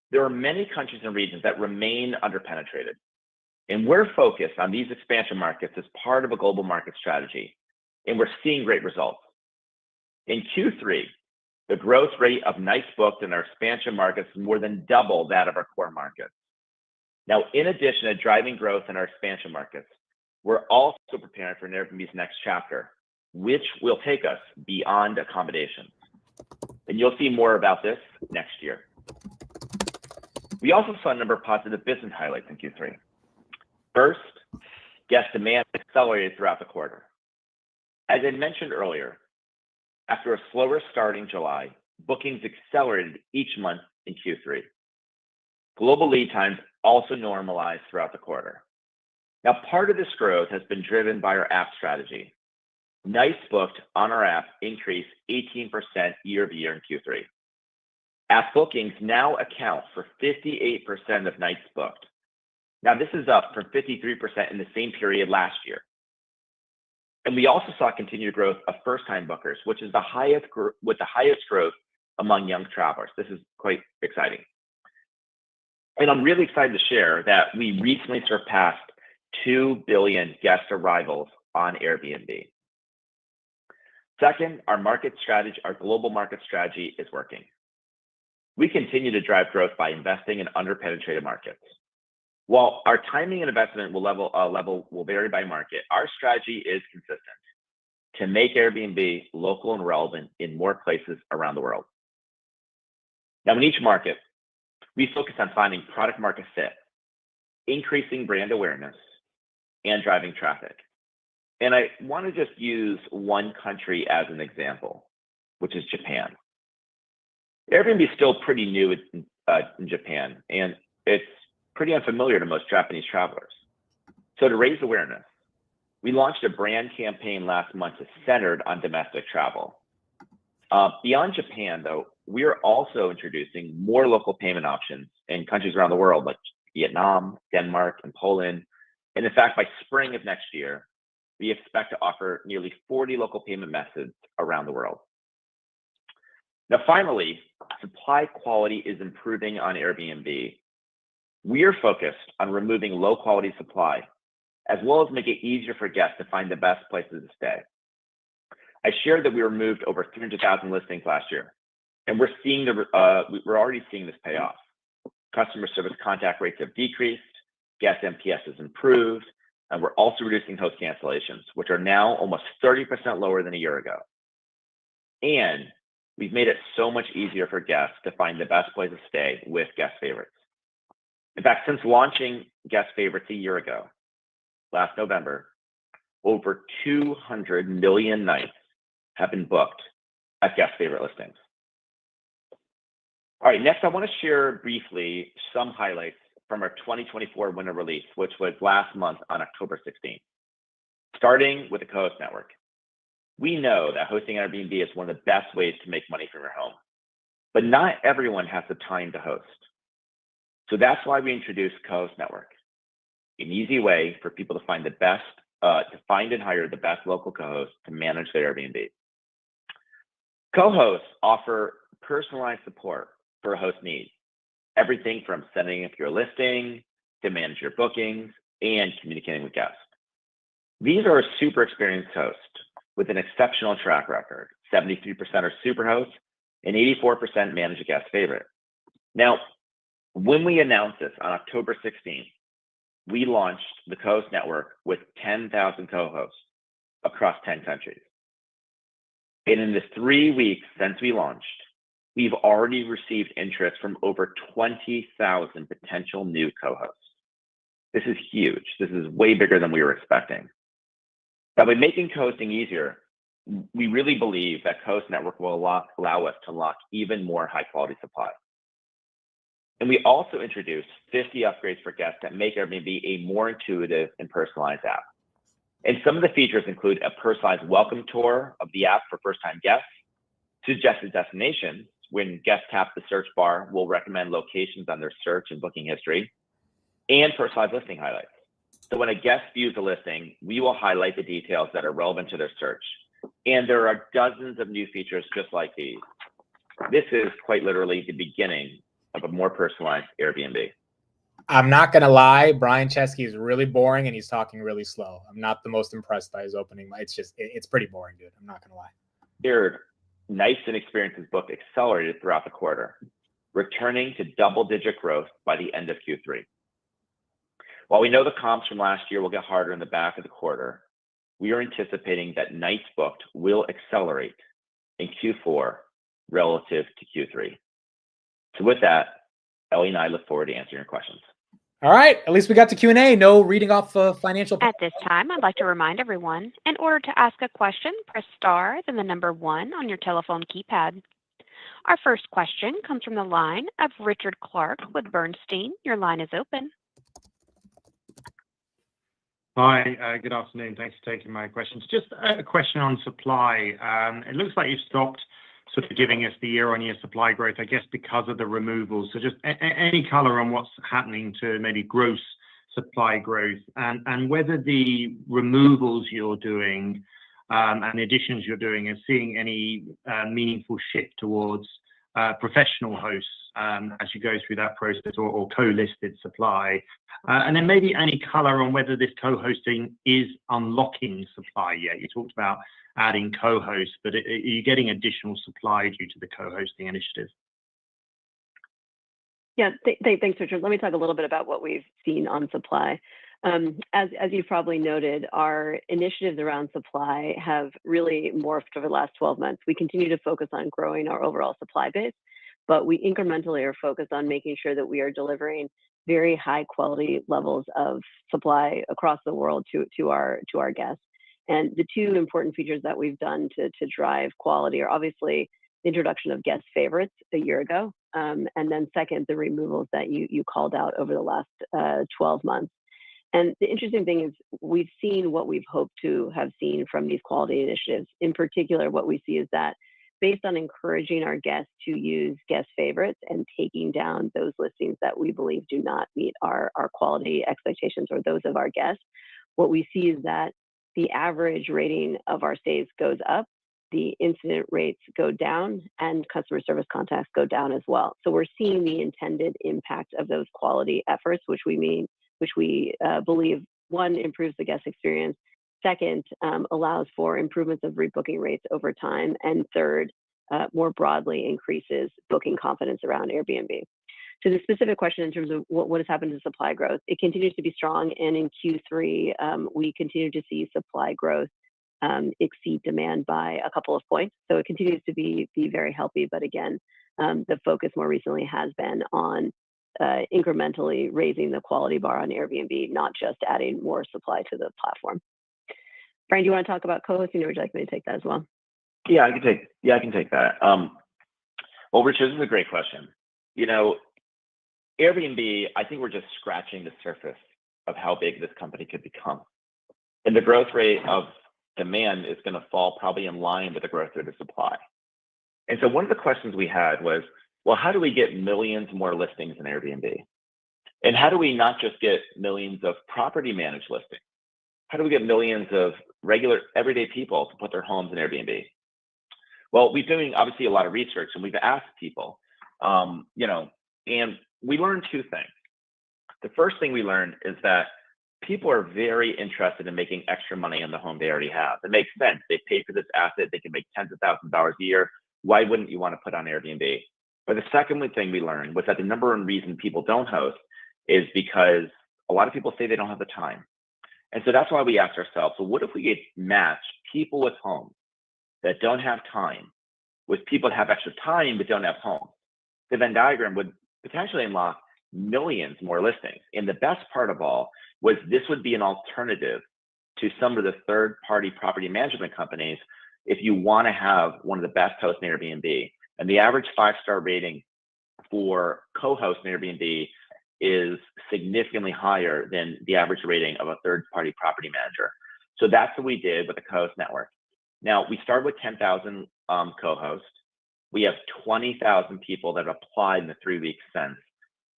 there are many countries and regions that remain underpenetrated. And we're focused on these expansion markets as part of a global market strategy. And we're seeing great results. In Q3, the growth rate of nights booked in our expansion markets is more than double that of our core markets. Now, in addition to driving growth in our expansion markets, we're also preparing for Airbnb's next chapter, which will take us beyond accommodations. And you'll see more about this next year. We also saw a number of positive business highlights in Q3. First, guest demand accelerated throughout the quarter. As I mentioned earlier, after a slower start in July, bookings accelerated each month in Q3. Global lead times also normalized throughout the quarter. Now, part of this growth has been driven by our app strategy. Nights booked on our app increased 18% year over year in Q3. App bookings now account for 58% of nights booked. Now, this is up from 53% in the same period last year. And we also saw continued growth of first-time bookers, which is the highest growth among young travelers. This is quite exciting. And I'm really excited to share that we recently surpassed 2 billion guest arrivals on Airbnb. Second, our global market strategy is working. We continue to drive growth by investing in underpenetrated markets. While our timing and investment will vary by market, our strategy is consistent: to make Airbnb local and relevant in more places around the world. Now, in each market, we focus on finding product market fit, increasing brand awareness, and driving traffic. And I want to just use one country as an example, which is Japan. Airbnb is still pretty new in Japan, and it's pretty unfamiliar to most Japanese travelers. So to raise awareness, we launched a brand campaign last month centered on domestic travel. Beyond Japan, though, we are also introducing more local payment options in countries around the world like Vietnam, Denmark, and Poland. And in fact, by spring of next year, we expect to offer nearly 40 local payment methods around the world. Now, finally, supply quality is improving on Airbnb. We are focused on removing low quality supply, as well as make it easier for guests to find the best places to stay. I shared that we removed over 300,000 listings last year, and we're already seeing this pay off. Customer service contact rates have decreased, guest NPS has improved, and we're also reducing host cancellations, which are now almost 30% lower than a year ago. And we've made it so much easier for guests to find the best place to stay with guest favorites. In fact, since launching guest favorites a year ago, last November, over 200 million nights have been booked at guest favorite listings. All right, next I want to share briefly some highlights from our 2024 winter release, which was last month on October 16th. Starting with the co-host network. We know that hosting Airbnb is one of the best ways to make money from your home, but not everyone has the time to host. So that's why we introduced Co-host Network, an easy way for people to find the best, to find and hire the best local co-hosts to manage their Airbnb. Co-hosts offer personalized support for a host needs, everything from setting up your listing to manage your bookings and communicating with guests. These are a super experienced host with an exceptional track record. 73% are super hosts and 84% manage a guest favorite. Now, when we announced this on October 16th, we launched the Co-host Network with 10,000 co-hosts across 10 countries. And in the 3 weeks since we launched, we've already received interest from over 20,000 potential new co-hosts. This is huge. This is way bigger than we were expecting. Now, by making co-hosting easier, we really believe that Co-host Network will allow us to unlock even more high-quality supply. And we also introduced 50 upgrades for guests that make Airbnb a more intuitive and personalized app. And some of the features include a personalized welcome tour of the app for first-time guests, suggested destinations. When guests tap the search bar, we'll recommend locations on their search and booking history, and personalized listing highlights. So when a guest views a listing, we will highlight the details that are relevant to their search. And there are dozens of new features just like these. This is quite literally the beginning of a more personalized Airbnb. I'm not going to lie. Brian Chesky is really boring and he's talking really slow. I'm not the most impressed by his opening. It's pretty boring, dude. I'm not going to lie. Here, nights and experiences booked accelerated throughout the quarter, returning to double-digit growth by the end of Q3. While we know the comps from last year will get harder in the back of the quarter, we are anticipating that nights booked will accelerate in Q4 relative to Q3. So with that, Ellie and I look forward to answering your questions. All right. At least we got to Q&A. No reading off financial. At this time, I'd like to remind everyone, in order to ask a question, press star, then the number 1 on your telephone keypad. Our first question comes from the line of Richard Clark with Bernstein. Your line is open. Hi, good afternoon. Thanks for taking my questions. Just a question on supply. It looks like you've stopped sort of giving us the year-on-year supply growth, I guess, because of the removals. So just any color on what's happening to maybe gross supply growth and whether the removals you're doing and the additions you're doing are seeing any meaningful shift towards professional hosts as you go through that process or co-listed supply. And then maybe any color on whether this co-hosting is unlocking supply yet. You talked about adding co-hosts, but are you getting additional supply due to the co-hosting initiative? Yeah, thanks, Richard. Let me talk a little bit about what we've seen on supply. As you've probably noted, our initiatives around supply have really morphed over the last 12 months. We continue to focus on growing our overall supply base, but we incrementally are focused on making sure that we are delivering very high quality levels of supply across the world to our guests. And the two important features that we've done to drive quality are obviously the introduction of guest favorites a year ago, and then second, the removals that you called out over the last 12 months. And the interesting thing is we've seen what we've hoped to have seen from these quality initiatives. In particular, what we see is that based on encouraging our guests to use guest favorites and taking down those listings that we believe do not meet our quality expectations or those of our guests, what we see is that the average rating of our stays goes up, the incident rates go down, and customer service contacts go down as well. So we're seeing the intended impact of those quality efforts, which we believe, one, improves the guest experience, second, allows for improvements of rebooking rates over time, and third, more broadly increases booking confidence around Airbnb. To the specific question in terms of what has happened to supply growth, it continues to be strong, and in Q3, we continue to see supply growth exceed demand by a couple of points. So it continues to be very healthy, but again, the focus more recently has been on incrementally raising the quality bar on Airbnb, not just adding more supply to the platform. Brian, do you want to talk about co-hosting, or would you like me to take that as well? Yeah, I can take that. Well, Richard, this is a great question. You know, Airbnb, I think we're just scratching the surface of how big this company could become. And the growth rate of demand is going to fall probably in line with the growth rate of supply. And so one of the questions we had was, well, how do we get millions more listings in Airbnb? And how do we not just get millions of property managed listings? How do we get millions of regular everyday people to put their homes in Airbnb? Well, we're doing obviously a lot of research, and we've asked people, and we learned two things. The first thing we learned is that people are very interested in making extra money on the home they already have. It makes sense. They pay for this asset. They can make tens of thousands of dollars a year. Why wouldn't you want to put on Airbnb? But the second thing we learned was that the number one reason people don't host is because a lot of people say they don't have the time. And so that's why we asked ourselves, well, what if we could match people with homes that don't have time with people that have extra time but don't have homes? The Venn diagram would potentially unlock millions more listings. And the best part of all was this would be an alternative to some of the third-party property management companies if you want to have one of the best hosts in Airbnb. And the average 5-star rating for co-host in Airbnb is significantly higher than the average rating of a third-party property manager. So that's what we did with the co-host network. Now, we started with 10,000 co-hosts. We have 20,000 people that have applied in the 3 weeks since.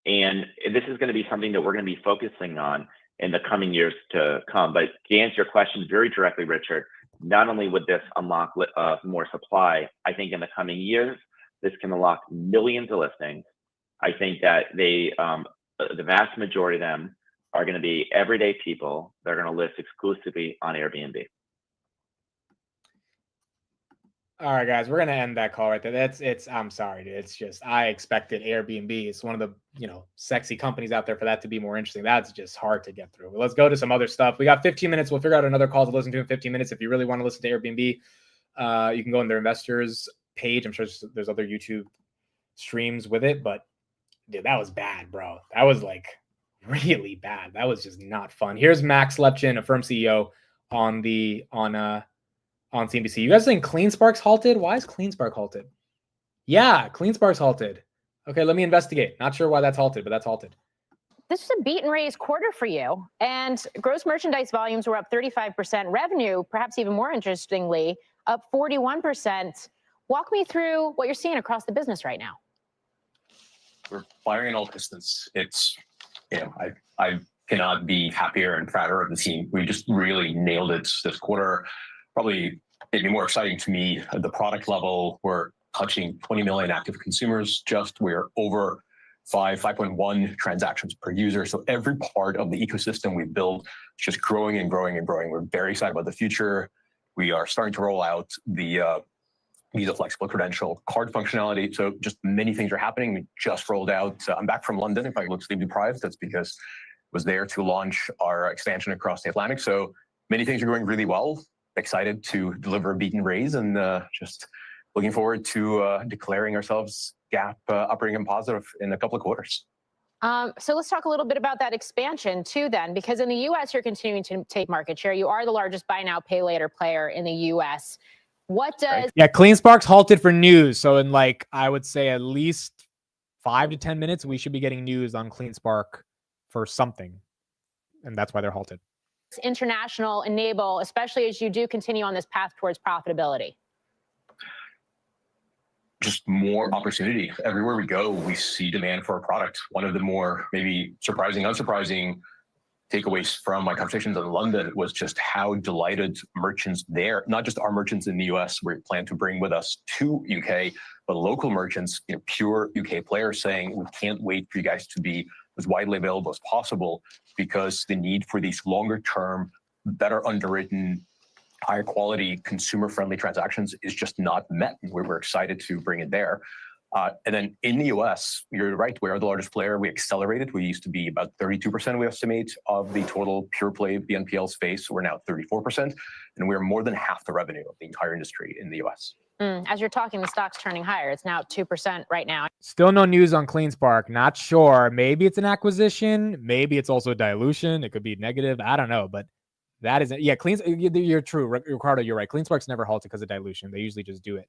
And this is going to be something that we're going to be focusing on in the coming years to come. But to answer your question very directly, Richard, not only would this unlock more supply, I think in the coming years, this can unlock millions of listings. I think that the vast majority of them are going to be everyday people that are going to list exclusively on Airbnb. All right, guys, we're gonna end that call right there. I'm sorry, dude. It's just I expected Airbnb. It's one of the sexy companies out there for that to be more interesting. That's just hard to get through. But let's go to some other stuff. We got 15 minutes. We'll figure out another call to listen to in 15 minutes. If you really want to listen to Airbnb, you can go on their investors page. I'm sure there's other YouTube streams with it, but dude, that was bad, bro. That was like really bad. That was just not fun. Here's Max Lepchin, a Fomc CEO, on CNBC. You guys saying CleanSpark's halted? Why is CleanSpark halted? Yeah, CleanSpark's halted. Okay, let me investigate. Not sure why that's halted, but that's halted. This was a beat and raise quarter for you, and gross merchandise volumes were up 35%. Revenue, perhaps even more interestingly, up 41%. Walk me through what you're seeing across the business right now. We're firing on all pistons. It's, I cannot be happier and prouder of the team. We just really nailed it this quarter. Probably maybe more exciting to me at the product level. We're touching 20 million active consumers. We're over 5.1 transactions per user. So every part of the ecosystem we build is just growing and growing and growing. We're very excited about the future. We are starting to roll out the Visa Flexible Credential card functionality. So just many things are happening. We just rolled out. I'm back from London. If I look sleep deprived, that's because I was there to launch our expansion across the Atlantic. So many things are going really well. Excited to deliver a beat and raise and just looking forward to declaring ourselves GAAP operating and positive in a couple of quarters. So let's talk a little bit about that expansion too then, because in the U.S. you're continuing to take market share. You are the largest buy now, pay later player in the U.S. What does... Yeah, CleanSpark's halted for news. So in like, I would say at least 5 to 10 minutes, we should be getting news on CleanSpark for something. And that's why they're halted. International enable, especially as you do continue on this path towards profitability? Just more opportunity. Everywhere we go, we see demand for our product. One of the more maybe surprising, unsurprising takeaways from my conversations in London was just how delighted merchants there, not just our merchants in the US, we plan to bring with us to UK, but local merchants, pure UK players saying, we can't wait for you guys to be as widely available as possible, because the need for these longer term, better underwritten, higher quality, consumer-friendly transactions is just not met. We're excited to bring it there. And then in the US, you're right, we are the largest player. We accelerated. We used to be about 32%, we estimate, of the total pure play BNPL space. We're now 34%, and we're more than half the revenue of the entire industry in the US. As you're talking, the stock's turning higher. It's now at 2% right now. Still no news on CleanSpark. Not sure. Maybe it's an acquisition. Maybe it's also dilution. It could be negative. I don't know, but that isn't. Yeah, you're true. Ricardo, you're right. CleanSpark's never halted because of dilution. They usually just do it.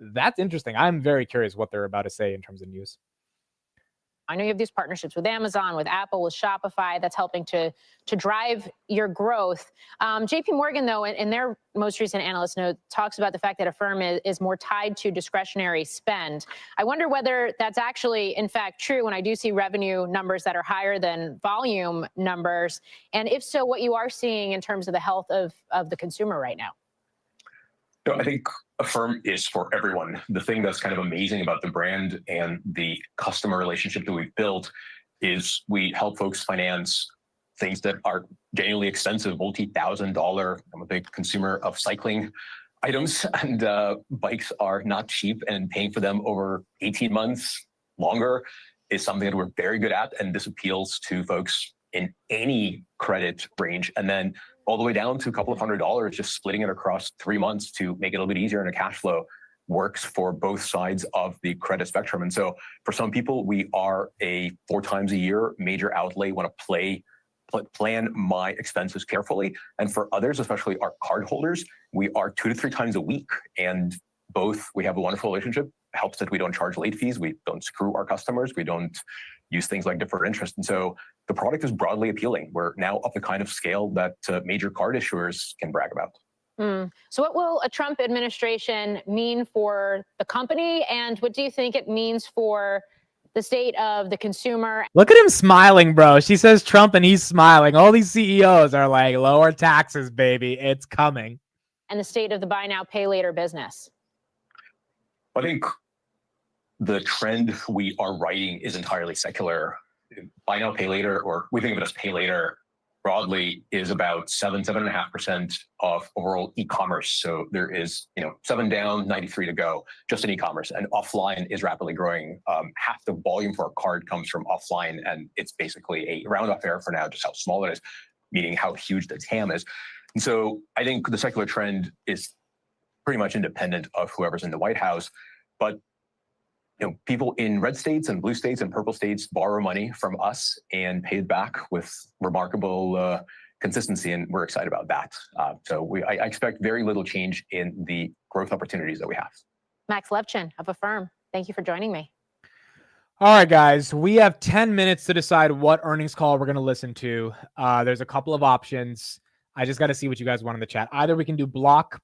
That's interesting. I'm very curious what they're about to say in terms of news. I know you have these partnerships with Amazon, with Apple, with Shopify. That's helping to drive your growth. JP Morgan, though, in their most recent analyst note, talks about the fact that Affirm is more tied to discretionary spend. I wonder whether that's actually, in fact, true when I do see revenue numbers that are higher than volume numbers. And if so, what you are seeing in terms of the health of the consumer right now. No, I think Affirm is for everyone. The thing that's kind of amazing about the brand and the customer relationship that we've built is we help folks finance things that are genuinely expensive, multi-$1,000. I'm a big consumer of cycling items, and bikes are not cheap, and paying for them over 18 months longer is something that we're very good at, and this appeals to folks in any credit range. And then all the way down to a couple of $100, just splitting it across 3 months to make it a little bit easier in a cash flow works for both sides of the credit spectrum. And so for some people, we are a 4 times a year major outlay, want to plan my expenses carefully. And for others, especially our card holders, we are 2 to 3 times a week. And both, we have a wonderful relationship, helps that we don't charge late fees, we don't screw our customers, we don't use things like deferred interest. And so the product is broadly appealing. We're now up the kind of scale that major card issuers can brag about. So what will a Trump administration mean for the company? And what do you think it means for the state of the consumer? Look at him smiling, bro. She says Trump and he's smiling. All these CEOs are like, lower taxes, baby. It's coming. And the state of the buy now, pay later business? I think the trend we are writing is entirely secular. Buy now, pay later, or we think of it as pay later broadly, is about 7.5% of overall e-commerce. So there is, 7 down, 93 to go, just in e-commerce. And offline is rapidly growing. Half the volume for a card comes from offline, and it's basically a round-off error for now, just how small it is, meaning how huge the TAM is. And so I think the secular trend is pretty much independent of whoever's in the White House. But people in red states and blue states and purple states borrow money from us and pay it back with remarkable consistency, and we're excited about that. So I expect very little change in the growth opportunities that we have. Max Levchin of Affirm, thank you for joining me. All right, guys, we have 10 minutes to decide what earnings call we're going to listen to. There's a couple of options. I just got to see what you guys want in the chat. Either we can do Block.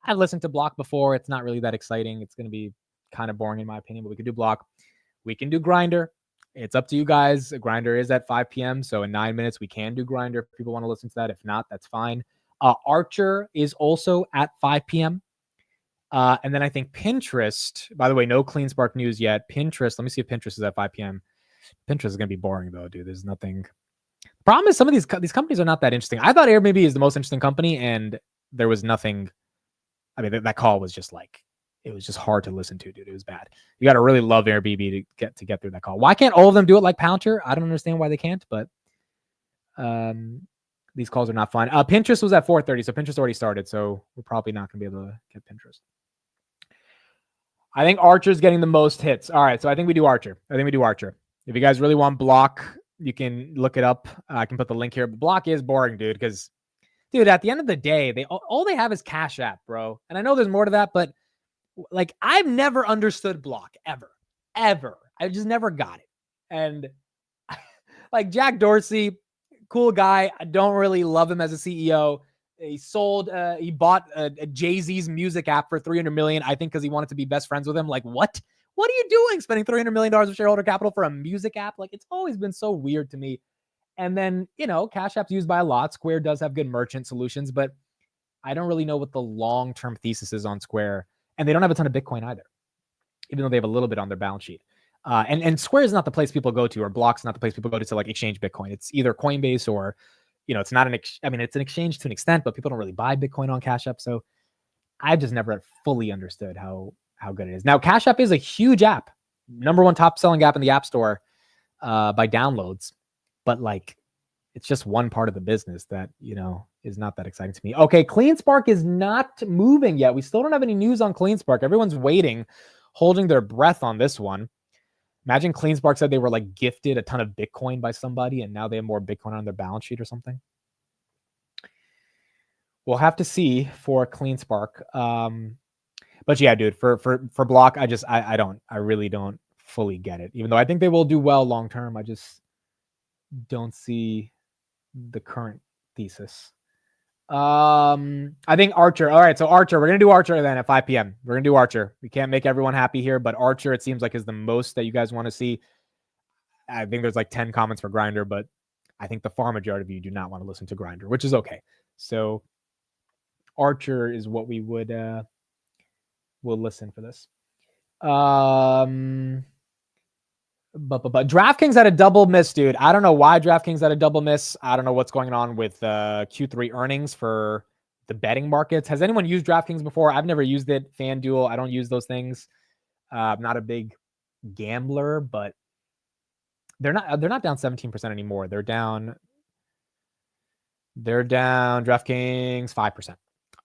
I've listened to Block before. It's not really that exciting. It's going to be kind of boring in my opinion, but we could do Block. We can do Grindr. It's up to you guys. Grindr is at 5 p.m. So in 9 minutes, we can do Grindr if people want to listen to that. If not, that's fine. Archer is also at 5 p.m. And then I think Pinterest, by the way, no CleanSpark news yet. Pinterest, let me see if Pinterest is at 5 p.m. Pinterest is going to be boring though, dude. There's nothing. The problem is some of these companies are not that interesting. I thought Airbnb is the most interesting company, and there was nothing. I mean, that call was just like, it was just hard to listen to, dude. It was bad. You got to really love Airbnb to get through that call. Why can't all of them do it like Palantir? I don't understand why they can't, but these calls are not fun. Pinterest was at 4:30, so Pinterest already started, so we're probably not going to be able to get Pinterest. I think Archer's getting the most hits. All right, so I think we do Archer. If you guys really want Block, you can look it up. I can put the link here. But Block is boring, dude, because, dude, at the end of the day, all they have is Cash App, bro. And I know there's more to that, but like I've never understood Block ever. I just never got it. And like Jack Dorsey, cool guy. I don't really love him as a CEO. He bought a Jay-Z's music app for $300 million, I think, because he wanted to be best friends with him. Like, what? What are you doing spending $300 million of shareholder capital for a music app? Like, it's always been so weird to me. And then, Cash App's used by a lot. Square does have good merchant solutions, but I don't really know what the long-term thesis is on Square. And they don't have a ton of Bitcoin either, even though they have a little bit on their balance sheet. And Square is not the place people go to, or Block's not the place people go to like exchange Bitcoin. It's either Coinbase or, it's not it's an exchange to an extent, but people don't really buy Bitcoin on Cash App. So I've just never fully understood how good it is. Now, Cash App is a huge app, #1 top selling app in the App Store by downloads, but like it's just one part of the business that, is not that exciting to me. Okay, CleanSpark is not moving yet. We still don't have any news on CleanSpark. Everyone's waiting, holding their breath on this one. Imagine CleanSpark said they were like gifted a ton of Bitcoin by somebody and now they have more Bitcoin on their balance sheet or something. We'll have to see for CleanSpark. But yeah, dude, for Block, I really don't fully get it. Even though I think they will do well long term, I just don't see the current thesis. I think Archer. All right, so Archer, we're gonna do Archer then at 5 p.m. We're gonna do Archer. We can't make everyone happy here, but Archer, it seems like, is the most that you guys want to see. I think there's like 10 comments for Grinder, but I think the far majority of you do not want to listen to Grinder, which is okay. So Archer is what we would will listen for this. But DraftKings had a double miss, dude. I don't know why DraftKings had a double miss. I don't know what's going on with Q3 earnings for the betting markets. Has anyone used DraftKings before? I've never used it. FanDuel, I don't use those things. I'm not a big gambler, but they're not down 17% anymore. They're down DraftKings 5%.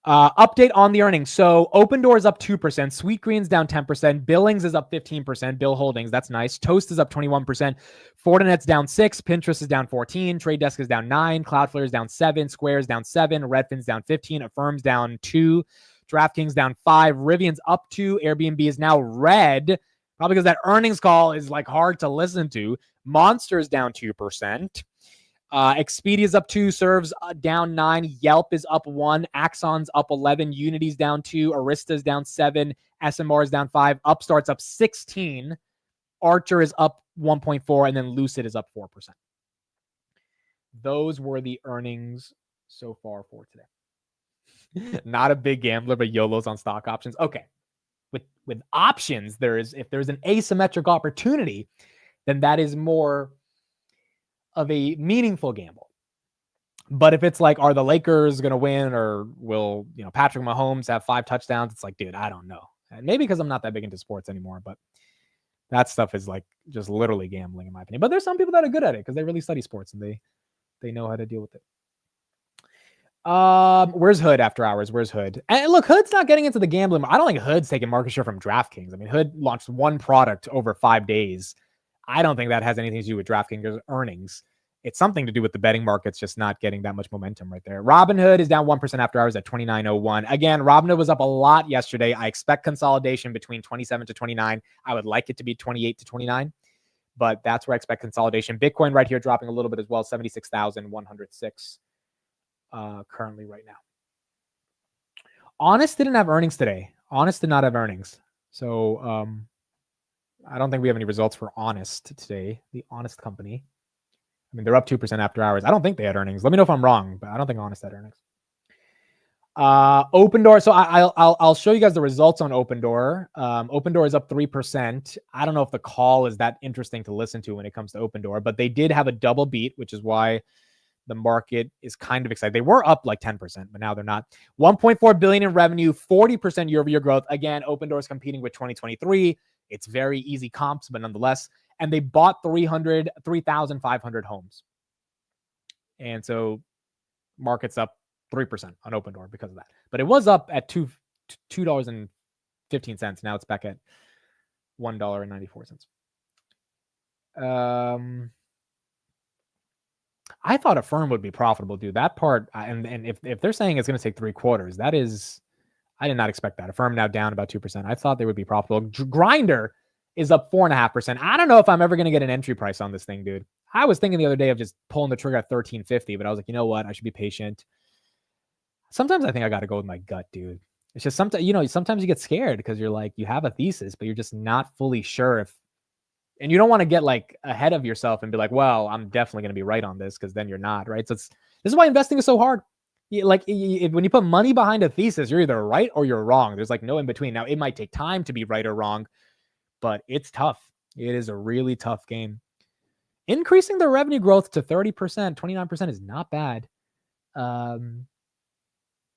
Update on the earnings. So Open Door is up 2%. Sweet Green's down 10%. Billings is up 15%. Bill Holdings, that's nice. Toast is up 21%. Fortinet's down 6%. Pinterest is down 14%. Trade Desk is down 9%. Cloudflare is down 7%. Square is down 7%. Redfin's down 15%. Affirm's down 2%. DraftKings down 5%. Rivian's up 2%. Airbnb is now red, probably because that earnings call is like hard to listen to. Monster's down 2%. Expedia's up 2%, Serve's down 9%, Yelp is up 1%, Axon's up 11%, Unity's down 2%, Arista's down 7%, SMR is down 5%, Upstart's up 16%, Archer is up 1.4%, and then Lucid is up 4%. Those were the earnings so far for today. Not a big gambler, but YOLOs on stock options. Okay. With options, if there's an asymmetric opportunity, then that is more of a meaningful gamble. But if it's like, are the Lakers going to win, or will, Patrick Mahomes have 5 touchdowns? It's like, dude, I don't know. And maybe because I'm not that big into sports anymore, but that stuff is like just literally gambling in my opinion. But there's some people that are good at it because they really study sports and they know how to deal with it. Where's Hood after hours? Where's Hood? And look, Hood's not getting into the gambling. I don't think Hood's taking market share from DraftKings. I mean, Hood launched one product over 5 days. I don't think that has anything to do with DraftKings earnings. It's something to do with the betting markets just not getting that much momentum right there. Robinhood is down 1% after hours at 29.01. Again, Robinhood was up a lot yesterday. I expect consolidation between 27 to 29. I would like it to be 28 to 29, but that's where I expect consolidation. Bitcoin right here dropping a little bit as well, 76,106 currently right now. Honest didn't have earnings today. Honest did not have earnings. So I don't think we have any results for Honest today, the Honest company. I mean, they're up 2% after hours. I don't think they had earnings. Let me know if I'm wrong, but I don't think Honest had earnings. Open Door. So I'll show you guys the results on Open Door. Open Door is up 3%. I don't know if the call is that interesting to listen to when it comes to Open Door, but they did have a double beat, which is why the market is kind of excited. They were up like 10%, but now they're not. 1.4 billion in revenue, 40% year-over-year growth. Again, Open Door is competing with 2023. It's very easy comps, but nonetheless. And they bought 3,500 homes. And so market's up 3% on Open Door because of that. But it was up at $2.50 15 cents. Now it's back at $1.94. I thought Affirm would be profitable, dude. That part, and if they're saying it's going to take 3 quarters, that is, I did not expect that. Affirm now down about 2%. I thought they would be profitable. Grinder is up 4.5%. I don't know if I'm ever going to get an entry price on this thing, dude. I was thinking the other day of just pulling the trigger at $13.50, but I was like, you know what? I should be patient. Sometimes I think I got to go with my gut, dude. It's just sometimes you get scared because you're like, you have a thesis, but you're just not fully sure if, and you don't want to get like ahead of yourself and be like, well, I'm definitely going to be right on this, because then you're not, right? So this is why investing is so hard. When you put money behind a thesis, you're either right or you're wrong. There's like no in between. Now, it might take time to be right or wrong, but it's tough. It is a really tough game. Increasing the revenue growth to 30%, 29% is not bad.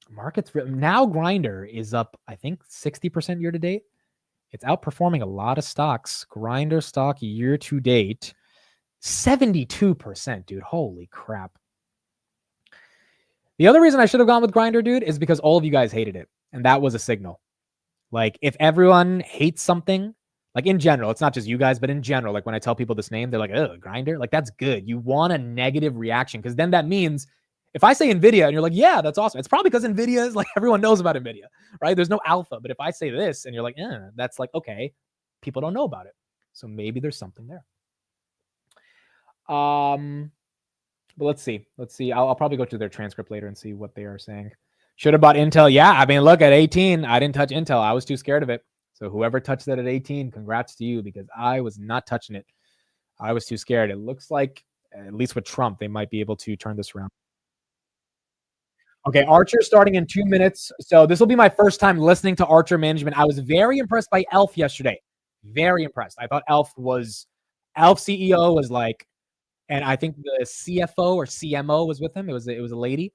Markets now, Grinder is up, I think, 60% year to date. It's outperforming a lot of stocks. Grinder stock year to date, 72%, dude. Holy crap. The other reason I should have gone with Grinder, dude, is because all of you guys hated it. And that was a signal. Like, if everyone hates something, like in general, it's not just you guys, but in general, like when I tell people this name, they're like, oh, Grinder? Like, that's good. You want a negative reaction, because then that means if I say NVIDIA and you're like, yeah, that's awesome, it's probably because NVIDIA is like, everyone knows about NVIDIA, right? There's no alpha. But if I say this and you're like, that's like, okay, people don't know about it. So maybe there's something there. But let's see. I'll probably go to their transcript later and see what they are saying. Should have bought Intel. Yeah, I mean, look, at 18, I didn't touch Intel. I was too scared of it. So whoever touched that at 18, congrats to you, because I was not touching it. I was too scared. It looks like, at least with Trump, they might be able to turn this around. Okay, Archer starting in 2 minutes. So this will be my first time listening to Archer management. I was very impressed by Elf yesterday. Very impressed. I thought Elf CEO was like, and I think the CFO or CMO was with him. It was a lady.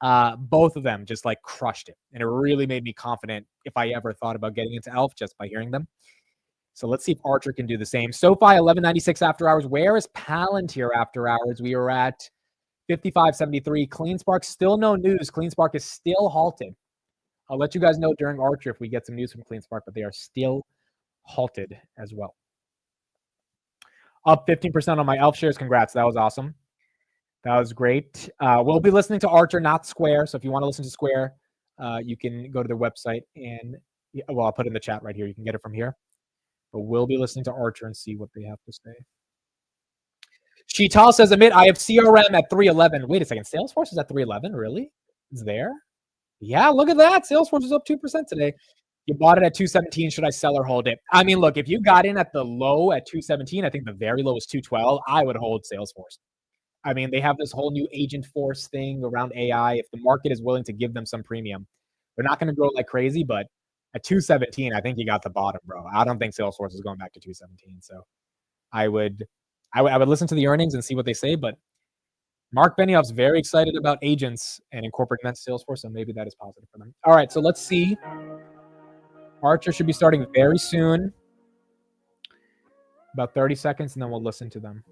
Both of them just like crushed it. And it really made me confident if I ever thought about getting into Elf just by hearing them. So let's see if Archer can do the same. SoFi, 1196 after hours. Where is Palantir after hours? We are at 55.73. CleanSpark, still no news. CleanSpark is still halted. I'll let you guys know during Archer if we get some news from CleanSpark, but they are still halted as well. Up 15% on my Elf shares. Congrats. That was awesome. That was great. We'll be listening to Archer, not Square. So if you want to listen to Square, you can go to their website and, well, I'll put it in the chat right here. You can get it from here. But we'll be listening to Archer and see what they have to say. Sheetal says, Amit, I have CRM at 311. Wait a second. Salesforce is at 311? Really? It's there? Yeah, look at that. Salesforce is up 2% today. You bought it at 217. Should I sell or hold it? I mean, look, if you got in at the low at 217, I think the very low is 212. I would hold Salesforce. I mean, they have this whole new agent force thing around AI. If the market is willing to give them some premium, they're not going to grow like crazy, but at 217, I think you got the bottom, bro. I don't think Salesforce is going back to 217. So I would listen to the earnings and see what they say, but Mark Benioff's very excited about agents and incorporating that to Salesforce, so maybe that is positive for them. All right, so let's see. Archer should be starting very soon. About 30 seconds, and then we'll listen to them.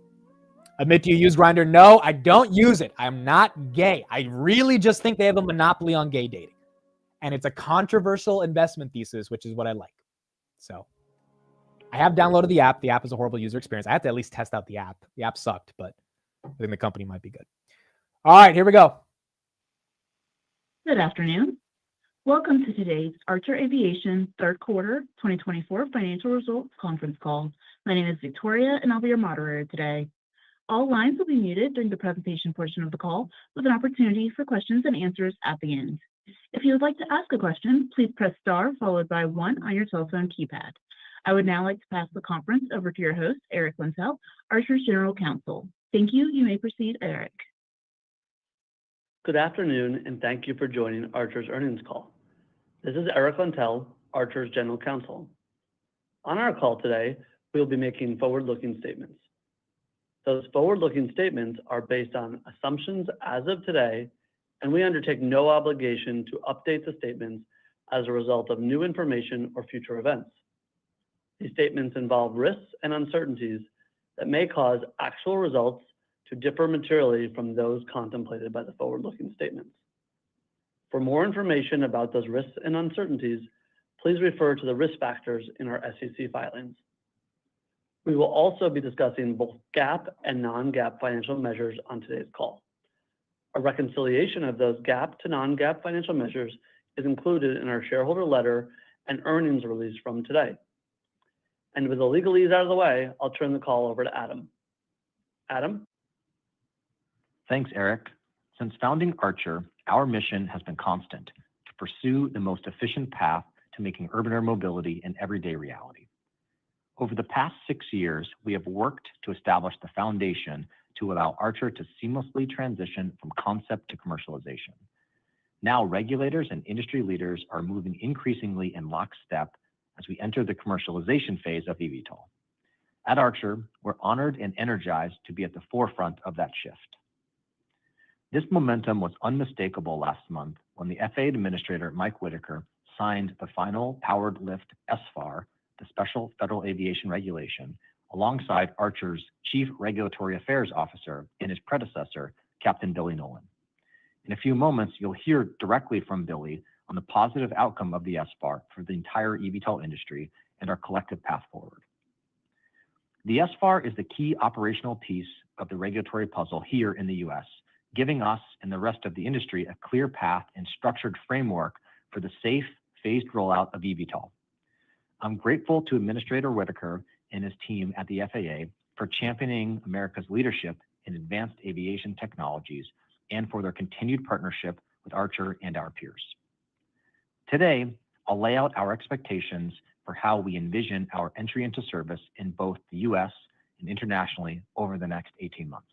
Admit, do you use Grindr? No, I don't use it. I'm not gay. I really just think they have a monopoly on gay dating. And it's a controversial investment thesis, which is what I like. So I have downloaded the app. The app is a horrible user experience. I have to at least test out the app. The app sucked, but I think the company might be good. All right, here we go. Good afternoon. Welcome to today's Archer Aviation third quarter 2024 financial results conference call. My name is Victoria, and I'll be your moderator today. All lines will be muted during the presentation portion of the call, with an opportunity for questions and answers at the end. If you would like to ask a question, please press star followed by 1 on your telephone keypad. I would now like to pass the conference over to your host, Eric Lentell, Archer's General Counsel. Thank you. You may proceed, Eric. Good afternoon, and thank you for joining Archer's earnings call. This is Eric Lentell, Archer's General Counsel. On our call today, we'll be making forward-looking statements. Those forward-looking statements are based on assumptions as of today, and we undertake no obligation to update the statements as a result of new information or future events. These statements involve risks and uncertainties that may cause actual results to differ materially from those contemplated by the forward-looking statements. For more information about those risks and uncertainties, Please refer to the risk factors in our SEC filings. We will also be discussing both GAAP and non-GAAP financial measures on today's call. A reconciliation of those GAAP to non-GAAP financial measures is included in our shareholder letter and earnings release from today. And with the legalese out of the way, I'll turn the call over to Adam. Adam? Thanks, Eric. Since founding Archer, our mission has been constant: to pursue the most efficient path to making urban air mobility an everyday reality. Over the past 6 years, we have worked to establish the foundation to allow Archer to seamlessly transition from concept to commercialization. Now, regulators and industry leaders are moving increasingly in lockstep as we enter the commercialization phase of eVTOL. At Archer, we're honored and energized to be at the forefront of that shift. This momentum was unmistakable last month when the FAA Administrator, Mike Whitaker, signed the final Powered Lift SFAR, the Special Federal Aviation Regulation, alongside Archer's Chief Regulatory Affairs Officer and his predecessor, Captain Billy Nolan. In a few moments, you'll hear directly from Billy on the positive outcome of the SFAR for the entire eVTOL industry and our collective path forward. The SFAR is the key operational piece of the regulatory puzzle here in the US, giving us and the rest of the industry a clear path and structured framework for the safe, phased rollout of eVTOL. I'm grateful to Administrator Whitaker and his team at the FAA for championing America's leadership in advanced aviation technologies and for their continued partnership with Archer and our peers. Today, I'll lay out our expectations for how we envision our entry into service in both the US and internationally over the next 18 months.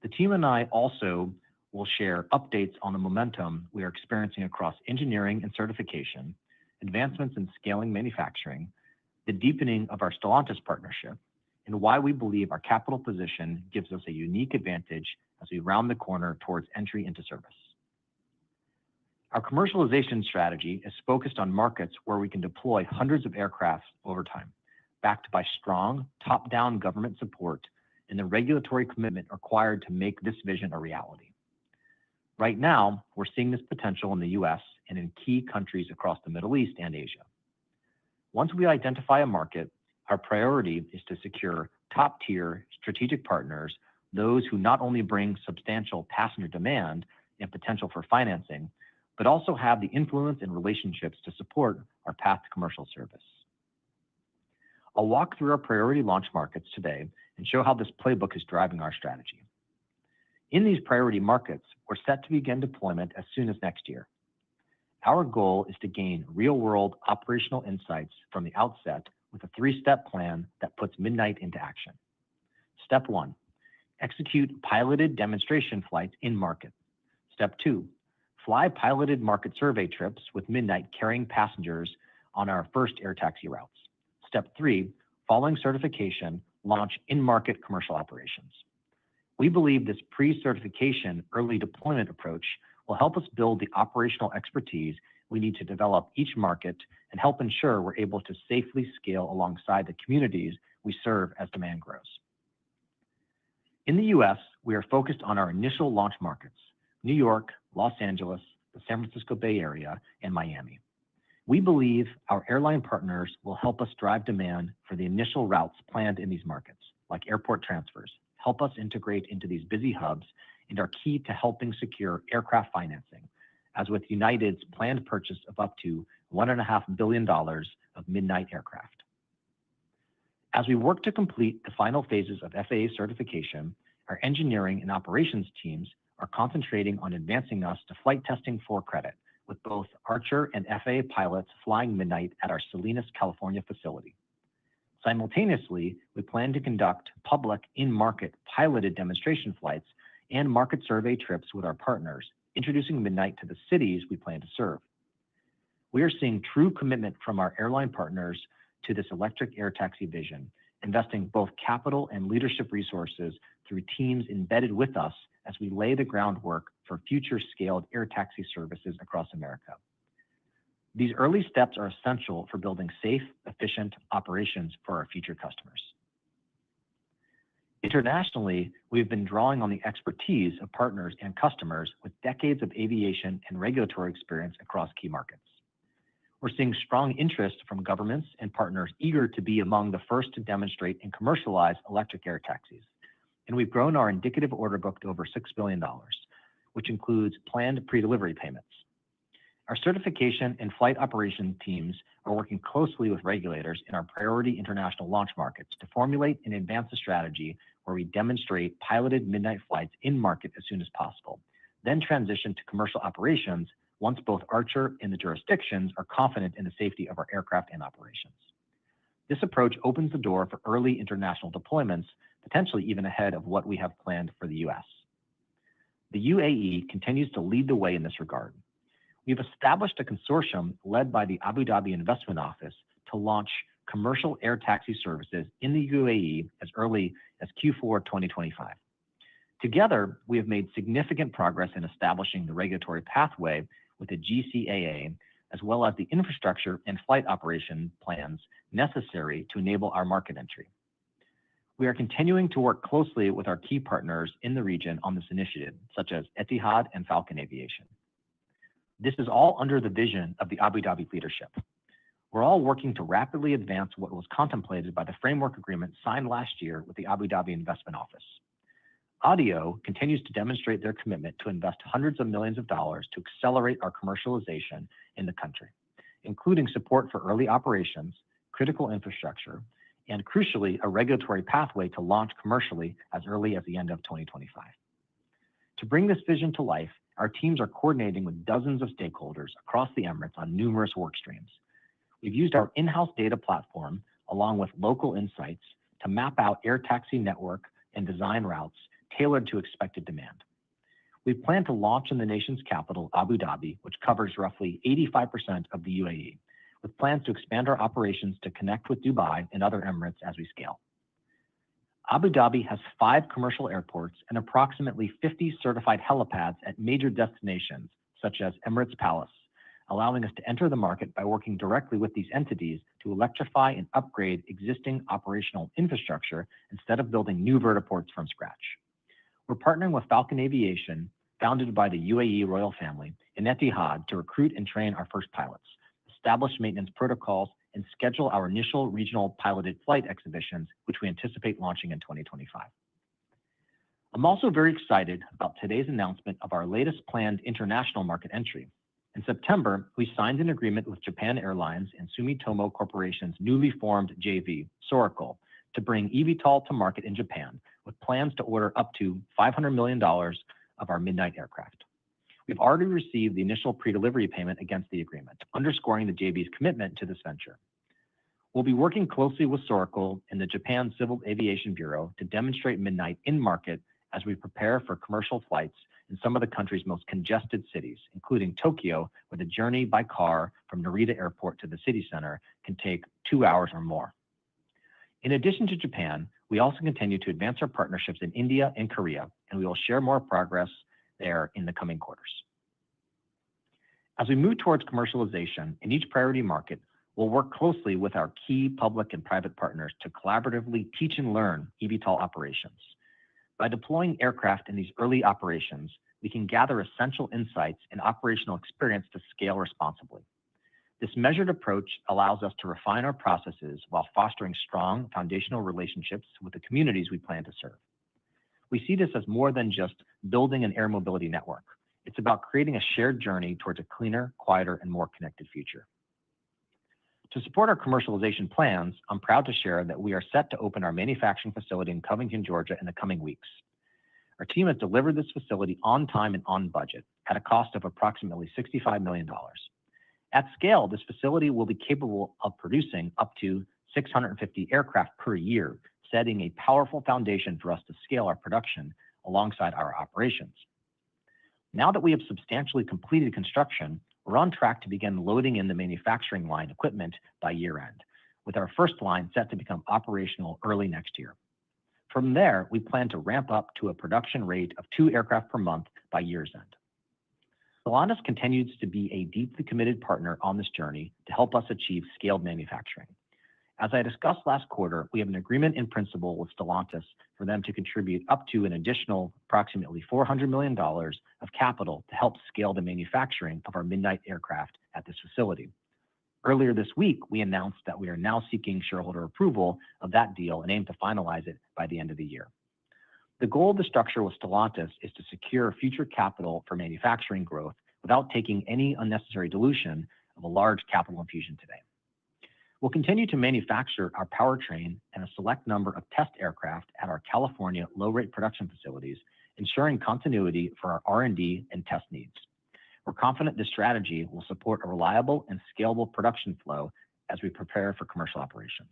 The team and I also will share updates on the momentum we are experiencing across engineering and certification, advancements in scaling manufacturing, the deepening of our Stellantis partnership, and why we believe our capital position gives us a unique advantage as we round the corner towards entry into service. Our commercialization strategy is focused on markets where we can deploy hundreds of aircraft over time, backed by strong top-down government support and the regulatory commitment required to make this vision a reality. Right now, we're seeing this potential in the US and in key countries across the Middle East and Asia. Once we identify a market, our priority is to secure top-tier strategic partners, those who not only bring substantial passenger demand and potential for financing, but also have the influence and relationships to support our path to commercial service. I'll walk through our priority launch markets today and show how this playbook is driving our strategy. In these priority markets, we're set to begin deployment as soon as next year. Our goal is to gain real-world operational insights from the outset with a 3-step plan that puts Midnight into action. Step 1, execute piloted demonstration flights in market. Step 2, fly piloted market survey trips with Midnight carrying passengers on our first air taxi routes. Step 3, following certification, launch in-market commercial operations. We believe this pre-certification early deployment approach will help us build the operational expertise we need to develop each market and help ensure we're able to safely scale alongside the communities we serve as demand grows. In the US, we are focused on our initial launch markets: New York, Los Angeles, the San Francisco Bay Area, and Miami. We believe our airline partners will help us drive demand for the initial routes planned in these markets, like airport transfers, help us integrate into these busy hubs, and are key to helping secure aircraft financing, as with United's planned purchase of up to $1.5 billion of Midnight aircraft. As we work to complete the final phases of FAA certification, our engineering and operations teams are concentrating on advancing us to flight testing for credit, with both Archer and FAA pilots flying Midnight at our Salinas, California facility. Simultaneously, we plan to conduct public in-market piloted demonstration flights and market survey trips with our partners, introducing Midnight to the cities we plan to serve. We are seeing true commitment from our airline partners to this electric air taxi vision, investing both capital and leadership resources through teams embedded with us as we lay the groundwork for future scaled air taxi services across America. These early steps are essential for building safe, efficient operations for our future customers. Internationally, we've been drawing on the expertise of partners and customers with decades of aviation and regulatory experience across key markets. We're seeing strong interest from governments and partners eager to be among the first to demonstrate and commercialize electric air taxis. And we've grown our indicative order book to over $6 billion, which includes planned pre-delivery payments. Our certification and flight operation teams are working closely with regulators in our priority international launch markets to formulate and advance a strategy where we demonstrate piloted midnight flights in market as soon as possible, then transition to commercial operations once both Archer and the jurisdictions are confident in the safety of our aircraft and operations. This approach opens the door for early international deployments, potentially even ahead of what we have planned for the US. The UAE continues to lead the way in this regard. We've established a consortium led by the Abu Dhabi Investment Office to launch commercial air taxi services in the UAE as early as Q4 2025. Together, we have made significant progress in establishing the regulatory pathway with the GCAA, as well as the infrastructure and flight operation plans necessary to enable our market entry. We are continuing to work closely with our key partners in the region on this initiative, such as Etihad and Falcon Aviation. This is all under the vision of the Abu Dhabi leadership. We're all working to rapidly advance what was contemplated by the framework agreement signed last year with the Abu Dhabi Investment Office. Audio continues to demonstrate their commitment to invest hundreds of millions of dollars to accelerate our commercialization in the country, including support for early operations, critical infrastructure, and crucially, a regulatory pathway to launch commercially as early as the end of 2025. To bring this vision to life, our teams are coordinating with dozens of stakeholders across the Emirates on numerous work streams. We've used our in-house data platform, along with local insights, to map out air taxi network and design routes tailored to expected demand. We plan to launch in the nation's capital, Abu Dhabi, which covers roughly 85% of the UAE, with plans to expand our operations to connect with Dubai and other Emirates as we scale. Abu Dhabi has 5 commercial airports and approximately 50 certified helipads at major destinations, such as Emirates Palace, allowing us to enter the market by working directly with these entities to electrify and upgrade existing operational infrastructure instead of building new vertiports from scratch. We're partnering with Falcon Aviation, founded by the UAE royal family, and Etihad to recruit and train our first pilots, establish maintenance protocols, and schedule our initial regional piloted flight exhibitions, which we anticipate launching in 2025. I'm also very excited about today's announcement of our latest planned international market entry. In September, we signed an agreement with Japan Airlines and Sumitomo Corporation's newly formed JV, Soracle, to bring eVTOL to market in Japan, with plans to order up to $500 million of our Midnight aircraft. We've already received the initial pre-delivery payment against the agreement, underscoring the JV's commitment to this venture. We'll be working closely with Soracle and the Japan Civil Aviation Bureau to demonstrate Midnight in market as we prepare for commercial flights in some of the country's most congested cities, including Tokyo, where the journey by car from Narita Airport to the city center can take 2 hours or more. In addition to Japan, we also continue to advance our partnerships in India and Korea, and we will share more progress there in the coming quarters. As we move towards commercialization in each priority market, we'll work closely with our key public and private partners to collaboratively teach and learn eVTOL operations. By deploying aircraft in these early operations, we can gather essential insights and operational experience to scale responsibly. This measured approach allows us to refine our processes while fostering strong foundational relationships with the communities we plan to serve. We see this as more than just building an air mobility network. It's about creating a shared journey towards a cleaner, quieter, and more connected future. To support our commercialization plans, I'm proud to share that we are set to open our manufacturing facility in Covington, Georgia in the coming weeks. Our team has delivered this facility on time and on budget at a cost of approximately $65 million. At scale, this facility will be capable of producing up to 650 aircraft per year, setting a powerful foundation for us to scale our production alongside our operations. Now that we have substantially completed construction, we're on track to begin loading in the manufacturing line equipment by year-end, with our first line set to become operational early next year. From there, we plan to ramp up to a production rate of 2 aircraft per month by year's end. Stellantis continues to be a deeply committed partner on this journey to help us achieve scaled manufacturing. As I discussed last quarter, we have an agreement in principle with Stellantis for them to contribute up to an additional approximately $400 million of capital to help scale the manufacturing of our Midnight aircraft at this facility. Earlier this week, we announced that we are now seeking shareholder approval of that deal and aim to finalize it by the end of the year. The goal of the structure with Stellantis is to secure future capital for manufacturing growth without taking any unnecessary dilution of a large capital infusion today. We'll continue to manufacture our powertrain and a select number of test aircraft at our California low-rate production facilities, ensuring continuity for our R&D and test needs. We're confident this strategy will support a reliable and scalable production flow as we prepare for commercial operations.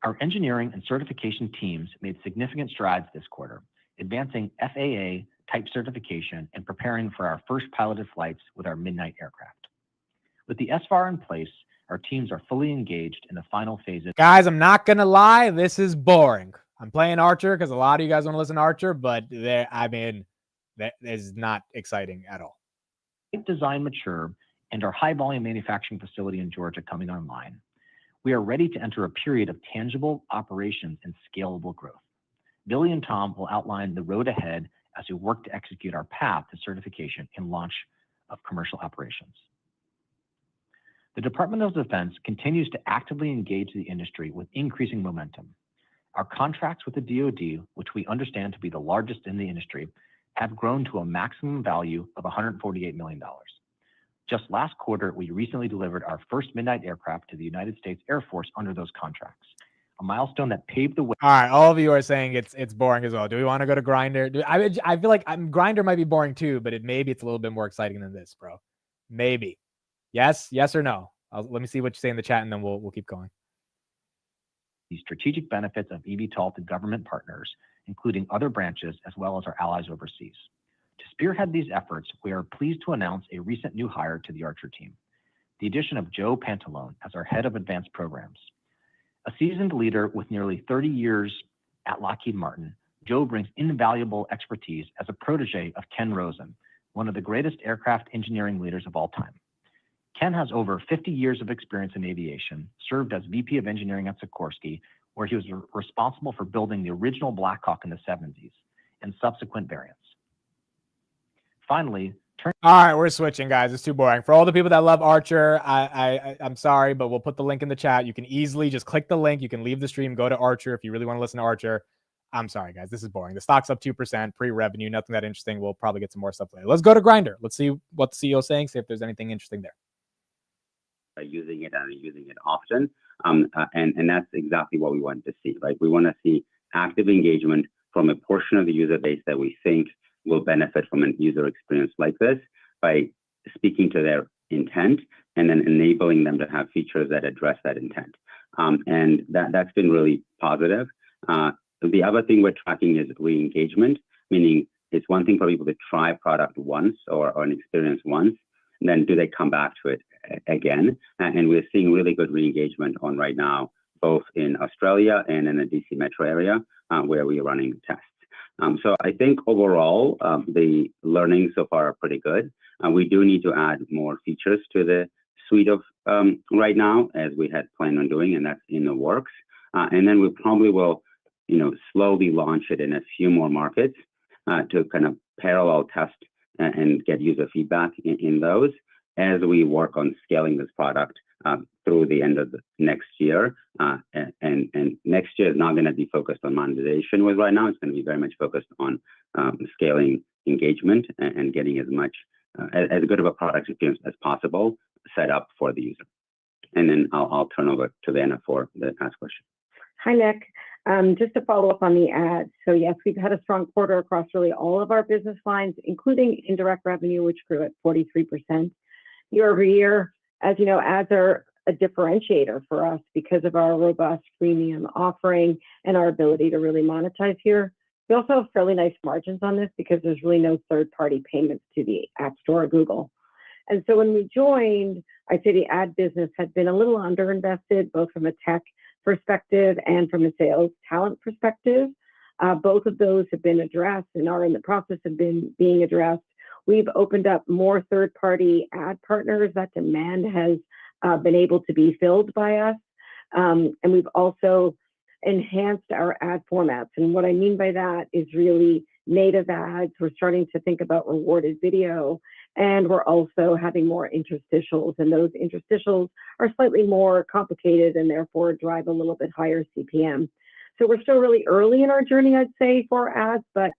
Our engineering and certification teams made significant strides this quarter, advancing FAA type certification and preparing for our first piloted flights with our Midnight aircraft. With the SFAR in place, our teams are fully engaged in the final phases. Guys, I'm not going to lie. This is boring. I'm playing Archer because a lot of you guys want to listen to Archer, but that is not exciting at all. Design mature and our high volume manufacturing facility in Georgia coming online, we are ready to enter a period of tangible operations and scalable growth. Billy and Tom will outline the road ahead as we work to execute our path to certification and launch of commercial operations. The Department of Defense continues to actively engage the industry with increasing momentum. Our contracts with the DoD, which we understand to be the largest in the industry, have grown to a maximum value of $148 million. Just last quarter, we recently delivered our first Midnight aircraft to the United States Air Force under those contracts, a milestone that paved the way. All right, all of you are saying it's boring as well. Do we want to go to Grindr? I feel like Grindr might be boring too, but maybe it's a little bit more exciting than this, bro. Maybe. Yes or no? Let me see what you say in the chat, and then we'll keep going. The strategic benefits of eVTOL to government partners, including other branches, as well as our allies overseas. To spearhead these efforts, we are pleased to announce a recent new hire to the Archer team, the addition of Joe Pantalone as our head of advanced programs. A seasoned leader with nearly 30 years at Lockheed Martin, Joe brings invaluable expertise as a protege of Ken Rosen, one of the greatest aircraft engineering leaders of all time. Ken has over 50 years of experience in aviation, served as VP of Engineering at Sikorsky, where he was responsible for building the original Black Hawk in the 70s and subsequent variants. Finally, all right, we're switching, guys. It's too boring. For all the people that love Archer, I'm sorry, but we'll put the link in the chat. You can easily just click the link. You can leave the stream, go to Archer if you really want to listen to Archer. I'm sorry, guys. This is boring. The stock's up 2%, pre-revenue, nothing that interesting. We'll probably get some more stuff later. Let's go to Grindr. Let's see what the CEO is saying, see if there's anything interesting there. Using it and using it often. And that's exactly what we want to see, right? We want to see active engagement from a portion of the user base that we think will benefit from a user experience like this by speaking to their intent and then enabling them to have features that address that intent. And that's been really positive. The other thing we're tracking is re-engagement, meaning it's one thing for people to try a product once or an experience once, and then do they come back to it again? And we're seeing really good re-engagement on right now, both in Australia and in the DC metro area where we are running tests. So I think overall, the learnings so far are pretty good. We do need to add more features to the suite of right now, as we had planned on doing, and that's in the works. And then we probably will, slowly launch it in a few more markets to kind of parallel test and get user feedback in those as we work on scaling this product through the end of the next year. And next year is not going to be focused on monetization with right now. It's going to be very much focused on scaling engagement and getting as good of a product experience as possible set up for the user. And then I'll turn over to Vanna for the last question. Hi, Nick. Just to follow up on the ads. So yes, we've had a strong quarter across really all of our business lines, including indirect revenue, which grew at 43% year over year. As you know, ads are a differentiator for us because of our robust freemium offering and our ability to really monetize here. We also have fairly nice margins on this because there's really no third-party payments to the App Store or Google. And so when we joined, I'd say the ad business had been a little underinvested, both from a tech perspective and from a sales talent perspective. Both of those have been addressed and are in the process of being addressed. We've opened up more third-party ad partners. That demand has been able to be filled by us. And we've also enhanced our ad formats. And what I mean by that is really native ads. We're starting to think about rewarded video And we're also having more interstitials, and those interstitials are slightly more complicated and therefore drive a little bit higher CPM. So we're still really early in our journey, I'd say, for ads, but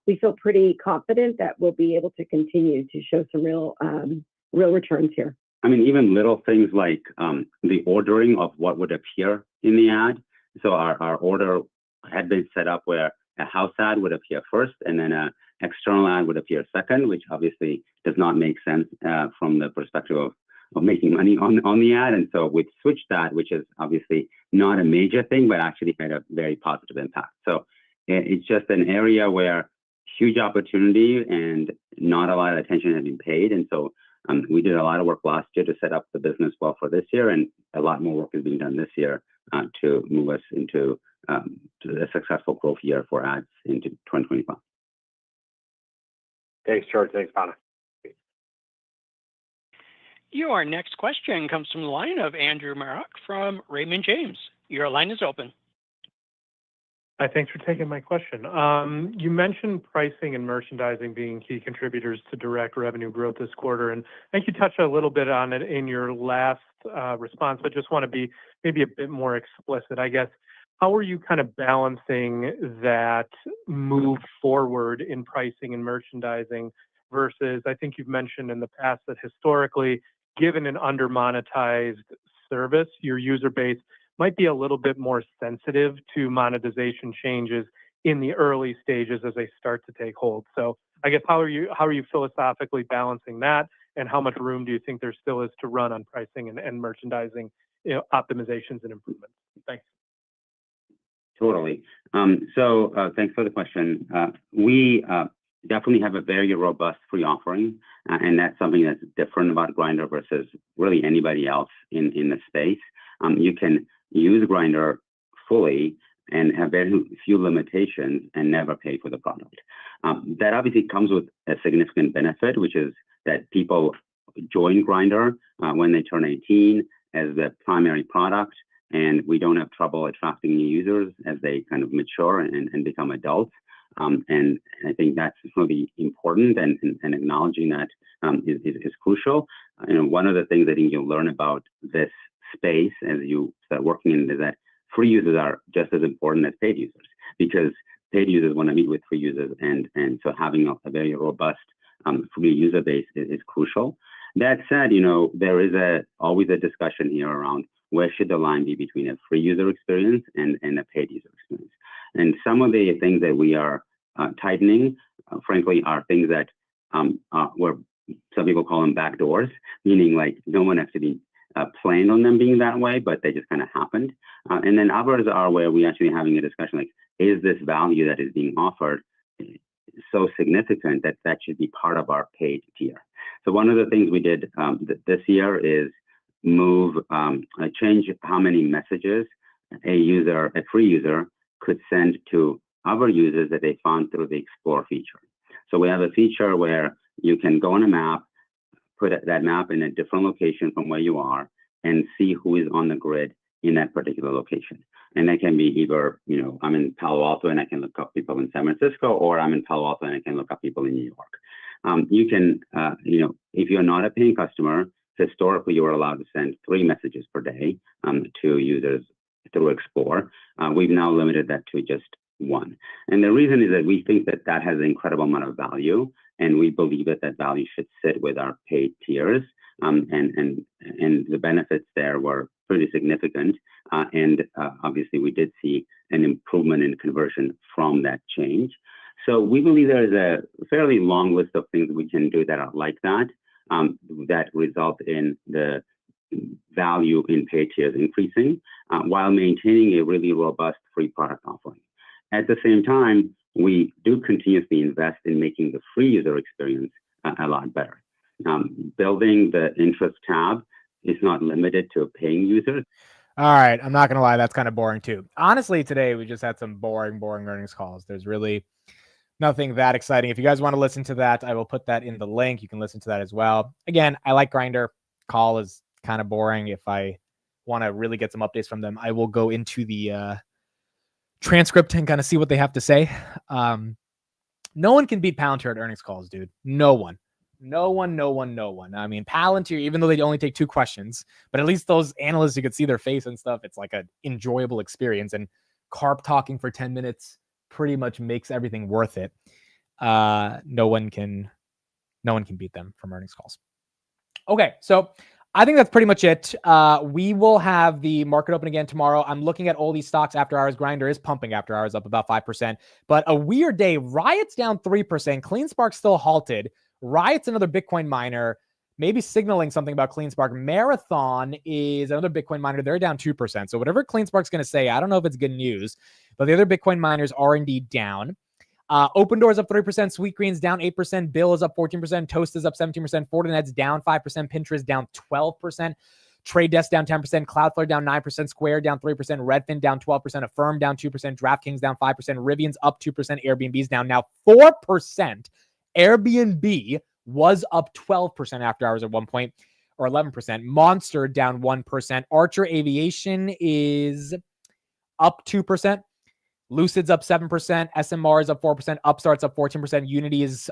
we feel pretty confident that we'll be able to continue to show some real returns here. I mean, even little things like the ordering of what would appear in the ad. So our order had been set up where a house ad would appear first, and then an external ad would appear second, which obviously does not make sense from the perspective of making money on the ad. And so we've switched that, which is obviously not a major thing, but actually had a very positive impact. So it's just an area where huge opportunity and not a lot of attention has been paid. And so we did a lot of work last year to set up the business well for this year, and a lot more work is being done this year to move us into to a successful growth year for ads into 2025. Thanks, George. Thanks, Panna. Your next question comes from the line of Andrew Marok from Raymond James. Your line is open. Hi, thanks for taking my question. You mentioned pricing and merchandising being key contributors to direct revenue growth this quarter, and I think you touched a little bit on it in your last response, but just want to be maybe a bit more explicit, I guess. How are you kind of balancing that move forward in pricing and merchandising versus, I think you've mentioned in the past that historically, given an under-monetized service, your user base might be a little bit more sensitive to monetization changes in the early stages as they start to take hold. So I guess how are you philosophically balancing that, and how much room do you think there still is to run on pricing and merchandising, optimizations and improvements? Thanks. Totally. So thanks for the question. We definitely have a very robust free offering, and that's something that's different about Grindr versus really anybody else in the space. You can use Grindr fully and have very few limitations and never pay for the product. That obviously comes with a significant benefit, which is that people join Grindr when they turn 18 as the primary product, and we don't have trouble attracting new users as they kind of mature and become adults. And I think that's really important, and acknowledging that is crucial. One of the things I think you'll learn about this space as you start working in is that free users are just as important as paid users, because paid users want to meet with free users, and so having a very robust free user base is crucial. That said, there is always a discussion here around where should the line be between a free user experience and a paid user experience. And some of the things that we are tightening, frankly, are things that where some people call them backdoors, meaning like no one actually planned on them being that way, but they just kind of happened. And then others are where we actually having a discussion like, is this value that is being offered so significant that that should be part of our paid tier? So one of the things we did this year is change how many messages a free user could send to other users that they found through the Explore feature. So we have a feature where you can go on a map, put that map in a different location from where you are, and see who is on the grid in that particular location. And that can be either, I'm in Palo Alto and I can look up people in San Francisco, or I'm in Palo Alto and I can look up people in New York. You can, if you're not a paying customer, historically you were allowed to send 3 messages per day to users through Explore. We've now limited that to just 1. And the reason is that we think that that has an incredible amount of value, and we believe that that value should sit with our paid tiers. And the benefits there were pretty significant. And obviously we did see an improvement in conversion from that change. So we believe there is a fairly long list of things we can do that are like that, that result in the value in paid tiers increasing while maintaining a really robust free product offering. At the same time, we do continuously invest in making the free user experience a lot better. Building the interest tab is not limited to paying users. All right, I'm not going to lie, that's kind of boring too. Honestly, today we just had some boring earnings calls. There's really nothing that exciting. If you guys want to listen to that, I will put that in the link. You can listen to that as well. Again, I like Grindr. Call is kind of boring. If I want to really get some updates from them, I will go into the transcript and kind of see what they have to say. No one can beat Palantir at earnings calls, dude. No one. No one. I mean, Palantir, even though they only take 2 questions, but at least those analysts, you could see their face and stuff. It's like an enjoyable experience. And Carp talking for 10 minutes pretty much makes everything worth it. No one can beat them from earnings calls. Okay, so I think that's pretty much it. We will have the market open again tomorrow. I'm looking at all these stocks after hours. Grindr is pumping after hours, up about 5%. But a weird day. Riot's down 3%. CleanSpark still halted. Riot's another Bitcoin miner, maybe signaling something about CleanSpark. Marathon is another Bitcoin miner. They're down 2%. So whatever CleanSpark's going to say, I don't know if it's good news. But the other Bitcoin miners are indeed down. Open Doors up 3%, Sweetgreen's down 8%, Bill is up 14%, Toast is up 17%, Fortinet's down 5%, Pinterest down 12%, Trade Desk down 10%, Cloudflare down 9%, Square down 3%, Redfin down 12%, Affirm down 2%, DraftKings down 5%, Rivian's up 2%, Airbnb's down now 4%. Airbnb was up 12% after hours at one point, or 11%. Monster down 1%. Archer Aviation is up 2%. Lucid's up 7%, SMR is up 4%, Upstart's up 14%, Unity is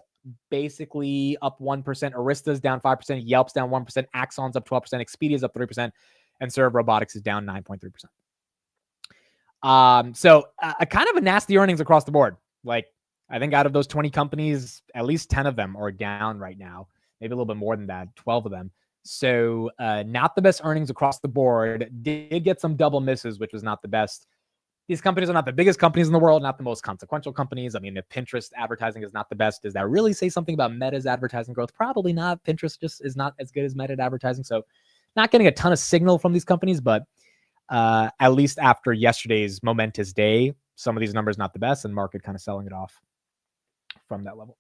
basically up 1%, Arista's down 5%, Yelp's down 1%, Axon's up 12%, Expedia's up 3%, and Serve Robotics is down 9.3%. So kind of a nasty earnings across the board. Like, I think out of those 20 companies, at least 10 of them are down right now, maybe a little bit more than that, 12 of them. So not the best earnings across the board. Did get some double misses, which was not the best. These companies are not the biggest companies in the world, not the most consequential companies. I mean, if Pinterest advertising is not the best, does that really say something about Meta's advertising growth? Probably not. Pinterest just is not as good as Meta at advertising. So not getting a ton of signal from these companies, but at least after yesterday's momentous day, some of these numbers not the best, and market kind of selling it off from that level.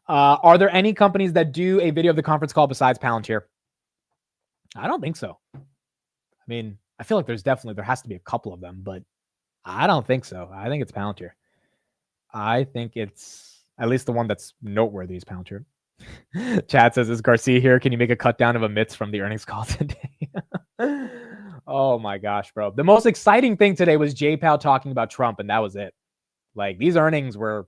Are there any companies that do a video of the conference call besides Palantir? I don't think so. I mean, I feel like there has to be a couple of them, but I don't think so. I think it's Palantir. I think it's at least the one that's noteworthy is Palantir. Chad says, is Garcia here? Can you make a cut down of a myths from the earnings call today? Oh my gosh, bro. The most exciting thing today was Jay Powell talking about Trump, and that was it. Like, these earnings were,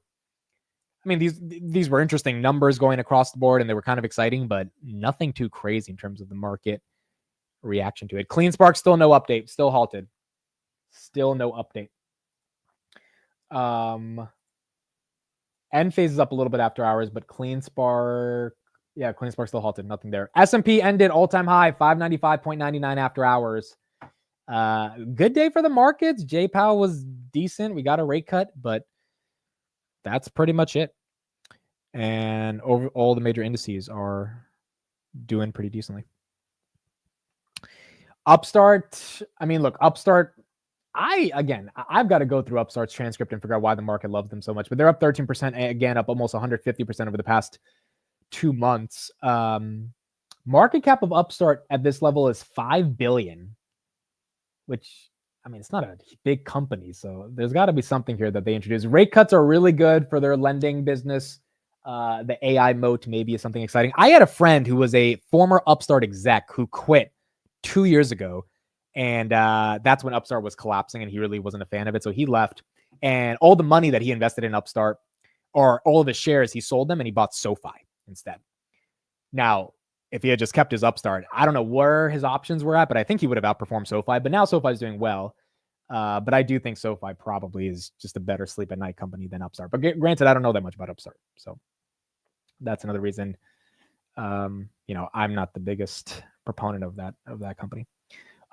I mean, these were interesting numbers going across the board, and they were kind of exciting, but nothing too crazy in terms of the market reaction to it. CleanSpark, still no update, still halted. Still no update. Enphase is up a little bit after hours, but CleanSpark still halted. Nothing there. S&P ended all-time high, 595.99 after hours. Good day for the markets. Jay Powell was decent. We got a rate cut, but that's pretty much it. And over all the major indices are doing pretty decently. Upstart, I mean, look, Upstart, I've got to go through Upstart's transcript and figure out why the market loves them so much, but they're up 13%, again, up almost 150% over the past 2 months. Market cap of Upstart at this level is $5 billion, which, I mean, it's not a big company, so there's got to be something here that they introduced. Rate cuts are really good for their lending business. The AI moat maybe is something exciting. I had a friend who was a former Upstart exec who quit 2 years ago. And that's when Upstart was collapsing, and he really wasn't a fan of it. So he left, and all the money that he invested in Upstart, or all of his shares, he sold them and he bought SoFi instead. Now, if he had just kept his Upstart, I don't know where his options were at, but I think he would have outperformed SoFi. But now SoFi is doing well. But I do think SoFi probably is just a better sleep at night company than Upstart. But granted, I don't know that much about Upstart. So that's another reason, I'm not the biggest proponent of that company.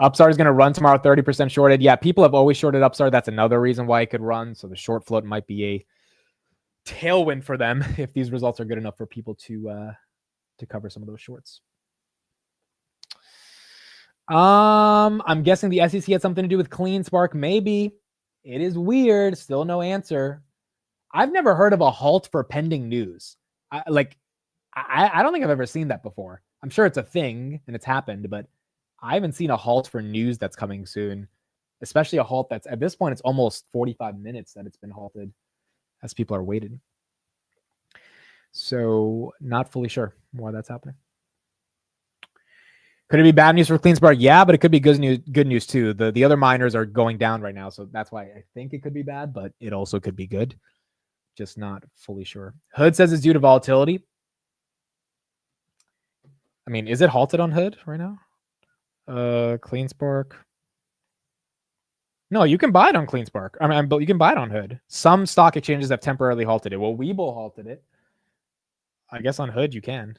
Upstart is going to run tomorrow, 30% shorted. Yeah, people have always shorted Upstart. That's another reason why it could run. So the short float might be a tailwind for them if these results are good enough for people to cover some of those shorts. I'm guessing the SEC had something to do with CleanSpark. Maybe. It is weird. Still no answer. I've never heard of a halt for pending news. I don't think I've ever seen that before. I'm sure it's a thing and it's happened, but I haven't seen a halt for news that's coming soon, especially a halt that's at this point, it's almost 45 minutes that it's been halted as people are waiting. So not fully sure why that's happening. Could it be bad news for CleanSpark? Yeah, but it could be good news too. The other miners are going down right now. So that's why I think it could be bad, but it also could be good. Just not fully sure. Hood says it's due to volatility. I mean, is it halted on Hood right now? CleanSpark. No, you can buy it on CleanSpark. I mean, but you can buy it on Hood. Some stock exchanges have temporarily halted it. Well, Webull halted it. I guess on Hood you can.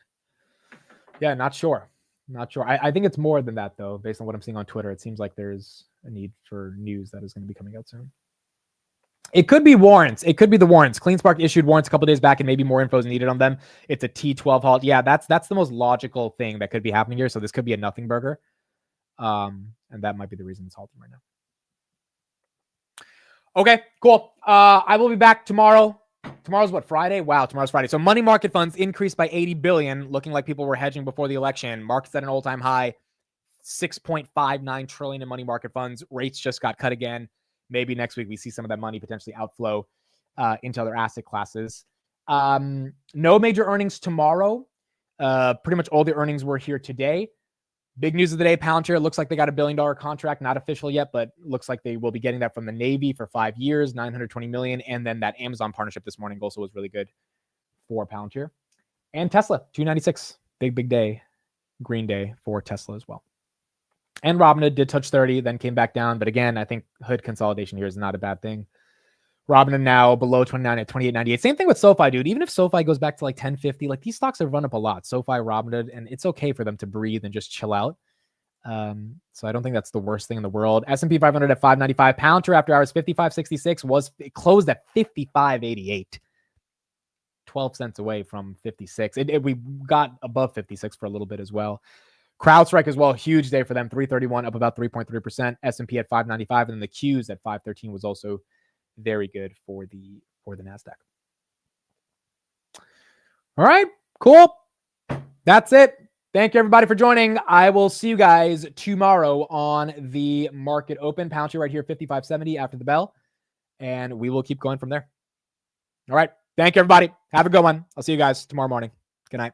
Yeah, not sure. Not sure. I think it's more than that, though, based on what I'm seeing on Twitter. It seems like there's a need for news that is going to be coming out soon. It could be warrants. It could be the warrants. CleanSpark issued warrants a couple days back, and maybe more info is needed on them. It's a T12 halt. Yeah, that's the most logical thing that could be happening here. So this could be a nothing burger. And that might be the reason it's halting right now. Okay, cool. I will be back tomorrow. Tomorrow's what, Friday? Wow, tomorrow's Friday. So money market funds increased by 80 billion, looking like people were hedging before the election. Markets at an all-time high, 6.59 trillion in money market funds. Rates just got cut again. Maybe next week we see some of that money potentially outflow into other asset classes. No major earnings tomorrow. Pretty much all the earnings were here today. Big news of the day, Palantir. Looks like they got $1 billion contract, not official yet, but looks like they will be getting that from the Navy for 5 years, $920 million. And then that Amazon partnership this morning also was really good for Palantir. And Tesla, 296. Big day, green day for Tesla as well. And Robinhood did touch 30, then came back down. But again, I think Hood consolidation here is not a bad thing. Robinhood now below 29 at 28.98. Same thing with SoFi, dude. Even if SoFi goes back to like 10.50, like these stocks have run up a lot. SoFi, Robinhood, and it's okay for them to breathe and just chill out. So I don't think that's the worst thing in the world. S&P 500 at 595. Palantir after hours 55.66 it closed at 55.88. 12 cents away from 56. We got above 56 for a little bit as well. CrowdStrike as well, huge day for them. 331 up about 3.3%. S&P at 595, and then the Qs at 513 was also very good for the NASDAQ. All right, cool. That's it. Thank you, everybody, for joining. I will see you guys tomorrow on the market open. Palantir right here, 55.70 after the bell. And we will keep going from there. All right. Thank you, everybody. Have a good one. I'll see you guys tomorrow morning. Good night.